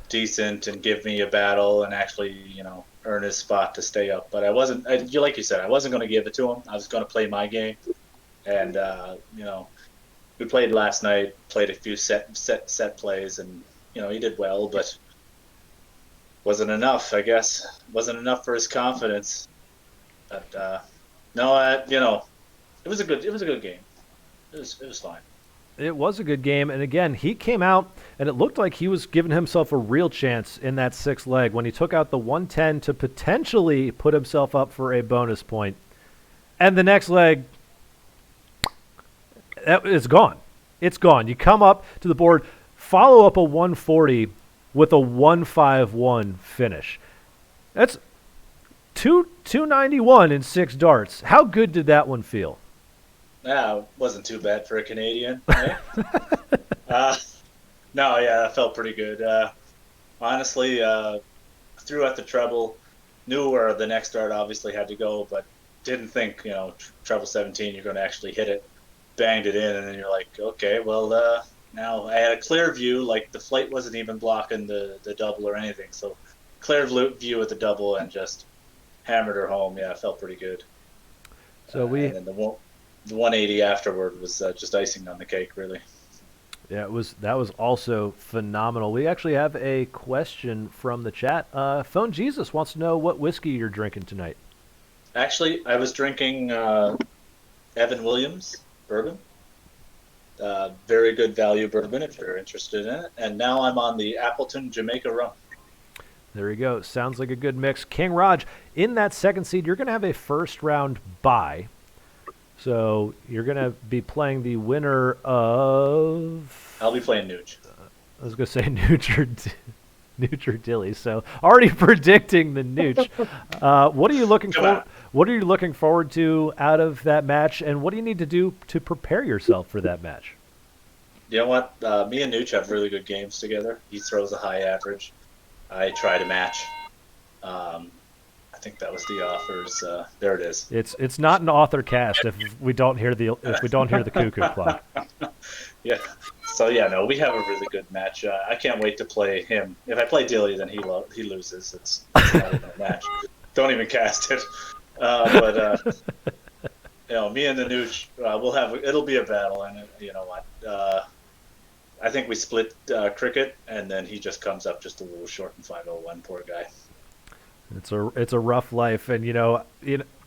decent and give me a battle and actually, earn his spot to stay up. But I wasn't, like you said, I wasn't going to give it to him. I was going to play my game. And, we played last night, played a few set plays, and, he did well, but wasn't enough, I guess. Wasn't enough for his confidence. But, it was a good game. It was fine. It was a good game, and again, he came out, and it looked like he was giving himself a real chance in that sixth leg when he took out the 110 to potentially put himself up for a bonus point. And the next leg, it's gone. It's gone. You come up to the board, follow up a 140 with a 151 finish. That's 291 in 6 darts. How good did that one feel? Yeah, it wasn't too bad for a Canadian. Right? No, yeah, that felt pretty good. Honestly, threw at the treble, knew where the next dart obviously had to go, but didn't think, treble 17, you're going to actually hit it. Banged it in, and then you're like, okay, well, now I had a clear view, like the flight wasn't even blocking the double or anything, so clear view at the double and just hammered her home. Yeah, it felt pretty good. So and then the 180 afterward was just icing on the cake, really. Yeah, that was also phenomenal. We actually have a question from the chat. Phone Jesus wants to know what whiskey you're drinking tonight. Actually, I was drinking Evan Williams bourbon. Very good value bourbon if you're interested in it. And now I'm on the Appleton Jamaica rum. There you go. Sounds like a good mix. King Rodge, in that second seed, you're going to have a first-round bye. So you're going to be playing the winner of... I'll be playing Nooch. I was going to say Nooch or Dilly. So already predicting the Nooch. What are you looking for? What are you looking forward to out of that match, and what do you need to do to prepare yourself for that match? You know what? Me and Nooch have really good games together. He throws a high average. I try to match. I think that was the offers. There it is. It's not an author cast if we don't hear the cuckoo clock. Yeah. So yeah, no, we have a really good match. I can't wait to play him. If I play Dilly, then he loses. It's not a match. Don't even cast it. But me and the Nooch, it'll be a battle, and you know what? I think we split cricket, and then he just comes up just a little short in 501. Poor guy. It's a rough life, and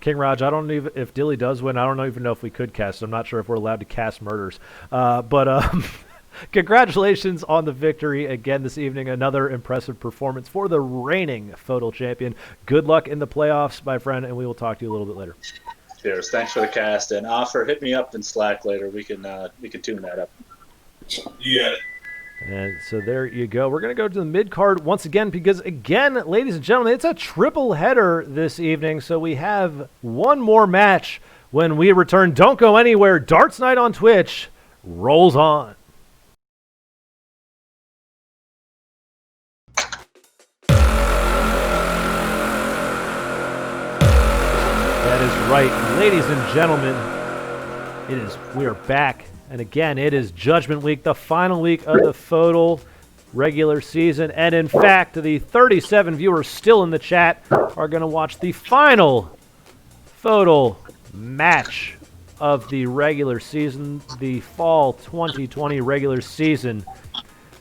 King Rodge, I don't know if Dilly does win. I don't even know if we could cast. I'm not sure if we're allowed to cast murders. But congratulations on the victory again this evening. Another impressive performance for the reigning FODL champion. Good luck in the playoffs, my friend, and we will talk to you a little bit later. Cheers. Thanks for the cast, and offer. Hit me up in Slack later. We can tune that up. Yeah. And so there you go. We're going to go to the mid-card once again because, again, ladies and gentlemen, it's a triple header this evening. So we have one more match when we return. Don't go anywhere. Darts Night on Twitch rolls on. That is right. Ladies and gentlemen, we are back. And again, it is Judgment Week, the final week of the FODL regular season. And in fact, the 37 viewers still in the chat are going to watch the final FODL match of the regular season, the fall 2020 regular season.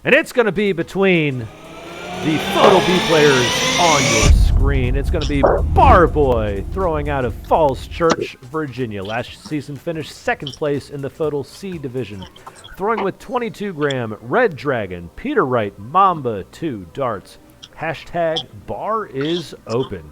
And it's going to be between the FODL B players on your screen. It's going to be Barboy throwing out of Falls Church, Virginia. Last season finished second place in the FODL C division. Throwing with 22-gram, Red Dragon, Peter Wright, Mamba 2 darts. Hashtag bar is open.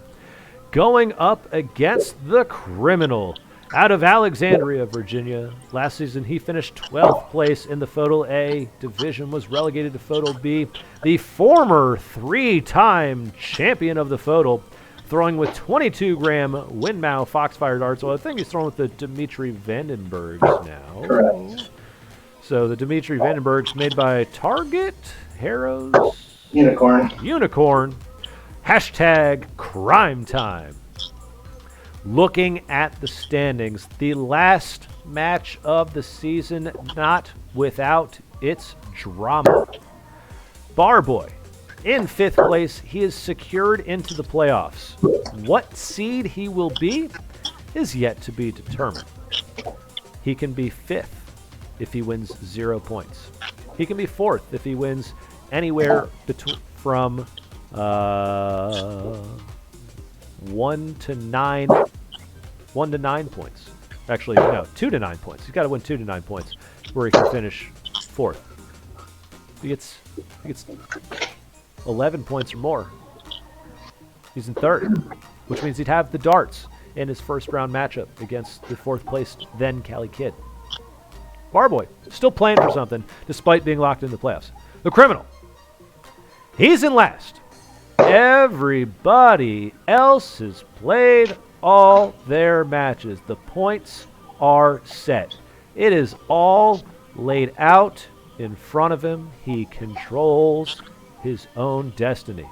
Going up against the criminal, Out of Alexandria, Virginia, last season he finished 12th place in the FODL A division, was relegated to FODL B. The former 3-time champion of the FODL, throwing with 22-gram Windmow Foxfire darts. Well, I think he's throwing with the Dimitri Vandenbergs now. Correct. So the Dimitri Vandenbergs made by Target, Harrows, Unicorn. Hashtag crime time. Looking at the standings, the last match of the season, not without its drama. Barboy, in 5th place, he is secured into the playoffs. What seed he will be is yet to be determined. He can be 5th if he wins 0 points. He can be 4th if he wins anywhere from 1 to 9 points. Actually, no, 2 to 9 points. He's got to win 2 to 9 points where he can finish 4th. He gets 11 points or more. He's in 3rd, which means he'd have the darts in his first round matchup against the 4th placed then Cali Kid. Barboy, still playing for something despite being locked in the playoffs. The Criminal, he's in last. Everybody else has played all their matches. The points are set. It is all laid out in front of him. He controls his own destiny.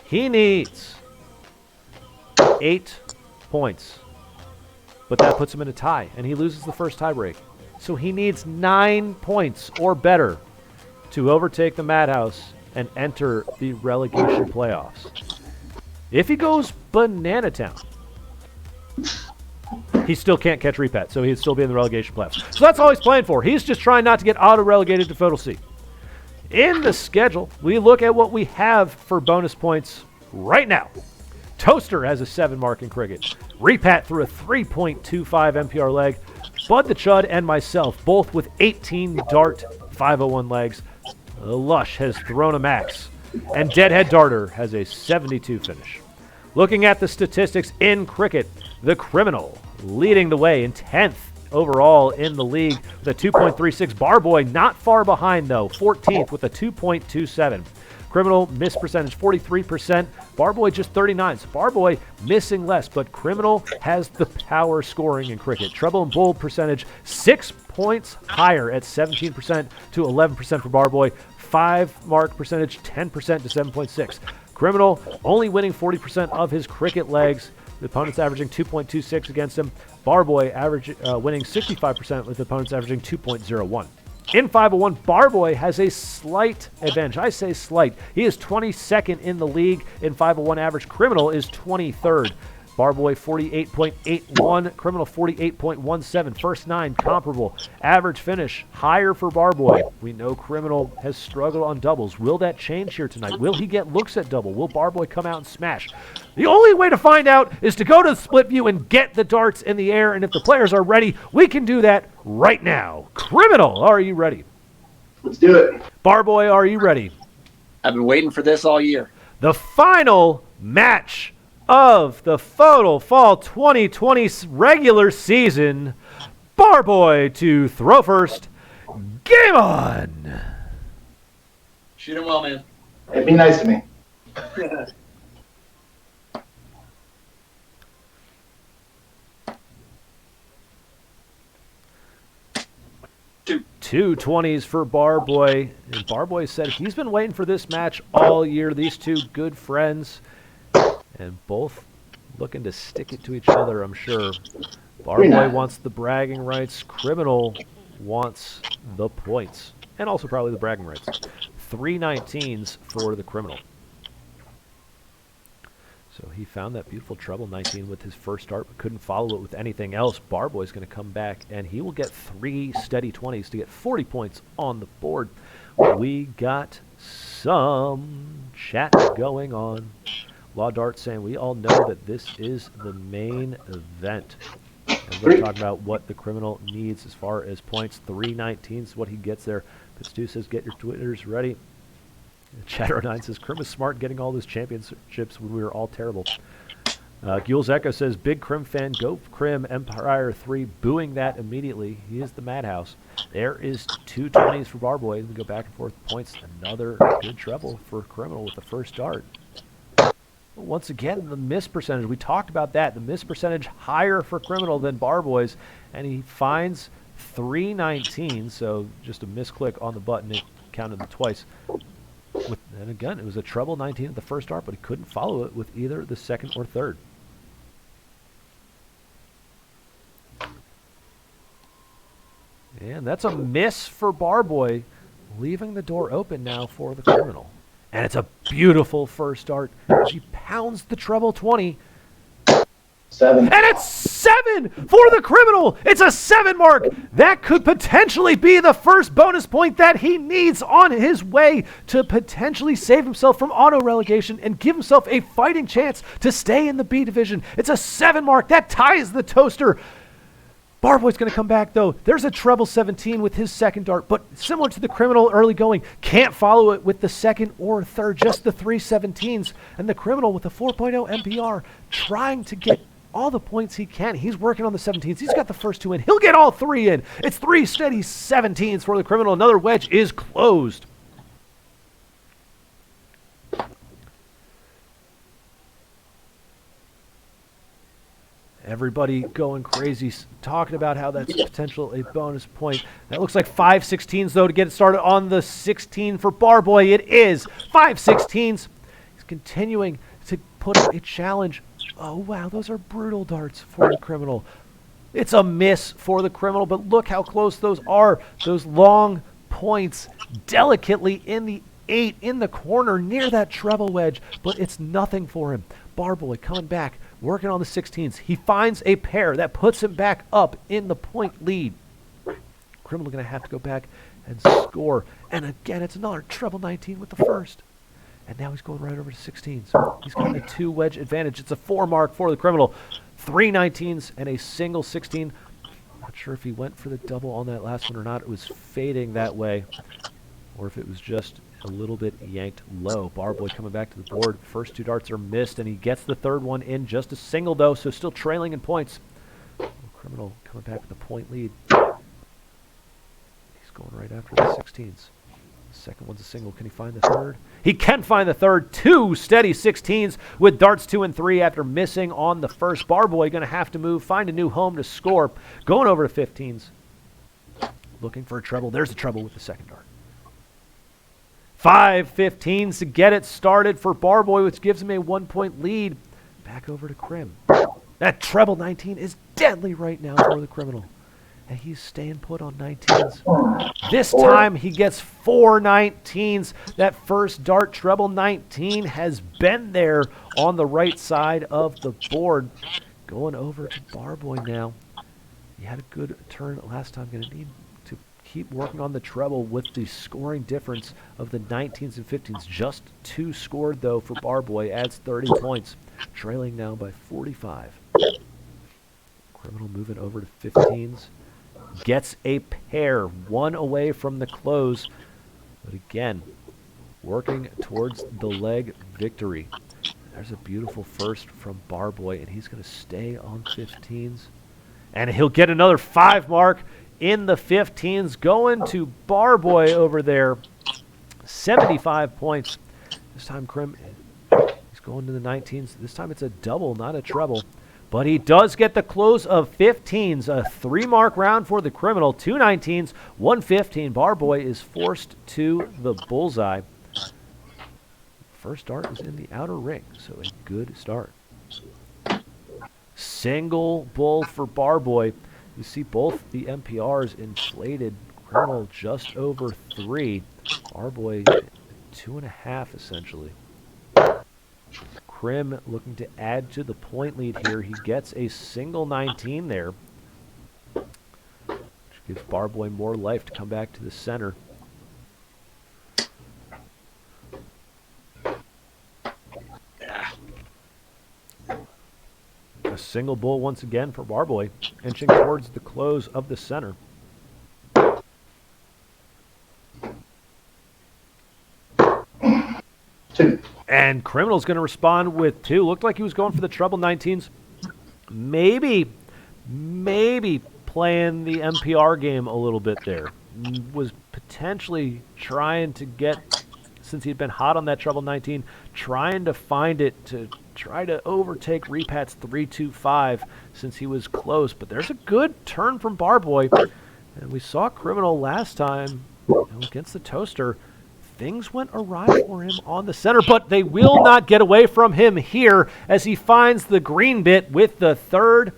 He needs 8 points, but that puts him in a tie, and he loses the first tiebreak. So he needs 9 points or better to overtake the Madhouse and enter the relegation playoffs. If he goes Banana Town, he still can't catch Repat, so he'd still be in the relegation playoffs. So that's all he's playing for. He's just trying not to get auto-relegated to FODL C. In the schedule, we look at what we have for bonus points right now. Toaster has a 7 mark in cricket. Repat threw a 3.25 MPR leg. Bud the Chud and myself, both with 18 dart 501 legs. Lush has thrown a max. And Deadhead Darter has a 72 finish. Looking at the statistics in cricket, the Criminal leading the way in 10th overall in the league with a 2.36. Barboy not far behind, though, 14th with a 2.27. Criminal miss percentage 43%. Barboy just 39. So Barboy missing less, but Criminal has the power scoring in cricket. Treble and bold percentage 6 points higher at 17% to 11% for Barboy. 5 mark percentage 10% to 7.6. Criminal only winning 40% of his cricket legs. The opponent's averaging 2.26 against him. Barboy winning 65% with the opponents averaging 2.01. In 501, Barboy has a slight advantage. I say slight. He is 22nd in the league in 501 average. Criminal is 23rd. Barboy 48.81, Criminal 48.17. First 9 comparable. Average finish higher for Barboy. We know Criminal has struggled on doubles. Will that change here tonight? Will he get looks at double? Will Barboy come out and smash? The only way to find out is to go to the split view and get the darts in the air. And if the players are ready, we can do that right now. Criminal, are you ready? Let's do it. Barboy, are you ready? I've been waiting for this all year. The final match of the FODL Fall 2020 regular season. Barboy to throw first. Game on! Shoot him well, man. Hey, be nice to me. Two 20s for Barboy. And Barboy said he's been waiting for this match all year. These two good friends. And both looking to stick it to each other, I'm sure. Barboy wants the bragging rights. Criminal wants the points. And also probably the bragging rights. 3 19s for the Criminal. So he found that beautiful treble 19 with his first start, but couldn't follow it with anything else. Barboy's going to come back, and he will get 3 steady 20s to get 40 points on the board. We got some chat going on. Law Dart saying we all know that this is the main event. And we're talking about what the Criminal needs as far as points. 319 is what he gets there. Pistu says, get your Twitters ready. Chatter9 says, Crim is smart getting all those championships when we were all terrible. Gules Echo says, big Crim fan, go Crim, Empire 3, booing that immediately. He is the madhouse. There is 2 20s for Barboy. We go back and forth points. Another good treble for Criminal with the first dart. Once again, the miss percentage. We talked about that. The miss percentage higher for Criminal than Barboy's. And he finds 319, so just a misclick on the button. It counted them twice. And again, it was a treble 19 at the first dart, but he couldn't follow it with either the second or third. And that's a miss for Barboy, leaving the door open now for the Criminal. And it's a beautiful first dart. She pounds the treble 20. 7. And it's 7 for the Criminal. It's a 7 mark. That could potentially be the first bonus point that he needs on his way to potentially save himself from auto relegation and give himself a fighting chance to stay in the B division. It's a 7 mark. That ties the toaster. Barboy's going to come back, though. There's a treble 17 with his second dart, but similar to the Criminal early going, can't follow it with the second or third, just the 3 17s. And the Criminal with a 4.0 MPR trying to get all the points he can. He's working on the 17s. He's got the first 2 in. He'll get all 3 in. It's 3 steady 17s for the Criminal. Another wedge is closed. Everybody going crazy, talking about how that's potential a bonus point. That looks like 5 16s, though, to get it started on the 16 for Barboy. It is 5 16s. He's continuing to put up a challenge. Oh, wow, those are brutal darts for the Criminal. It's a miss for the Criminal, but look how close those are. Those long points delicately in the 8 in the corner near that treble wedge, but it's nothing for him. Barboy coming back, working on the 16s. He finds a pair that puts him back up in the point lead. Criminal going to have to go back and score. And again, it's another treble 19 with the first. And now he's going right over to 16s. He's got a 2 wedge advantage. It's a 4 mark for the Criminal. 3 19s and a single 16. Not sure if he went for the double on that last one or not. It was fading that way. Or if it was just a little bit yanked low. Barboy coming back to the board. First 2 darts are missed, and he gets the third one in just a single, though, so still trailing in points. Criminal coming back with a point lead. He's going right after the 16s. The second one's a single. Can he find the third? He can find the third. 2 steady 16s with darts 2 and 3 after missing on the first. Barboy going to have to move, find a new home to score. Going over to 15s. Looking for a treble. There's a treble with the second dart. 5 15s to get it started for Barboy, which gives him a 1-point lead. Back over to Crim. That treble 19 is deadly right now for the Criminal. And he's staying put on 19s. This time he gets 4 19s. That first dart treble 19 has been there on the right side of the board. Going over to Barboy now. He had a good turn last time. Going to need to keep working on the treble with the scoring difference of the 19s and 15s. Just 2 scored, though, for Barboy. Adds 30 points. Trailing now by 45. Criminal moving over to 15s. Gets a pair. 1 away from the close. But again, working towards the leg victory. There's a beautiful first from Barboy, and he's going to stay on 15s. And he'll get another 5 mark in the 15s, going to Barboy over there. 75 points. This time Crim, he's going to the 19s. This time it's a double, not a treble. But he does get the close of 15s. A 3-mark round for the Criminal. 2 19s, 1 15. Barboy is forced to the bullseye. First dart is in the outer ring, so a good start. Single bull for Barboy. You see both the MPRs inflated. Criminal just over 3. Barboy 2.5 essentially. Crim looking to add to the point lead here. He gets a single 19 there, which gives Barboy more life to come back to the center. A single bull once again for Barboy, inching towards the close of the center. Two. And Criminal's going to respond with 2. Looked like he was going for the treble 19s. Maybe playing the MPR game a little bit there. Was potentially trying to get, since he'd been hot on that treble 19, trying to find it to try to overtake Repat's 3-2-5 since he was close. But there's a good turn from Barboy. And we saw Criminal last time against the Toaster. Things went awry for him on the center, but they will not get away from him here as he finds the green bit with the third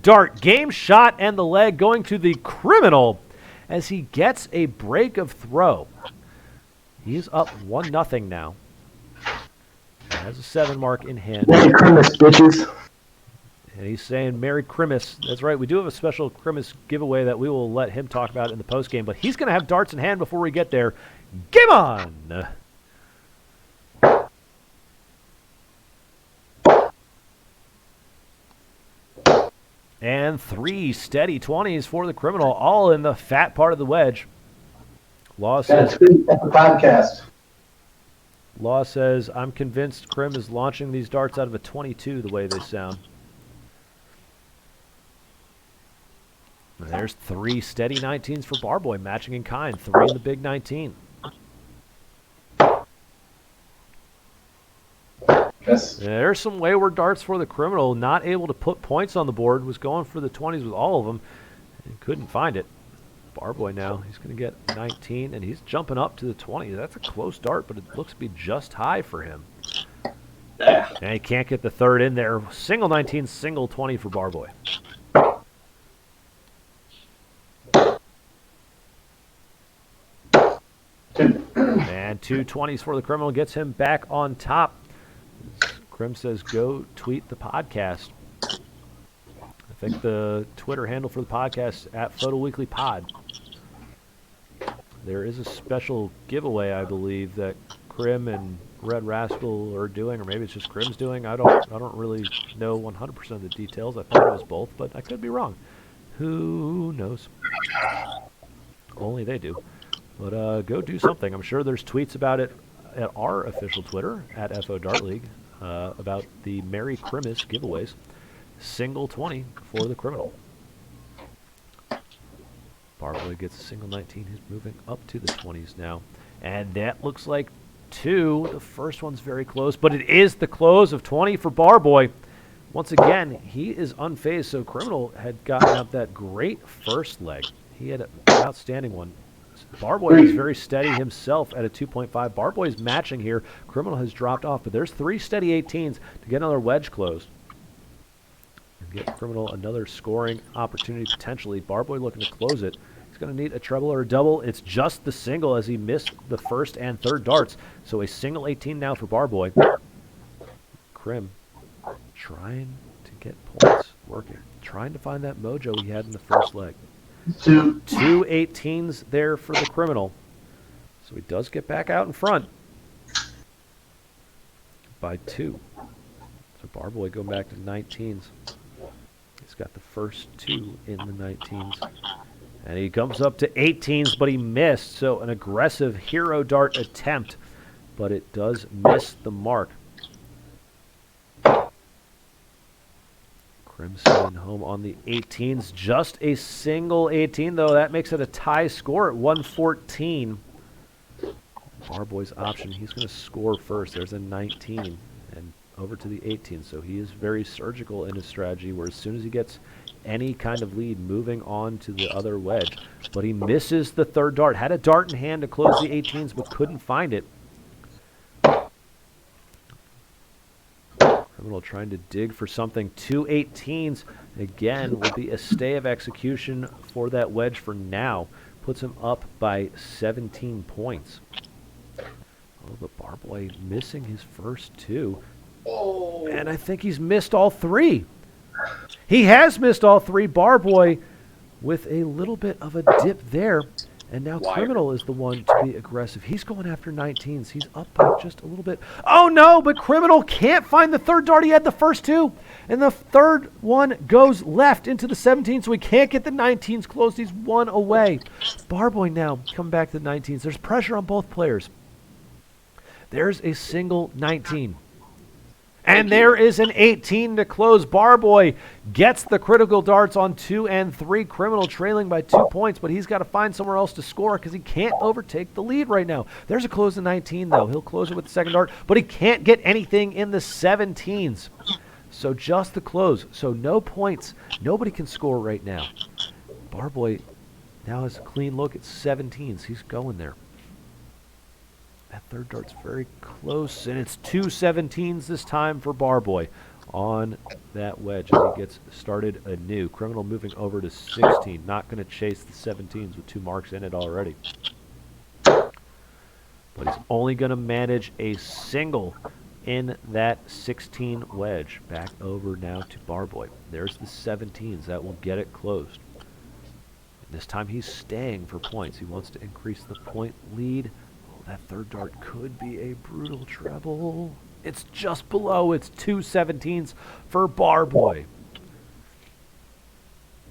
dart. Game shot and the leg going to the Criminal as he gets a break of throw. He is up 1-0 now. He has a 7 mark in hand. Merry Christmas, bitches. And he's saying Merry Christmas. That's right. We do have a special Christmas giveaway that we will let him talk about in the postgame, but he's going to have darts in hand before we get there. Game on! And 3 steady 20s for the Criminal, all in the fat part of the wedge. Law says, podcast. Law says, I'm convinced Crim is launching these darts out of a 22 the way they sound. And there's 3 steady 19s for Barboy, matching in kind. 3 in the big 19. Yes. There's some wayward darts for the Criminal. Not able to put points on the board. Was going for the 20s with all of them. And couldn't find it. Barboy now. He's going to get 19. And he's jumping up to the 20. That's a close dart, but it looks to be just high for him. Yeah. And he can't get the third in there. Single 19, single 20 for Barboy. And 2 20s for the Criminal. Gets him back on top. Crim says, go tweet the podcast. I think the Twitter handle for the podcast at FODL Weekly Pod. There is a special giveaway, I believe, that Crim and Red Rascal are doing, or maybe it's just Crim's doing. I don't really know 100% of the details. I thought it was both, but I could be wrong. Who knows? Only they do. But go do something. I'm sure there's tweets about it at our official Twitter, at FO Dart League, about the Merry Christmas giveaways. Single 20 for the Criminal. Barboy gets a single 19. He's moving up to the 20s now. And that looks like 2. The first one's very close, but it is the close of 20 for Barboy. Once again, he is unfazed, so Criminal had gotten up that great first leg. He had an outstanding one. Barboy was very steady himself at a 2.5. Barboy's matching here. Criminal has dropped off, but there's 3 steady 18s to get another wedge closed. And get Criminal another scoring opportunity potentially. Barboy looking to close it. He's going to need a treble or a double. It's just the single as he missed the first and third darts. So a single 18 now for Barboy. Crim trying to get points working. Trying to find that mojo he had in the first leg. 2 18s there for the Criminal. So he does get back out in front by 2. So Barboy going back to 19s. He's got the first 2 in the 19s. And he comes up to 18s, but he missed. So an aggressive hero dart attempt, but it does miss the mark. Crimson home on the 18s. Just a single 18, though. That makes it a tie score at 114. Barboy's option. He's going to score first. There's a 19 and over to the 18. So he is very surgical in his strategy, where as soon as he gets any kind of lead, moving on to the other wedge. But he misses the third dart. Had a dart in hand to close the 18s, but couldn't find it. Criminal trying to dig for something. 2 18s. Again, will be a stay of execution for that wedge for now. Puts him up by 17 points. Oh, but Barboy missing his first 2. Oh. And I think he's missed all 3. He has missed all 3. Barboy with a little bit of a dip there. And now Criminal is the one to be aggressive. He's going after 19s. He's up by just a little bit. Oh, no, but Criminal can't find the third dart. He had the first 2. And the third one goes left into the 17, so he can't get the 19s closed. He's 1 away. Barboy now coming back to the 19s. There's pressure on both players. There's a single 19. And there is an 18 to close. Barboy gets the critical darts on 2 and 3. Criminal trailing by 2 points, but he's got to find somewhere else to score because he can't overtake the lead right now. There's a close to 19, though. He'll close it with the second dart, but he can't get anything in the 17s. So just the close. So no points. Nobody can score right now. Barboy now has a clean look at 17s. He's going there. That third dart's very close, and it's 2 17s this time for Barboy on that wedge as he gets started anew. Criminal moving over to 16. Not going to chase the 17s with 2 marks in it already. But he's only going to manage a single in that 16 wedge. Back over now to Barboy. There's the 17s. That will get it closed. And this time he's staying for points. He wants to increase the point lead. That third dart could be a brutal treble. It's just below. It's 2 17s for Barboy.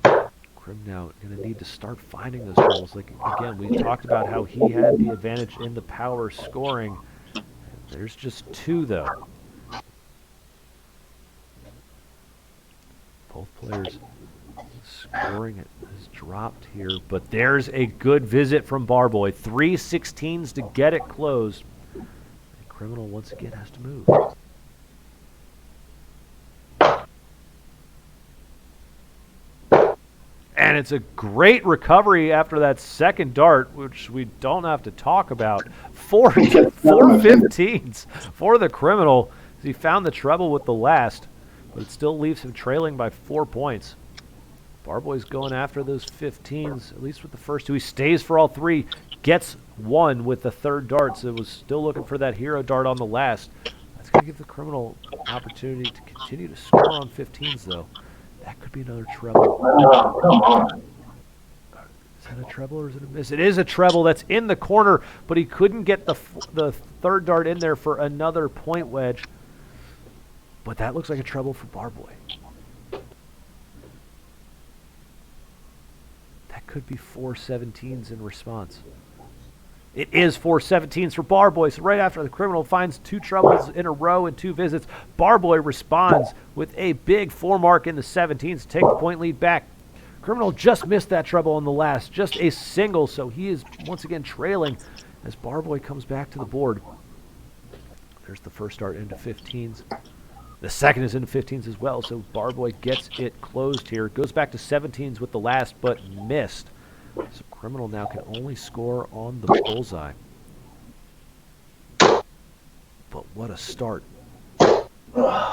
Crim now going to need to start finding those trebles. Like, again, we talked about how he had the advantage in the power scoring. There's just 2, though. Both players scoring it has dropped here, but there's a good visit from Barboy. 3 16s to get it closed. And Criminal once again has to move. And it's a great recovery after that second dart, which we don't have to talk about. 4 15s for the Criminal. He found the treble with the last, but it still leaves him trailing by 4 points. Barboy's going after those 15s, at least with the first 2. He stays for all 3, gets 1 with the third dart, so was still looking for that hero dart on the last. That's going to give the Criminal an opportunity to continue to score on 15s, though. That could be another treble. Oh, come on. Is that a treble or is it a miss? It is a treble. That's in the corner, but he couldn't get the third dart in there for another point wedge. But that looks like a treble for Barboy. Could be 4 17s in response. It is 4 17s for Barboy. So right after the Criminal finds 2 trebles in a row and 2 visits, Barboy responds with a big 4 mark in the 17s to take the point lead back. Criminal just missed that treble on the last, just a single, so he is once again trailing as Barboy comes back to the board. There's the first dart into 15s. The second is into 15s as well, so Barboy gets it closed here. Goes back to 17s with the last, but missed. So Criminal now can only score on the bullseye. But what a start.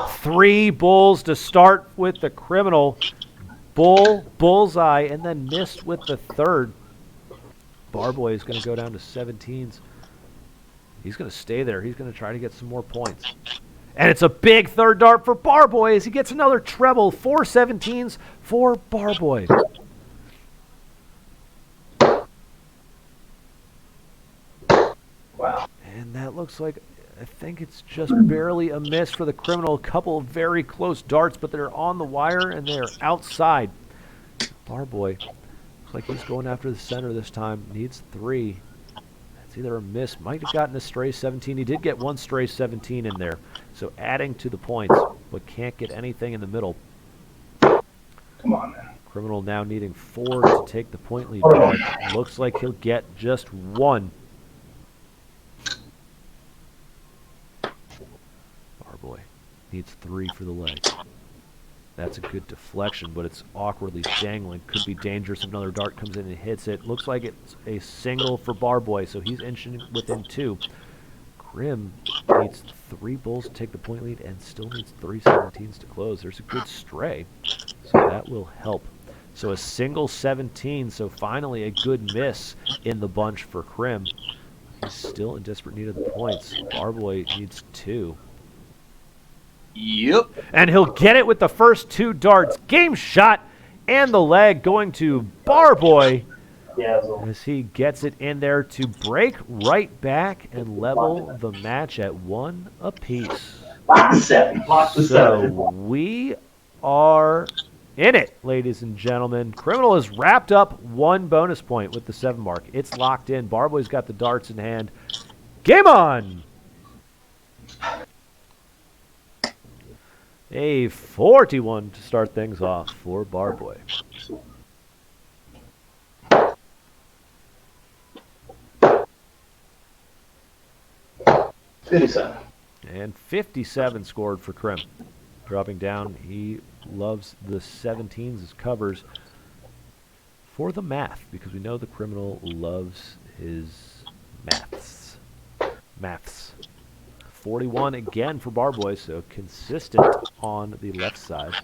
3 bulls to start with the Criminal. Bull, bullseye, and then missed with the third. Barboy is going to go down to 17s. He's going to stay there. He's going to try to get some more points. And it's a big third dart for Barboy as he gets another treble. 4 17s for Barboy. Wow. And that looks like, I think it's just barely a miss for the Criminal. A couple of very close darts, but they're on the wire and they're outside. Barboy looks like he's going after the center this time. Needs 3. It's either a miss, might have gotten a stray 17. He did get 1 stray 17 in there. So adding to the points, but can't get anything in the middle. Come on, man. Criminal now needing 4 to take the point lead back. Looks like he'll get just 1. Barboy needs 3 for the leg. That's a good deflection, but it's awkwardly dangling. Could be dangerous if another dart comes in and hits it. Looks like it's a single for Barboy, so he's inching within 2. Grim needs 3 bulls to take the point lead and still needs 3 17s to close. There's a good stray, so that will help. So a single 17, so finally a good miss in the bunch for Crim. He's still in desperate need of the points. Barboy needs 2. Yep. And he'll get it with the first 2 darts. Game shot and the leg going to Barboy as he gets it in there to break right back and level the match at 1 apiece. Lock the 7. Lock the 7. So we are in it, ladies and gentlemen. Criminal has wrapped up 1 bonus point with the 7 mark. It's locked in. Barboy's got the darts in hand. Game on! A 41 to start things off for Barboy. And 57 scored for Krim. Dropping down, he loves the 17s as covers for the math, because we know the criminal loves his maths. 41 again for Barboy, so consistent on the left side.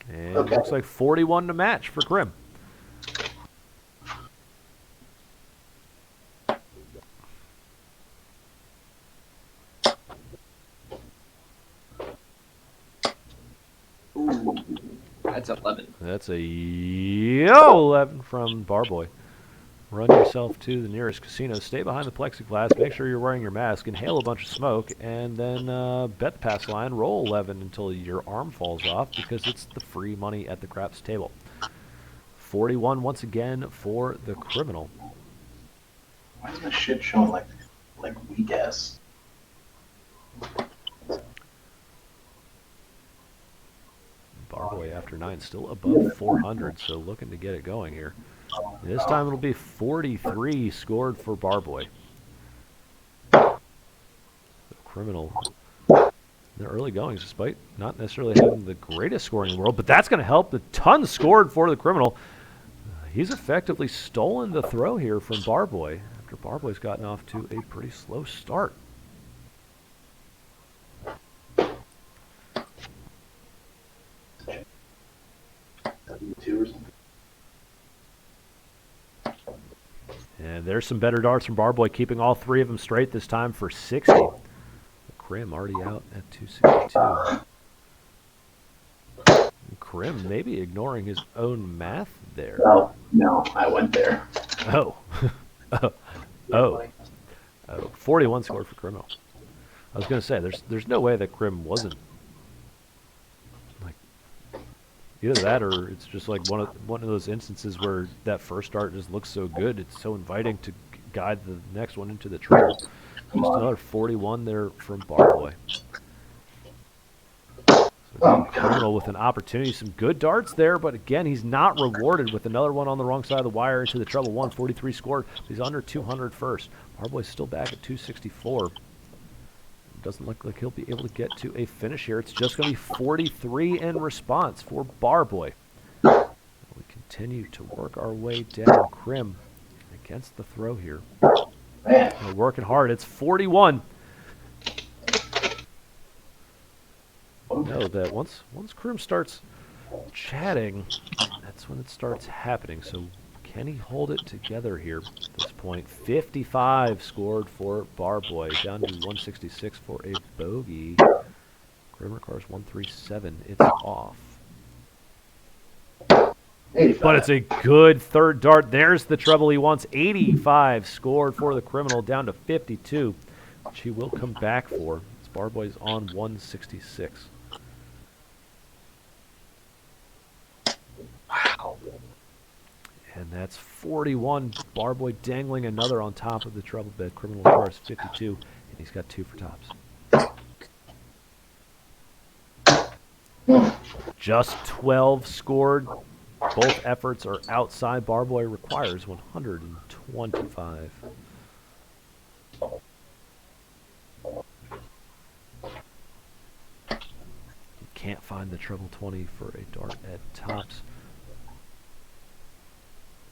And it looks like 41 to match for Krim. That's 11. That's a 11 from Barboy. Run yourself to the nearest casino. Stay behind the plexiglass. Make sure you're wearing your mask. Inhale a bunch of smoke. And then bet the pass line. Roll 11 until your arm falls off, because it's the free money at the craps table. 41 once again for the criminal. Why is my shit showing like weak ass? Barboy after 9 still above 400, so looking to get it going here. This time it'll be 43 scored for Barboy. The criminal, the early goings, despite not necessarily having the greatest scoring in the world, but that's going to help. The ton scored for the criminal. He's effectively stolen the throw here from Barboy after Barboy's gotten off to a pretty slow start. And there's some better darts from Barboy, keeping all three of them straight this time for 60. Krim already out at 262. Krim maybe ignoring his own math there. Oh, no, I went there. Oh. oh. 41 scored for Criminal. I was going to say, there's no way that Krim wasn't. Like, either that or it's just like one of those instances where that first dart just looks so good, it's so inviting to guide the next one into the treble. Just another 41 there from Barboy. So Criminal with an opportunity, some good darts there, but again, he's not rewarded with another one on the wrong side of the wire into the treble. 143 scored. He's under 200 first. Barboy's still back at 264. Doesn't look like he'll be able to get to a finish here. It's just going to be 43 in response for Barboy. We continue to work our way down. Krim against the throw here. We're working hard. It's 41. Know that once Krim starts chatting, that's when it starts happening. So can he hold it together here at this point? 55 scored for Barboy, down to 166 for a bogey. Krim requires 137. It's off. 85. But it's a good third dart. There's the treble he wants. 85 scored for the Criminal, down to 52, which he will come back for. Barboy's on 166. Wow. And that's 41. Barboy dangling another on top of the treble bed. Criminal requires 52, and he's got 2 for tops. Just 12 scored. Both efforts are outside. Barboy requires 125. Can't find the treble 20 for a dart at tops.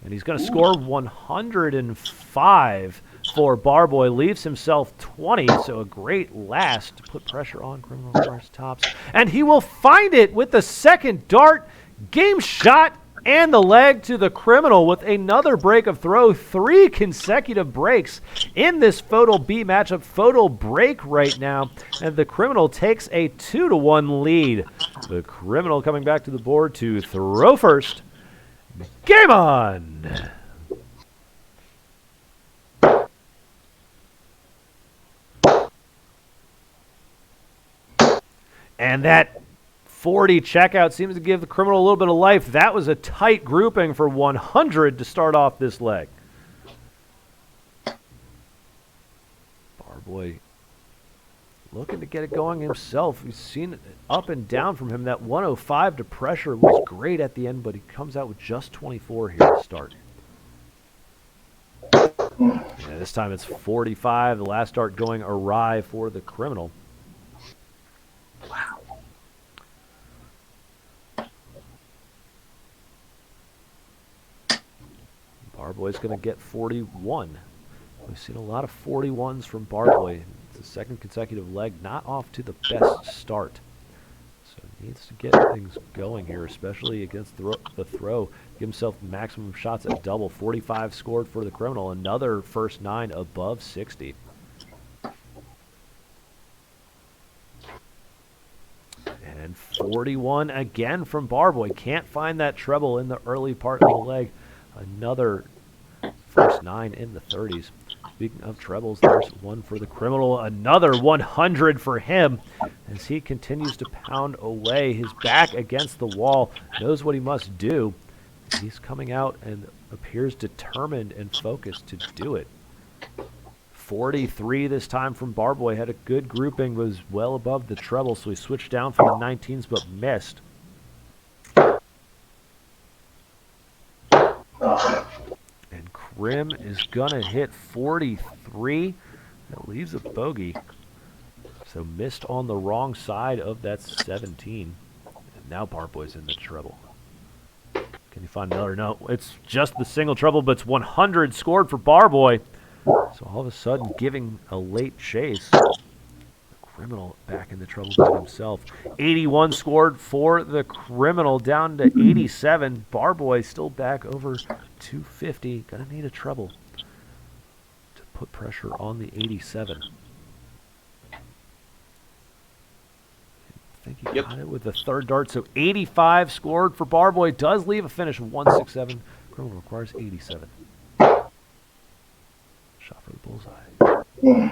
And he's going to score 105 for Barboy. Leaves himself 20, so a great last to put pressure on Criminal requires tops. And he will find it with the second dart. Game shot and the leg to the Criminal with another break of throw. 3 consecutive breaks in this FODL B matchup. FODL break right now, and the Criminal takes a 2-1 lead. The Criminal coming back to the board to throw first. Game on! And that 40 checkout seems to give the Criminal a little bit of life. That was a tight grouping for 100 to start off this leg. Barboy looking to get it going himself. We've seen it up and down from him. That 105 to pressure was great at the end, but he comes out with just 24 here to start. Yeah, this time it's 45. The last dart going awry for the criminal. Wow. Barboy's going to get 41. We've seen a lot of 41s from Barboy. It's the second consecutive leg, not off to the best start. So he needs to get things going here, especially against the throw. Give himself maximum shots at double. 45 scored for the criminal. Another first 9 above 60. And 41 again from Barboy. Can't find that treble in the early part of the leg. Another first 9 in the 30s. Speaking of trebles, there's one for the criminal. Another 100 for him as he continues to pound away. His back against the wall. Knows what he must do. He's coming out and appears determined and focused to do it. 43 this time from Barboy. Had a good grouping, was well above the treble, so he switched down from the 19s but missed. And Krim is going to hit 43. That leaves a bogey. So missed on the wrong side of that 17. And now Barboy's in the treble. Can you find another? No, it's just the single treble, but it's 100 scored for Barboy. So all of a sudden giving a late chase. The criminal back in the treble by himself. 81 scored for the criminal, down to 87. Barboy still back over 250. Gonna need a treble to put pressure on the 87. I think he got it with the third dart. So 85 scored for Barboy. Does leave a finish of 167. Criminal requires 87. Shot for the bullseye.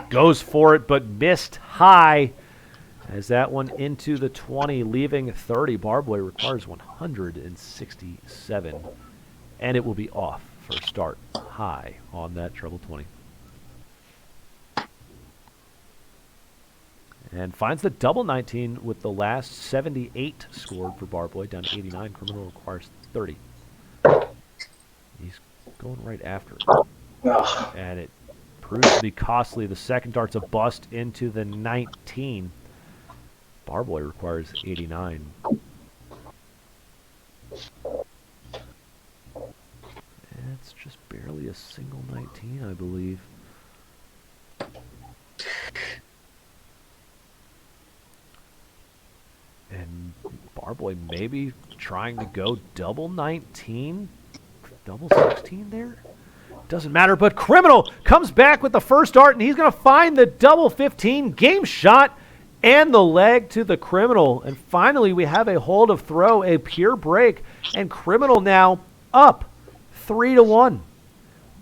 Goes for it, but missed high. As that one into the 20, leaving 30. Barboy requires 167. And it will be off for a start high on that treble 20. And finds the double 19 with the last 78 scored for Barboy, down to 89. Criminal requires 30. He's going right after it. And it proves to be costly. The second dart's a bust into the 19. Barboy requires 89. And it's just barely a single 19, I believe. And Barboy maybe trying to go double 19, double 16 there. Doesn't matter, but Criminal comes back with the first dart, and he's going to find the double 15 game shot and the leg to the Criminal. And finally, we have a hold of throw, a pure break, and Criminal now up 3-1.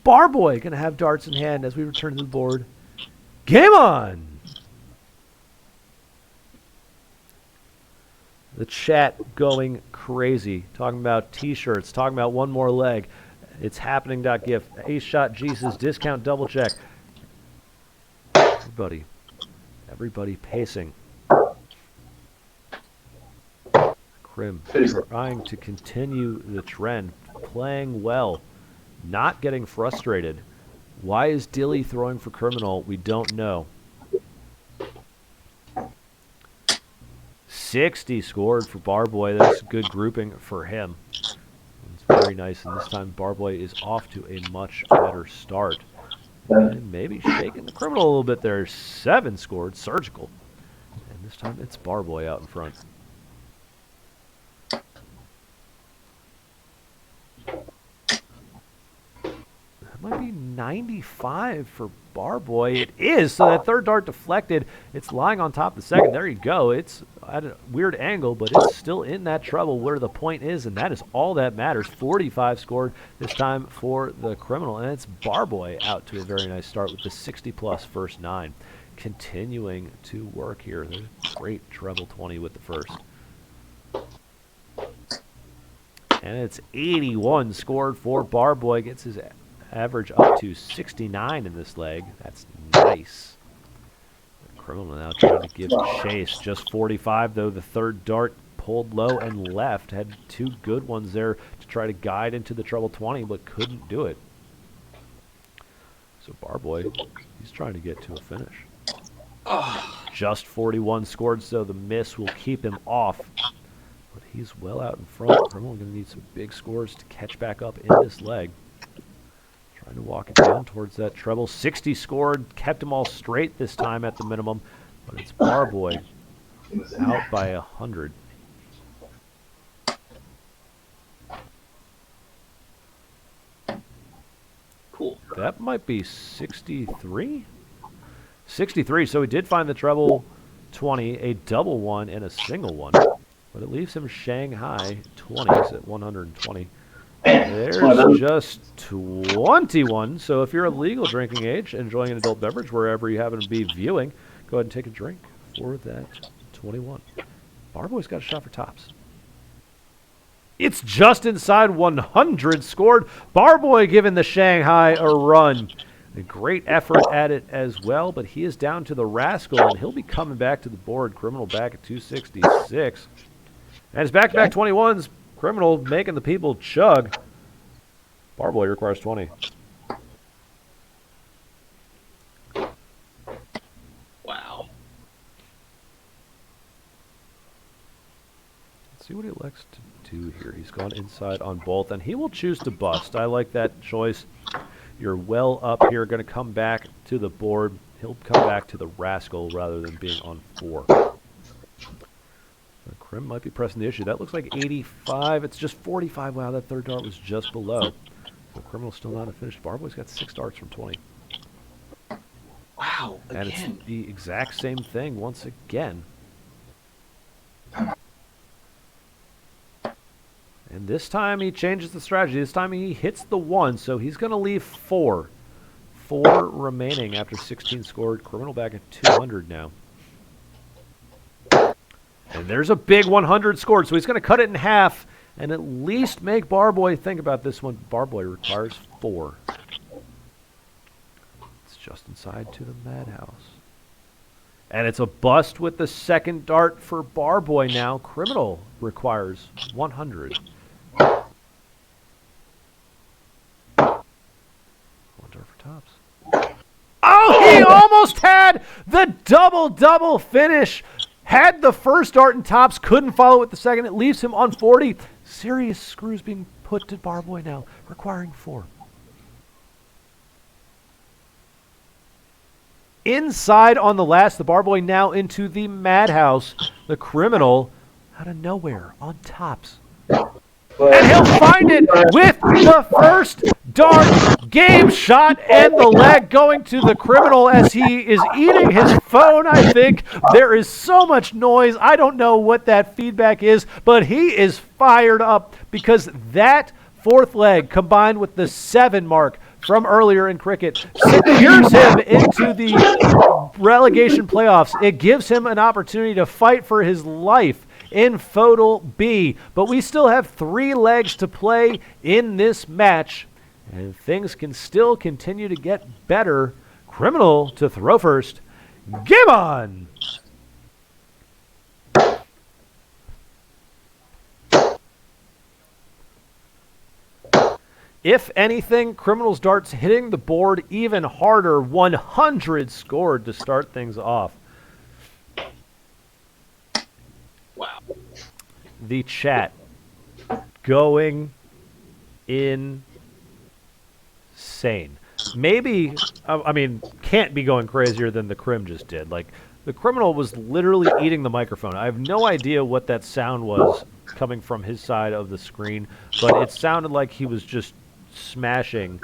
Barboy going to have darts in hand as we return to the board. Game on! The chat going crazy, talking about T-shirts, talking about one more leg. It's happening.gif. Ace shot Jesus, discount double check. Everybody pacing. Krim trying to continue the trend, playing well, not getting frustrated. Why is Dilly throwing for Criminal? We don't know. 60 scored for Barboy. That's a good grouping for him. It's very nice, and this time Barboy is off to a much better start. And maybe shaking the Criminal a little bit there. 7 scored, surgical. And this time it's Barboy out in front. That might be 95 for Barboy. It is, so that third dart deflected. It's lying on top of the second. There you go. It's at a weird angle, but it's still in that treble where the point is, and that is all that matters. 45 scored this time for the Criminal, and it's Barboy out to a very nice start with the 60-plus first 9. Continuing to work here. There's a great treble 20 with the first. And it's 81 scored for Barboy. Gets his average up to 69 in this leg. That's nice. The Criminal now trying to give chase. Just 45, though. The third dart pulled low and left. Had two good ones there to try to guide into the treble 20, but couldn't do it. So Barboy, he's trying to get to a finish. Just 41 scored, so the miss will keep him off. But he's well out in front. Criminal going to need some big scores to catch back up in this leg. Trying to walk it down towards that treble. 60 scored, kept them all straight this time at the minimum. But it's Barboy out by 100. Cool. That might be 63? 63, so he did find the treble 20, a double one, and a single one. But it leaves him Shanghai 20s at 120. There's just 21. So if you're of legal drinking age, enjoying an adult beverage wherever you happen to be viewing, go ahead and take a drink for that 21. Barboy's got a shot for tops. It's just inside 100 scored. Barboy giving the Shanghai a run. A great effort at it as well, but he is down to the Rascal, and he'll be coming back to the board. Criminal back at 266. And his back-to-back 21s. Criminal making the people chug. Barboy requires 20. Wow. Let's see what he elects to do here. He's gone inside on both, and he will choose to bust. I like that choice. You're well up here, going to come back to the board. He'll come back to the Rascal rather than being on 4. Crim might be pressing the issue. That looks like 85. It's just 45. Wow, that third dart was just below. So Criminal's still not finished. Barboy's got 6 darts from 20. Wow. And Again. it's the exact same thing once again. And this time he changes the strategy. This time he hits the 1, so he's going to leave 4. 4 remaining after 16 scored. Criminal back at 200 now. And there's a big 100 scored, so he's going to cut it in half and at least make Barboy think about this one. Barboy requires 4. It's just inside to the Madhouse. And it's a bust with the second dart for Barboy now. Criminal requires 100. One dart for tops. Oh, he almost had the double-double finish. Had the first dart in tops, couldn't follow with the second. It leaves him on 40. Serious screws being put to Barboy now, requiring 4. Inside on the last, the Barboy now into the Madhouse. The Criminal out of nowhere on tops. And he'll find it with the first dart. Game shot and the leg going to the Criminal as he is eating his phone, I think. There is so much noise. I don't know what that feedback is, but he is fired up because that fourth leg combined with the 7 mark from earlier in cricket secures him into the relegation playoffs. It gives him an opportunity to fight for his life in FODL B. But we still have 3 legs to play in this match, and things can still continue to get better. Criminal to throw first. Game on! If anything, Criminal's darts hitting the board even harder. 100 scored to start things off. Wow. The chat going insane. Maybe, I mean, can't be going crazier than the Crim just did. Like, the Criminal was literally eating the microphone. I have no idea what that sound was coming from his side of the screen, but it sounded like he was just smashing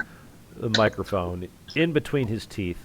the microphone in between his teeth.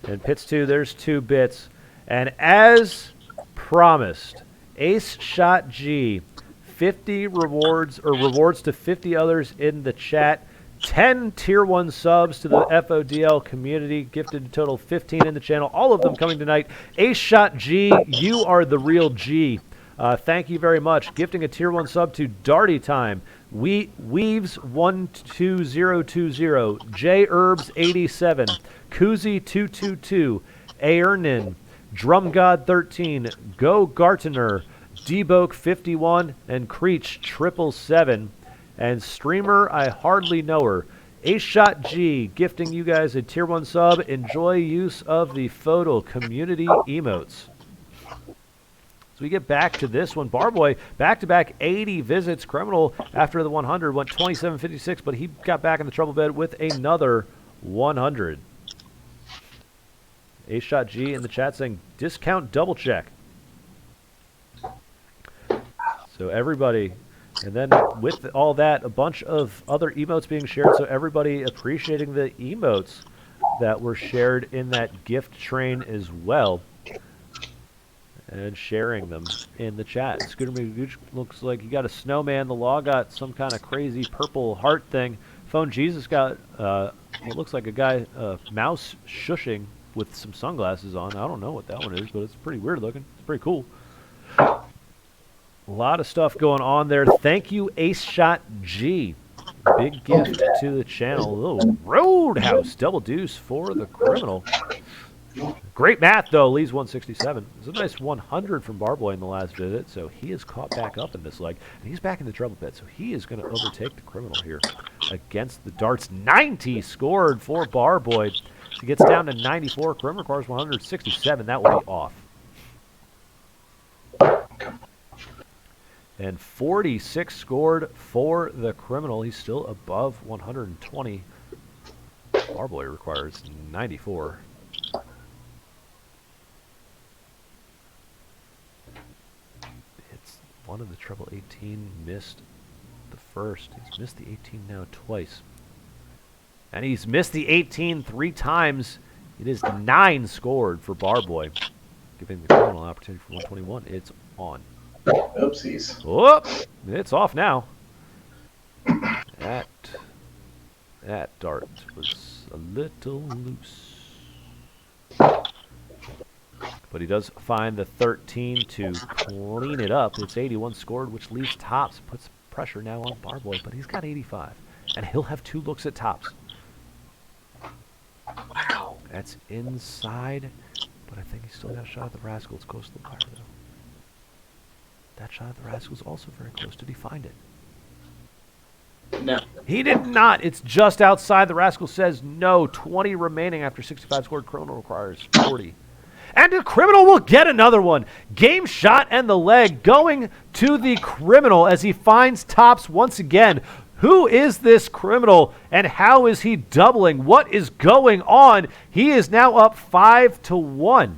And pits 2, there's 2 bits. And as promised, Ace Shot G, 50 rewards, or rewards to 50 others in the chat. 10 Tier 1 subs to the FODL community, gifted a total 15 in the channel, all of them coming tonight. Ace Shot G, you are the real G. Thank you very much. Gifting a Tier 1 sub to Darty Time, Weaves 12020, J Herbs 87, Koozie 222, Aernin, DrumGod13, Go Gartner, Deboke51, and Creech 777. And streamer, I hardly know her. Ace Shot G, gifting you guys a tier 1 sub. Enjoy use of the FODL community emotes. So we get back to this one. Barboy, back-to-back 80 visits. Criminal, after the 100, went 27.56, but he got back in the trouble bed with another 100. Ace Shot G in the chat saying, discount double check. So everybody, and then with all that, a bunch of other emotes being shared, so everybody appreciating the emotes that were shared in that gift train as well. And sharing them in the chat. Scooter McGooch looks like he got a snowman. The Law got some kind of crazy purple heart thing. Phone Jesus got what looks like a guy, mouse shushing with some sunglasses on. I don't know what that one is, but it's pretty weird looking. It's pretty cool. A lot of stuff going on there. Thank you, Ace Shot G. Big gift to the channel. A little Roadhouse double deuce for the Criminal. Great math, though. Lee's 167. It was a nice 100 from Barboy in the last visit, so he is caught back up in this leg. And he's back in the trouble pit, so he is going to overtake the Criminal here against the darts. 90 scored for Barboy. He gets down to 94. Criminal requires 167. That will be off. And 46 scored for the Criminal. He's still above 120. Barboy requires 94. One of the treble 18 missed the first. He's missed the 18 now twice. And he's missed the 18 3 times. It is 9 scored for Barboy, giving the Criminal an opportunity for 121. It's on. Oopsies. Oh, it's off now. That dart was a little loose. But he does find the 13 to clean it up. It's 81 scored, which leaves tops. Puts pressure now on Barboy, but he's got 85. And he'll have 2 looks at tops. Wow. That's inside, but I think he's still got a shot at the Rascal. It's close to the wire, though. That shot at the Rascal is also very close. Did he find it? No. He did not. It's just outside. The Rascal says no. 20 remaining after 65 scored. Criminal requires 40. And the Criminal will get another one. Game shot and the leg going to the Criminal as he finds tops once again. Who is this Criminal and how is he doubling? What is going on? He is now up 5-1.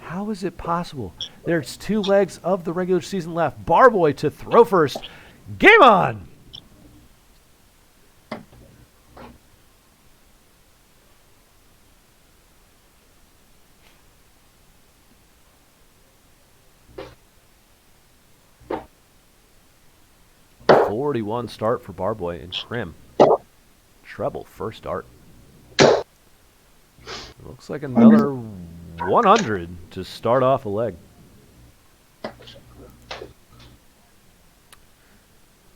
How is it possible? There's 2 legs of the regular season left. Barboy to throw first. Game on! .41 start for Barboy and Crim. Treble first dart. Looks like another 100 to start off a leg.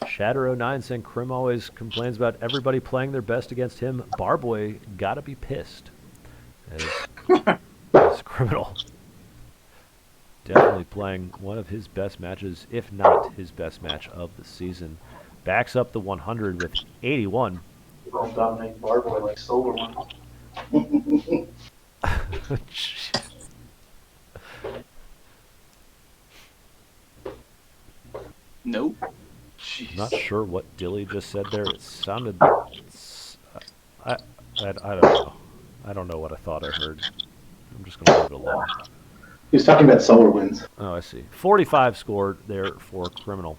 Shatter09 saying Crim always complains about everybody playing their best against him. Barboy gotta be pissed. As Criminal. Definitely playing one of his best matches, if not his best match of the season. Backs up the 100 with 81. I'll dominate Barboy like Solar One. Nope. Not sure what Dilly just said there. It sounded... I don't know. I don't know what I thought I heard. I'm just going to leave it alone. He was talking about solar winds. Oh, I see. 45 scored there for Criminal.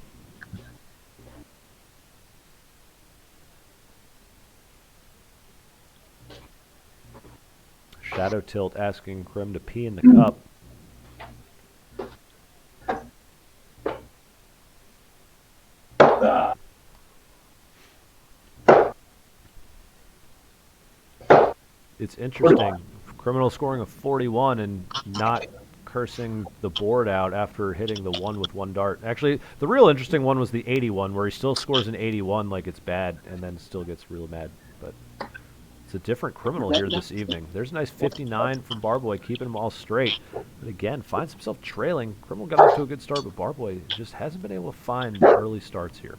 Shadow Tilt asking Crim to pee in the cup. It's interesting. Criminal scoring a 41 and not cursing the board out after hitting the 1 with 1 dart. Actually, the real interesting one was the 81, where he still scores an 81 like it's bad and then still gets real mad. But It's a different criminal here this evening. There's a nice 59 from Barboy, keeping them all straight. But again, finds himself trailing. Criminal got off to a good start, but Barboy just hasn't been able to find early starts here.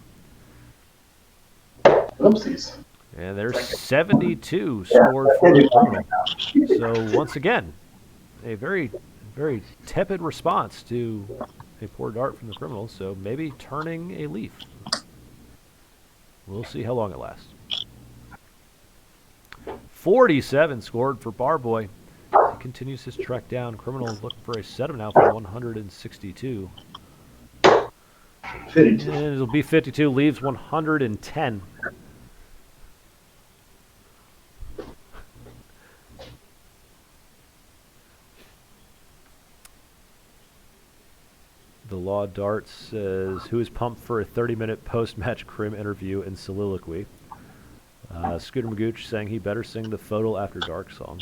Oopsies. And there's 72 scored for the criminal. So once again, a very, very tepid response to a poor dart from the criminal. So maybe turning a leaf. We'll see how long it lasts. 47 scored for Barboy. He continues his trek down. Criminal is looking for a setup now for 162. 52. And it'll be 52, leaves 110. The Law Dart says, who is pumped for a 30-minute post-match Crim interview and soliloquy? Scooter Magooch saying he better sing the FODL After Dark song.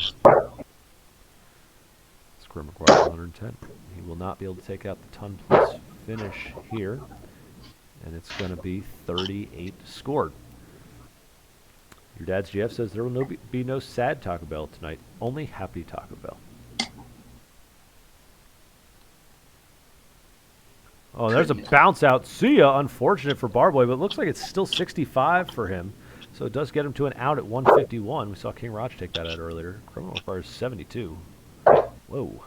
Crim requires 110. He will not be able to take out the ton plus finish here. And it's going to be 38 scored. Your dad's GF says there will be no sad Taco Bell tonight, only happy Taco Bell. Oh, there's a bounce out. See ya. Unfortunate for Barboy, but it looks like it's still 65 for him. So it does get him to an out at 151. We saw King Rodge take that out earlier. Criminal requires 72. Whoa.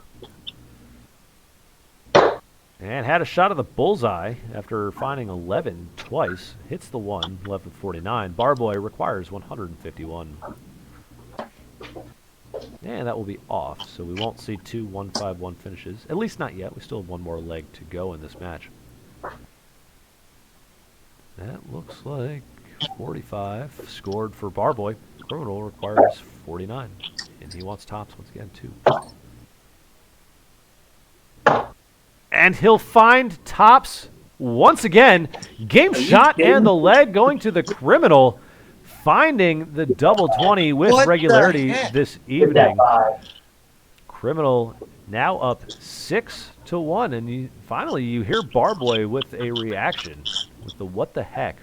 And had a shot of the bullseye after finding 11 twice. Hits the one, left with 49. Barboy requires 151. And that will be off, so we won't see two 1-5-1 finishes. At least not yet. We still have one more leg to go in this match. That looks like 45 scored for Barboy. Criminal requires 49. And he wants tops once again, too. And he'll find tops once again. Game shot and the leg going to the criminal. Finding the double 20 with regularity this evening. Criminal now up 6-1, and finally you hear Barboy with a reaction with the what the heck.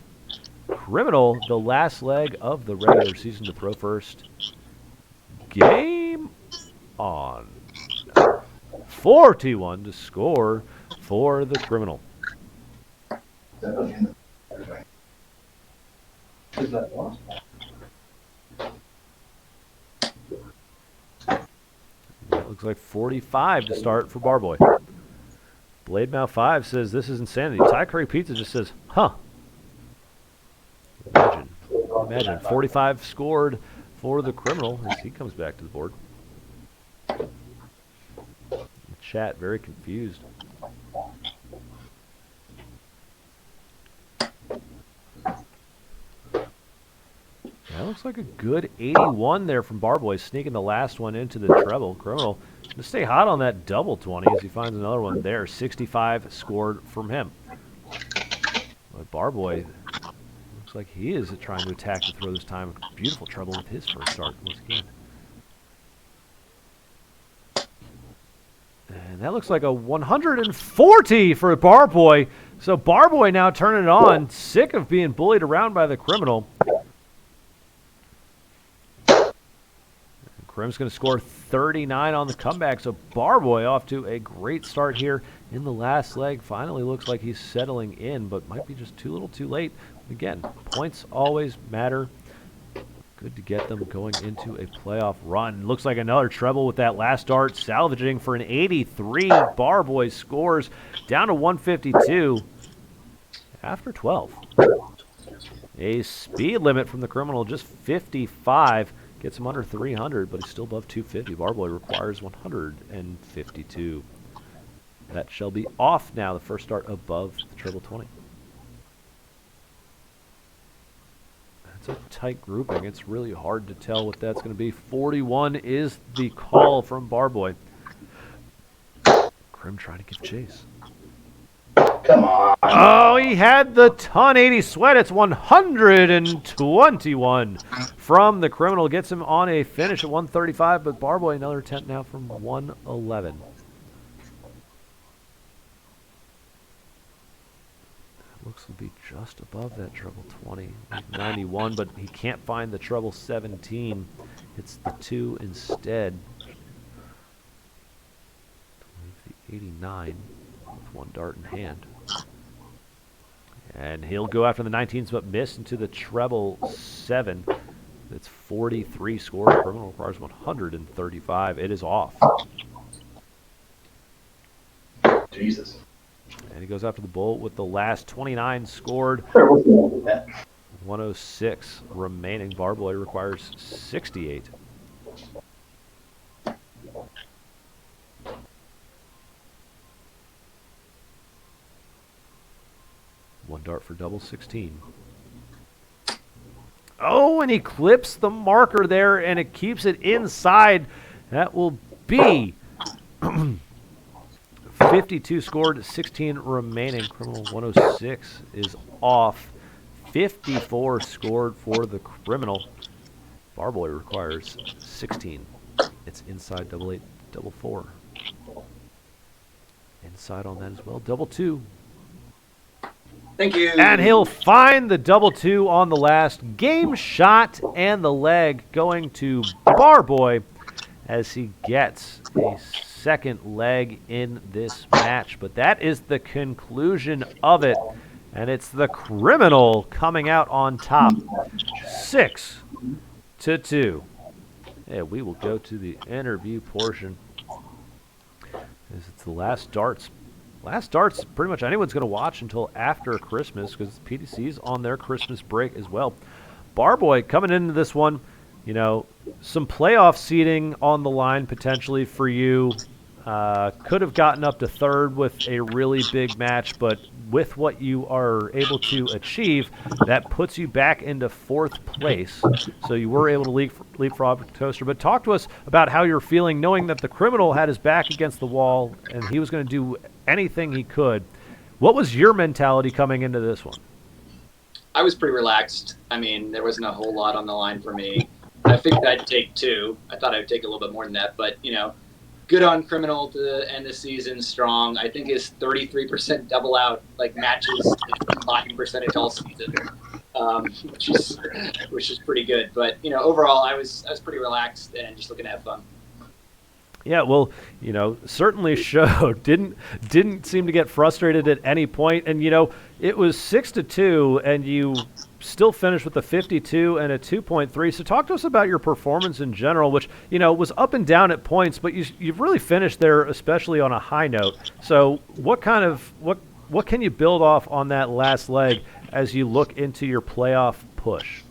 Criminal, the last leg of the regular season to throw first. Game on. 41 to score for the criminal. Is that lost? That looks like 45 to start for Barboy. Blademouth 5 says this is insanity. Thai Curry Pizza just says, huh. Imagine. 45 scored for the criminal as he comes back to the board. The chat very confused. That looks like a good 81 there from Barboy, sneaking the last one into the treble. Criminal to stay hot on that double 20 as he finds another one there. 65 scored from him. But Barboy looks like he is trying to attack the throw this time. Beautiful treble with his first start once again. And that looks like a 140 for Barboy. So Barboy now turning it on, sick of being bullied around by the criminal. Crim's going to score 39 on the comeback, so Barboy off to a great start here in the last leg. Finally looks like he's settling in, but might be just too little too late. Again, points always matter. Good to get them going into a playoff run. Looks like another treble with that last dart, salvaging for an 83. Barboy scores down to 152 after 12. A speed limit from the criminal, just 55. Gets him under 300, but he's still above 250. Barboy requires 152. That shall be off now, the first start above the treble 20. That's a tight grouping. It's really hard to tell what that's going to be. 41 is the call from Barboy. Crim trying to give chase. Come on. Oh, he had the ton 80 sweat. It's 121 from the criminal. Gets him on a finish at 135, but Barboy another attempt now from 111. Looks to be just above that treble 20. 91, but he can't find the treble 17. Hits the 2 instead. The 89 with one dart in hand. And he'll go after the 19s, but miss into the treble 7. It's 43 scored. Criminal requires 135. It is off. Jesus. And he goes after the bull with the last 29 scored. Sure, we'll see about that. 106 remaining. Barboy requires 68. One dart for double 16. Oh, and he clips the marker there, and it keeps it inside. That will be 52 scored, 16 remaining. Criminal 106 is off. 54 scored for the criminal. Barboy requires 16. It's inside double 8, double 4. Inside on that as well, double 2. Thank you. And he'll find the double 2 on the last game shot, and the leg going to Barboy as he gets a second leg in this match. But that is the conclusion of it, and it's the criminal coming out on top, 6-2. Yeah, we will go to the interview portion. It's the last darts. Last darts, pretty much anyone's going to watch until after Christmas because PDC's on their Christmas break as well. Barboy coming into this one, you know, some playoff seeding on the line potentially for you. Could have gotten up to third with a really big match, but with what you are able to achieve, that puts you back into fourth place. So you were able to leapfrog Toaster. But talk to us about how you're feeling, knowing that the criminal had his back against the wall and he was going to do anything he could. What was your mentality coming into this one? I was pretty relaxed. I mean, there wasn't a whole lot on the line for me. I figured I'd take 2. I thought I'd take a little bit more than that, but, you know, good on Criminal to end the season strong. I think his 33% double out matches his combined percentage all season, which is pretty good. But you know, overall, I was pretty relaxed and just looking to have fun. Yeah, well, you know, certainly showed. Didn't seem to get frustrated at any point, and you know, it was 6-2, and you still finished with a 52 and a 2.3. So talk to us about your performance in general, which, you know, was up and down at points, but you've really finished there, especially on a high note. So what can you build off on that last leg as you look into your playoff push?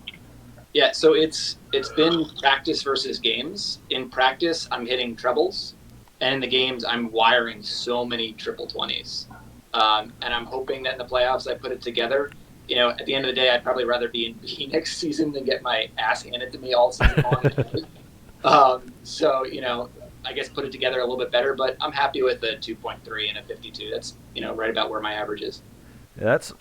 Yeah, so it's been practice versus games. In practice, I'm hitting trebles, and in the games, I'm wiring so many triple 20s. And I'm hoping that in the playoffs, I put it together. You know, at the end of the day, I'd probably rather be in B next season than get my ass handed to me all season long. So, you know, I guess put it together a little bit better, but I'm happy with a 2.3 and a 52. That's, you know, right about where my average is. That's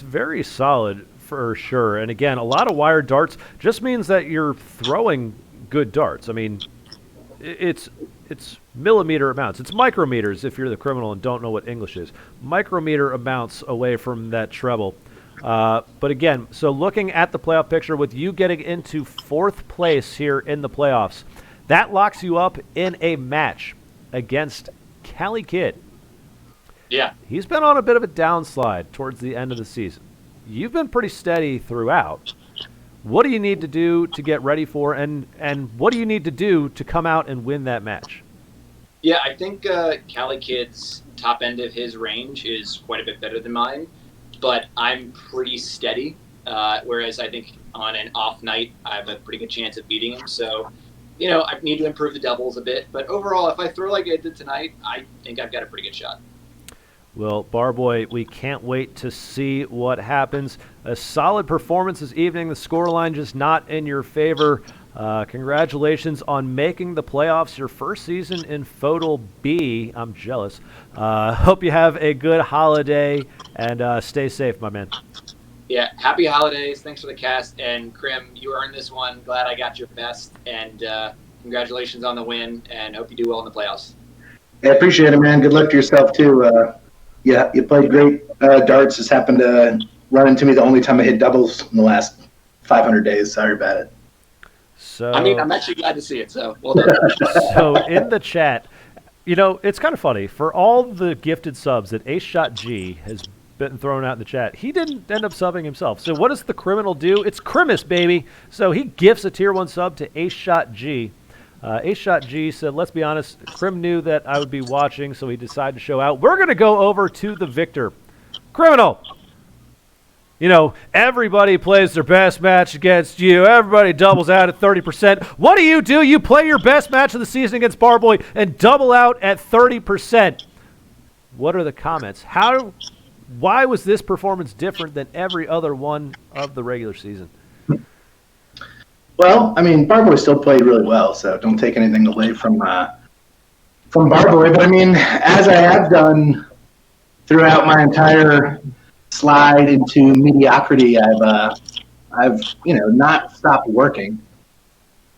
very solid for sure. And again, a lot of wired darts just means that you're throwing good darts. I mean, it's millimeter amounts. It's micrometers if you're the criminal and don't know what English is. Micrometer amounts away from that treble. But again, so looking at the playoff picture with you getting into fourth place here in the playoffs, that locks you up in a match against Cali Kid. Yeah. He's been on a bit of a downslide towards the end of the season. You've been pretty steady throughout. What do you need to do to get ready for, and what do you need to do to come out and win that match? Yeah, I think Cali Kid's top end of his range is quite a bit better than mine, but I'm pretty steady, whereas I think on an off night, I have a pretty good chance of beating him. So, you know, I need to improve the doubles a bit, but overall, if I throw like I did tonight, I think I've got a pretty good shot. Well, Barboy, we can't wait to see what happens. A solid performance this evening. The scoreline just not in your favor. Congratulations on making the playoffs your first season in FODL B. I'm jealous. Hope you have a good holiday and stay safe, my man. Yeah, happy holidays. Thanks for the cast. And Krim, you earned this one. Glad I got your best. And congratulations on the win, and hope you do well in the playoffs. I appreciate it, man. Good luck to yourself, too. Yeah, you played great darts. Just happened to run into me the only time I hit doubles in the last 500 days. Sorry about it. So I mean, I'm actually glad to see it. So well done. So in the chat, it's kind of funny. For all the gifted subs that Ace Shot G has been thrown out in the chat, he didn't end up subbing himself. So what does the criminal do? It's Crimus, baby. So he gifts a tier 1 sub to Ace Shot G. Ace Shot G said, let's be honest, Crim knew that I would be watching, so he decided to show out. We're going to go over to the victor. Criminal. Everybody plays their best match against you. Everybody doubles out at 30%. What do? You play your best match of the season against Barboy and double out at 30%. What are the comments? Why was this performance different than every other one of the regular season? Well, I mean, Barboy still played really well, so don't take anything away from Barboy. But I mean, as I have done throughout my entire slide into mediocrity, I've not stopped working,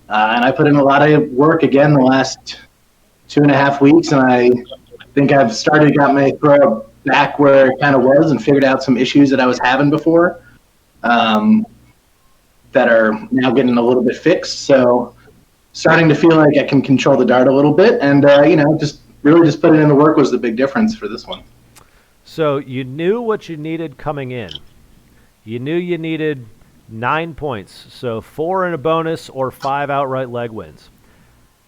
and I put in a lot of work again the last 2.5 weeks, and I think I've got my throw back where it kind of was, and figured out some issues that I was having before that are now getting a little bit fixed. So starting to feel like I can control the dart a little bit, and just putting in the work was the big difference for this one. So you knew what you needed coming in. You knew you needed 9 points, so 4 in a bonus or 5 outright leg wins.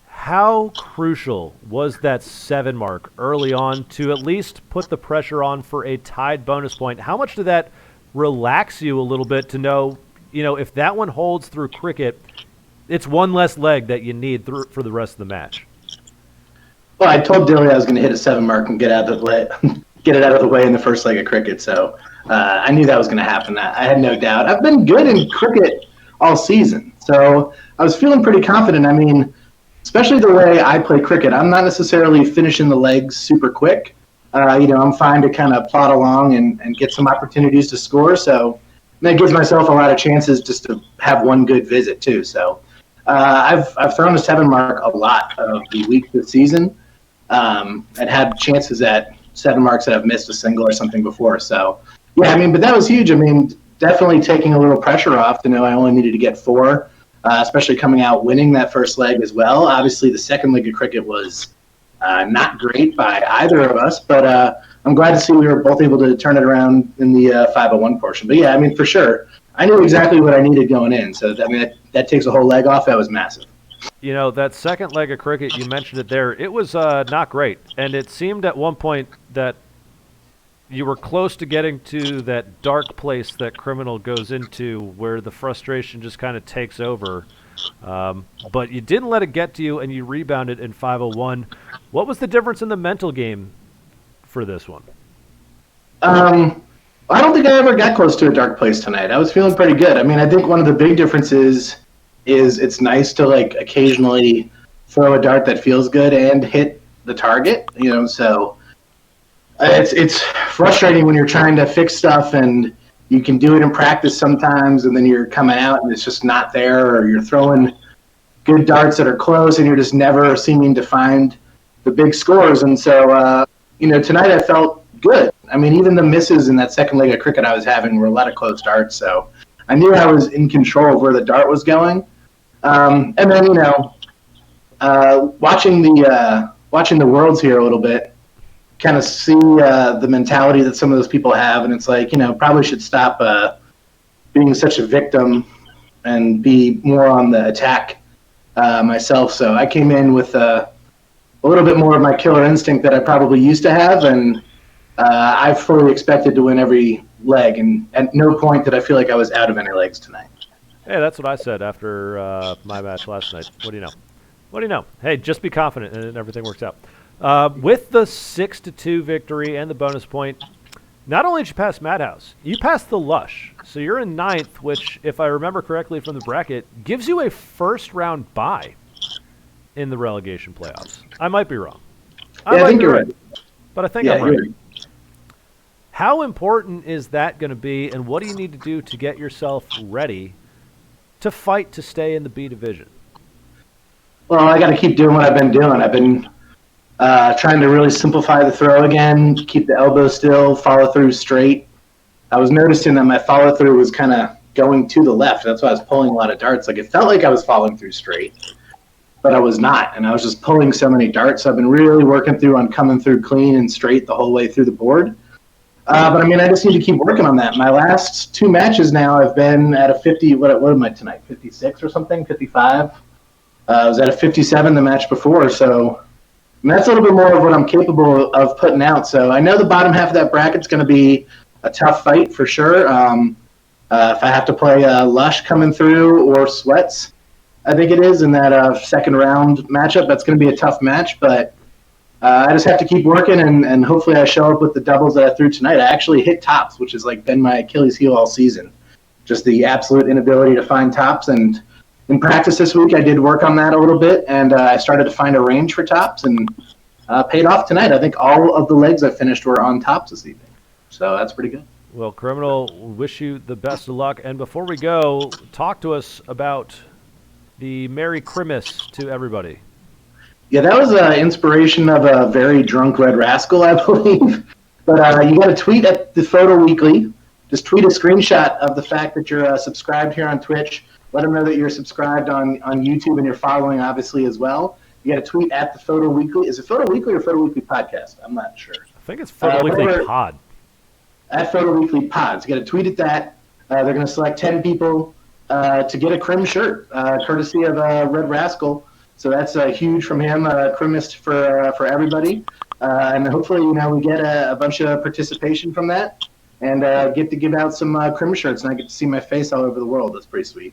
How crucial was that 7 mark early on to at least put the pressure on for a tied bonus point? How much did that relax you a little bit to know, if that one holds through cricket, it's one less leg that you need for the rest of the match? Well, I told Dilly I was going to hit a 7 mark and get it out of the way in the first leg of cricket, so I knew that was going to happen. I had no doubt. I've been good in cricket all season, so I was feeling pretty confident. I mean, especially the way I play cricket, I'm not necessarily finishing the legs super quick. I'm fine to kind of plod along and get some opportunities to score, so that gives myself a lot of chances just to have one good visit too. So I've thrown a 7 mark a lot of the week this season, and had chances at 7 marks that I've missed a single or something before. So yeah, I mean, but that was huge. I mean, definitely taking a little pressure off to know I only needed to get 4, especially coming out winning that first leg as well. Obviously, the second leg of cricket was not great by either of us, but I'm glad to see we were both able to turn it around in the 501 portion. But yeah, I mean, for sure, I knew exactly what I needed going in. So that takes a whole leg off. That was massive. That second leg of cricket, you mentioned it there, it was not great. And it seemed at one point that you were close to getting to that dark place that Criminal goes into where the frustration just kind of takes over. But you didn't let it get to you, and you rebounded in 501. What was the difference in the mental game for this one? I don't think I ever got close to a dark place tonight. I was feeling pretty good. I mean, I think one of the big differences is it's nice to occasionally throw a dart that feels good and hit the target. So it's frustrating when you're trying to fix stuff and you can do it in practice sometimes, and then you're coming out and it's just not there, or you're throwing good darts that are close and you're just never seeming to find the big scores. And so, tonight I felt good. I mean, even the misses in that second leg of cricket I was having were a lot of close darts. So I knew I was in control of where the dart was going. And then, watching the Worlds here a little bit, kind of see the mentality that some of those people have, and it's probably should stop being such a victim and be more on the attack myself. So I came in with a little bit more of my killer instinct that I probably used to have, and I fully expected to win every leg, and at no point did I feel like I was out of any legs tonight. Hey, that's what I said after my match last night. What do you know? Hey, just be confident, and everything works out. With the 6-2 victory and the bonus point, not only did you pass Madhouse, you passed the Lush. So you're in 9th, which, if I remember correctly from the bracket, gives you a first-round bye in the relegation playoffs. I might be wrong. I think you're right. But I think I'm right. How important is that going to be, and what do you need to do to get yourself ready to fight to stay in the B division? Well, I got to keep doing what I've been doing. I've been trying to really simplify the throw again, keep the elbow still, follow through straight. I was noticing that my follow through was kind of going to the left. That's why I was pulling a lot of darts. Like, it felt like I was falling through straight, but I was not, and I was just pulling so many darts. So I've been really working through on coming through clean and straight the whole way through the board. But I mean, I just need to keep working on that. My last 2 matches now, I've been at a 50. What am I tonight? 56 or something? 55. I was at a 57 the match before, so and that's a little bit more of what I'm capable of putting out. So I know the bottom half of that bracket's going to be a tough fight for sure. If I have to play Lush coming through or Sweats, I think it is in that second round matchup, that's going to be a tough match, but I just have to keep working, and hopefully I show up with the doubles that I threw tonight. I actually hit tops, which has like been my Achilles heel all season. Just the absolute inability to find tops. And in practice this week, I did work on that a little bit, and I started to find a range for tops, and paid off tonight. I think all of the legs I finished were on tops this evening. So that's pretty good. Well, Criminal, wish you the best of luck. And before we go, talk to us about the Merry Christmas to everybody. Yeah, that was an inspiration of a very drunk Red Rascal, I believe. But you got to tweet at the Photo Weekly. Just tweet a screenshot of the fact that you're subscribed here on Twitch. Let them know that you're subscribed on YouTube and you're following, obviously, as well. You got to tweet at the Photo Weekly. Is it Photo Weekly or Photo Weekly Podcast? I'm not sure. I think it's Photo Weekly Pod. At Photo Weekly Pods. You got to tweet at that. They're going to select 10 people to get a Crim shirt, courtesy of Red Rascal. So that's huge from him, Crimist for everybody. And hopefully, we get a bunch of participation from that and get to give out some Crim shirts, and I get to see my face all over the world. That's pretty sweet.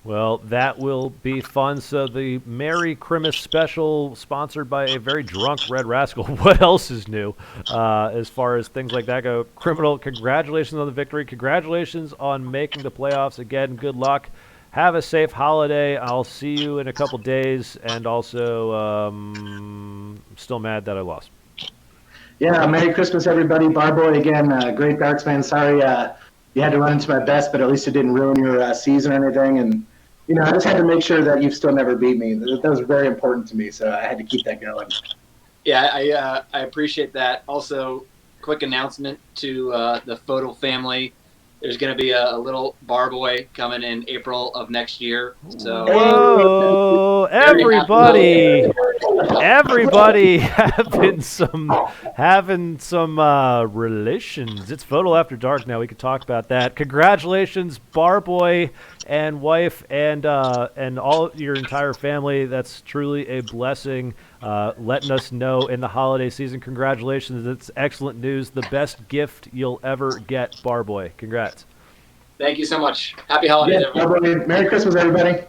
Well, that will be fun. So the Merry Christmas special, sponsored by a very drunk Red Rascal. What else is new as far as things like that go? Criminal, congratulations on the victory. Congratulations on making the playoffs. Again, good luck. Have a safe holiday. I'll see you in a couple days. And also, I'm still mad that I lost. Yeah, Merry Christmas, everybody. Barboy, again, great darts man. Sorry you had to run into my best, but at least it didn't ruin your season or anything. And, I just had to make sure that you've still never beat me. That was very important to me, so I had to keep that going. Yeah, I appreciate that. Also, quick announcement to the Photo family. There's going to be a little Barboy coming in April of next year. So, whoa, everybody having some relations. It's Photo After Dark now. We can talk about that. Congratulations, Barboy and wife and all your entire family. That's truly a blessing. Letting us know in the holiday season. Congratulations. It's excellent news. The best gift you'll ever get, Barboy. Congrats. Thank you so much. Happy holidays, everyone. Merry Christmas, everybody.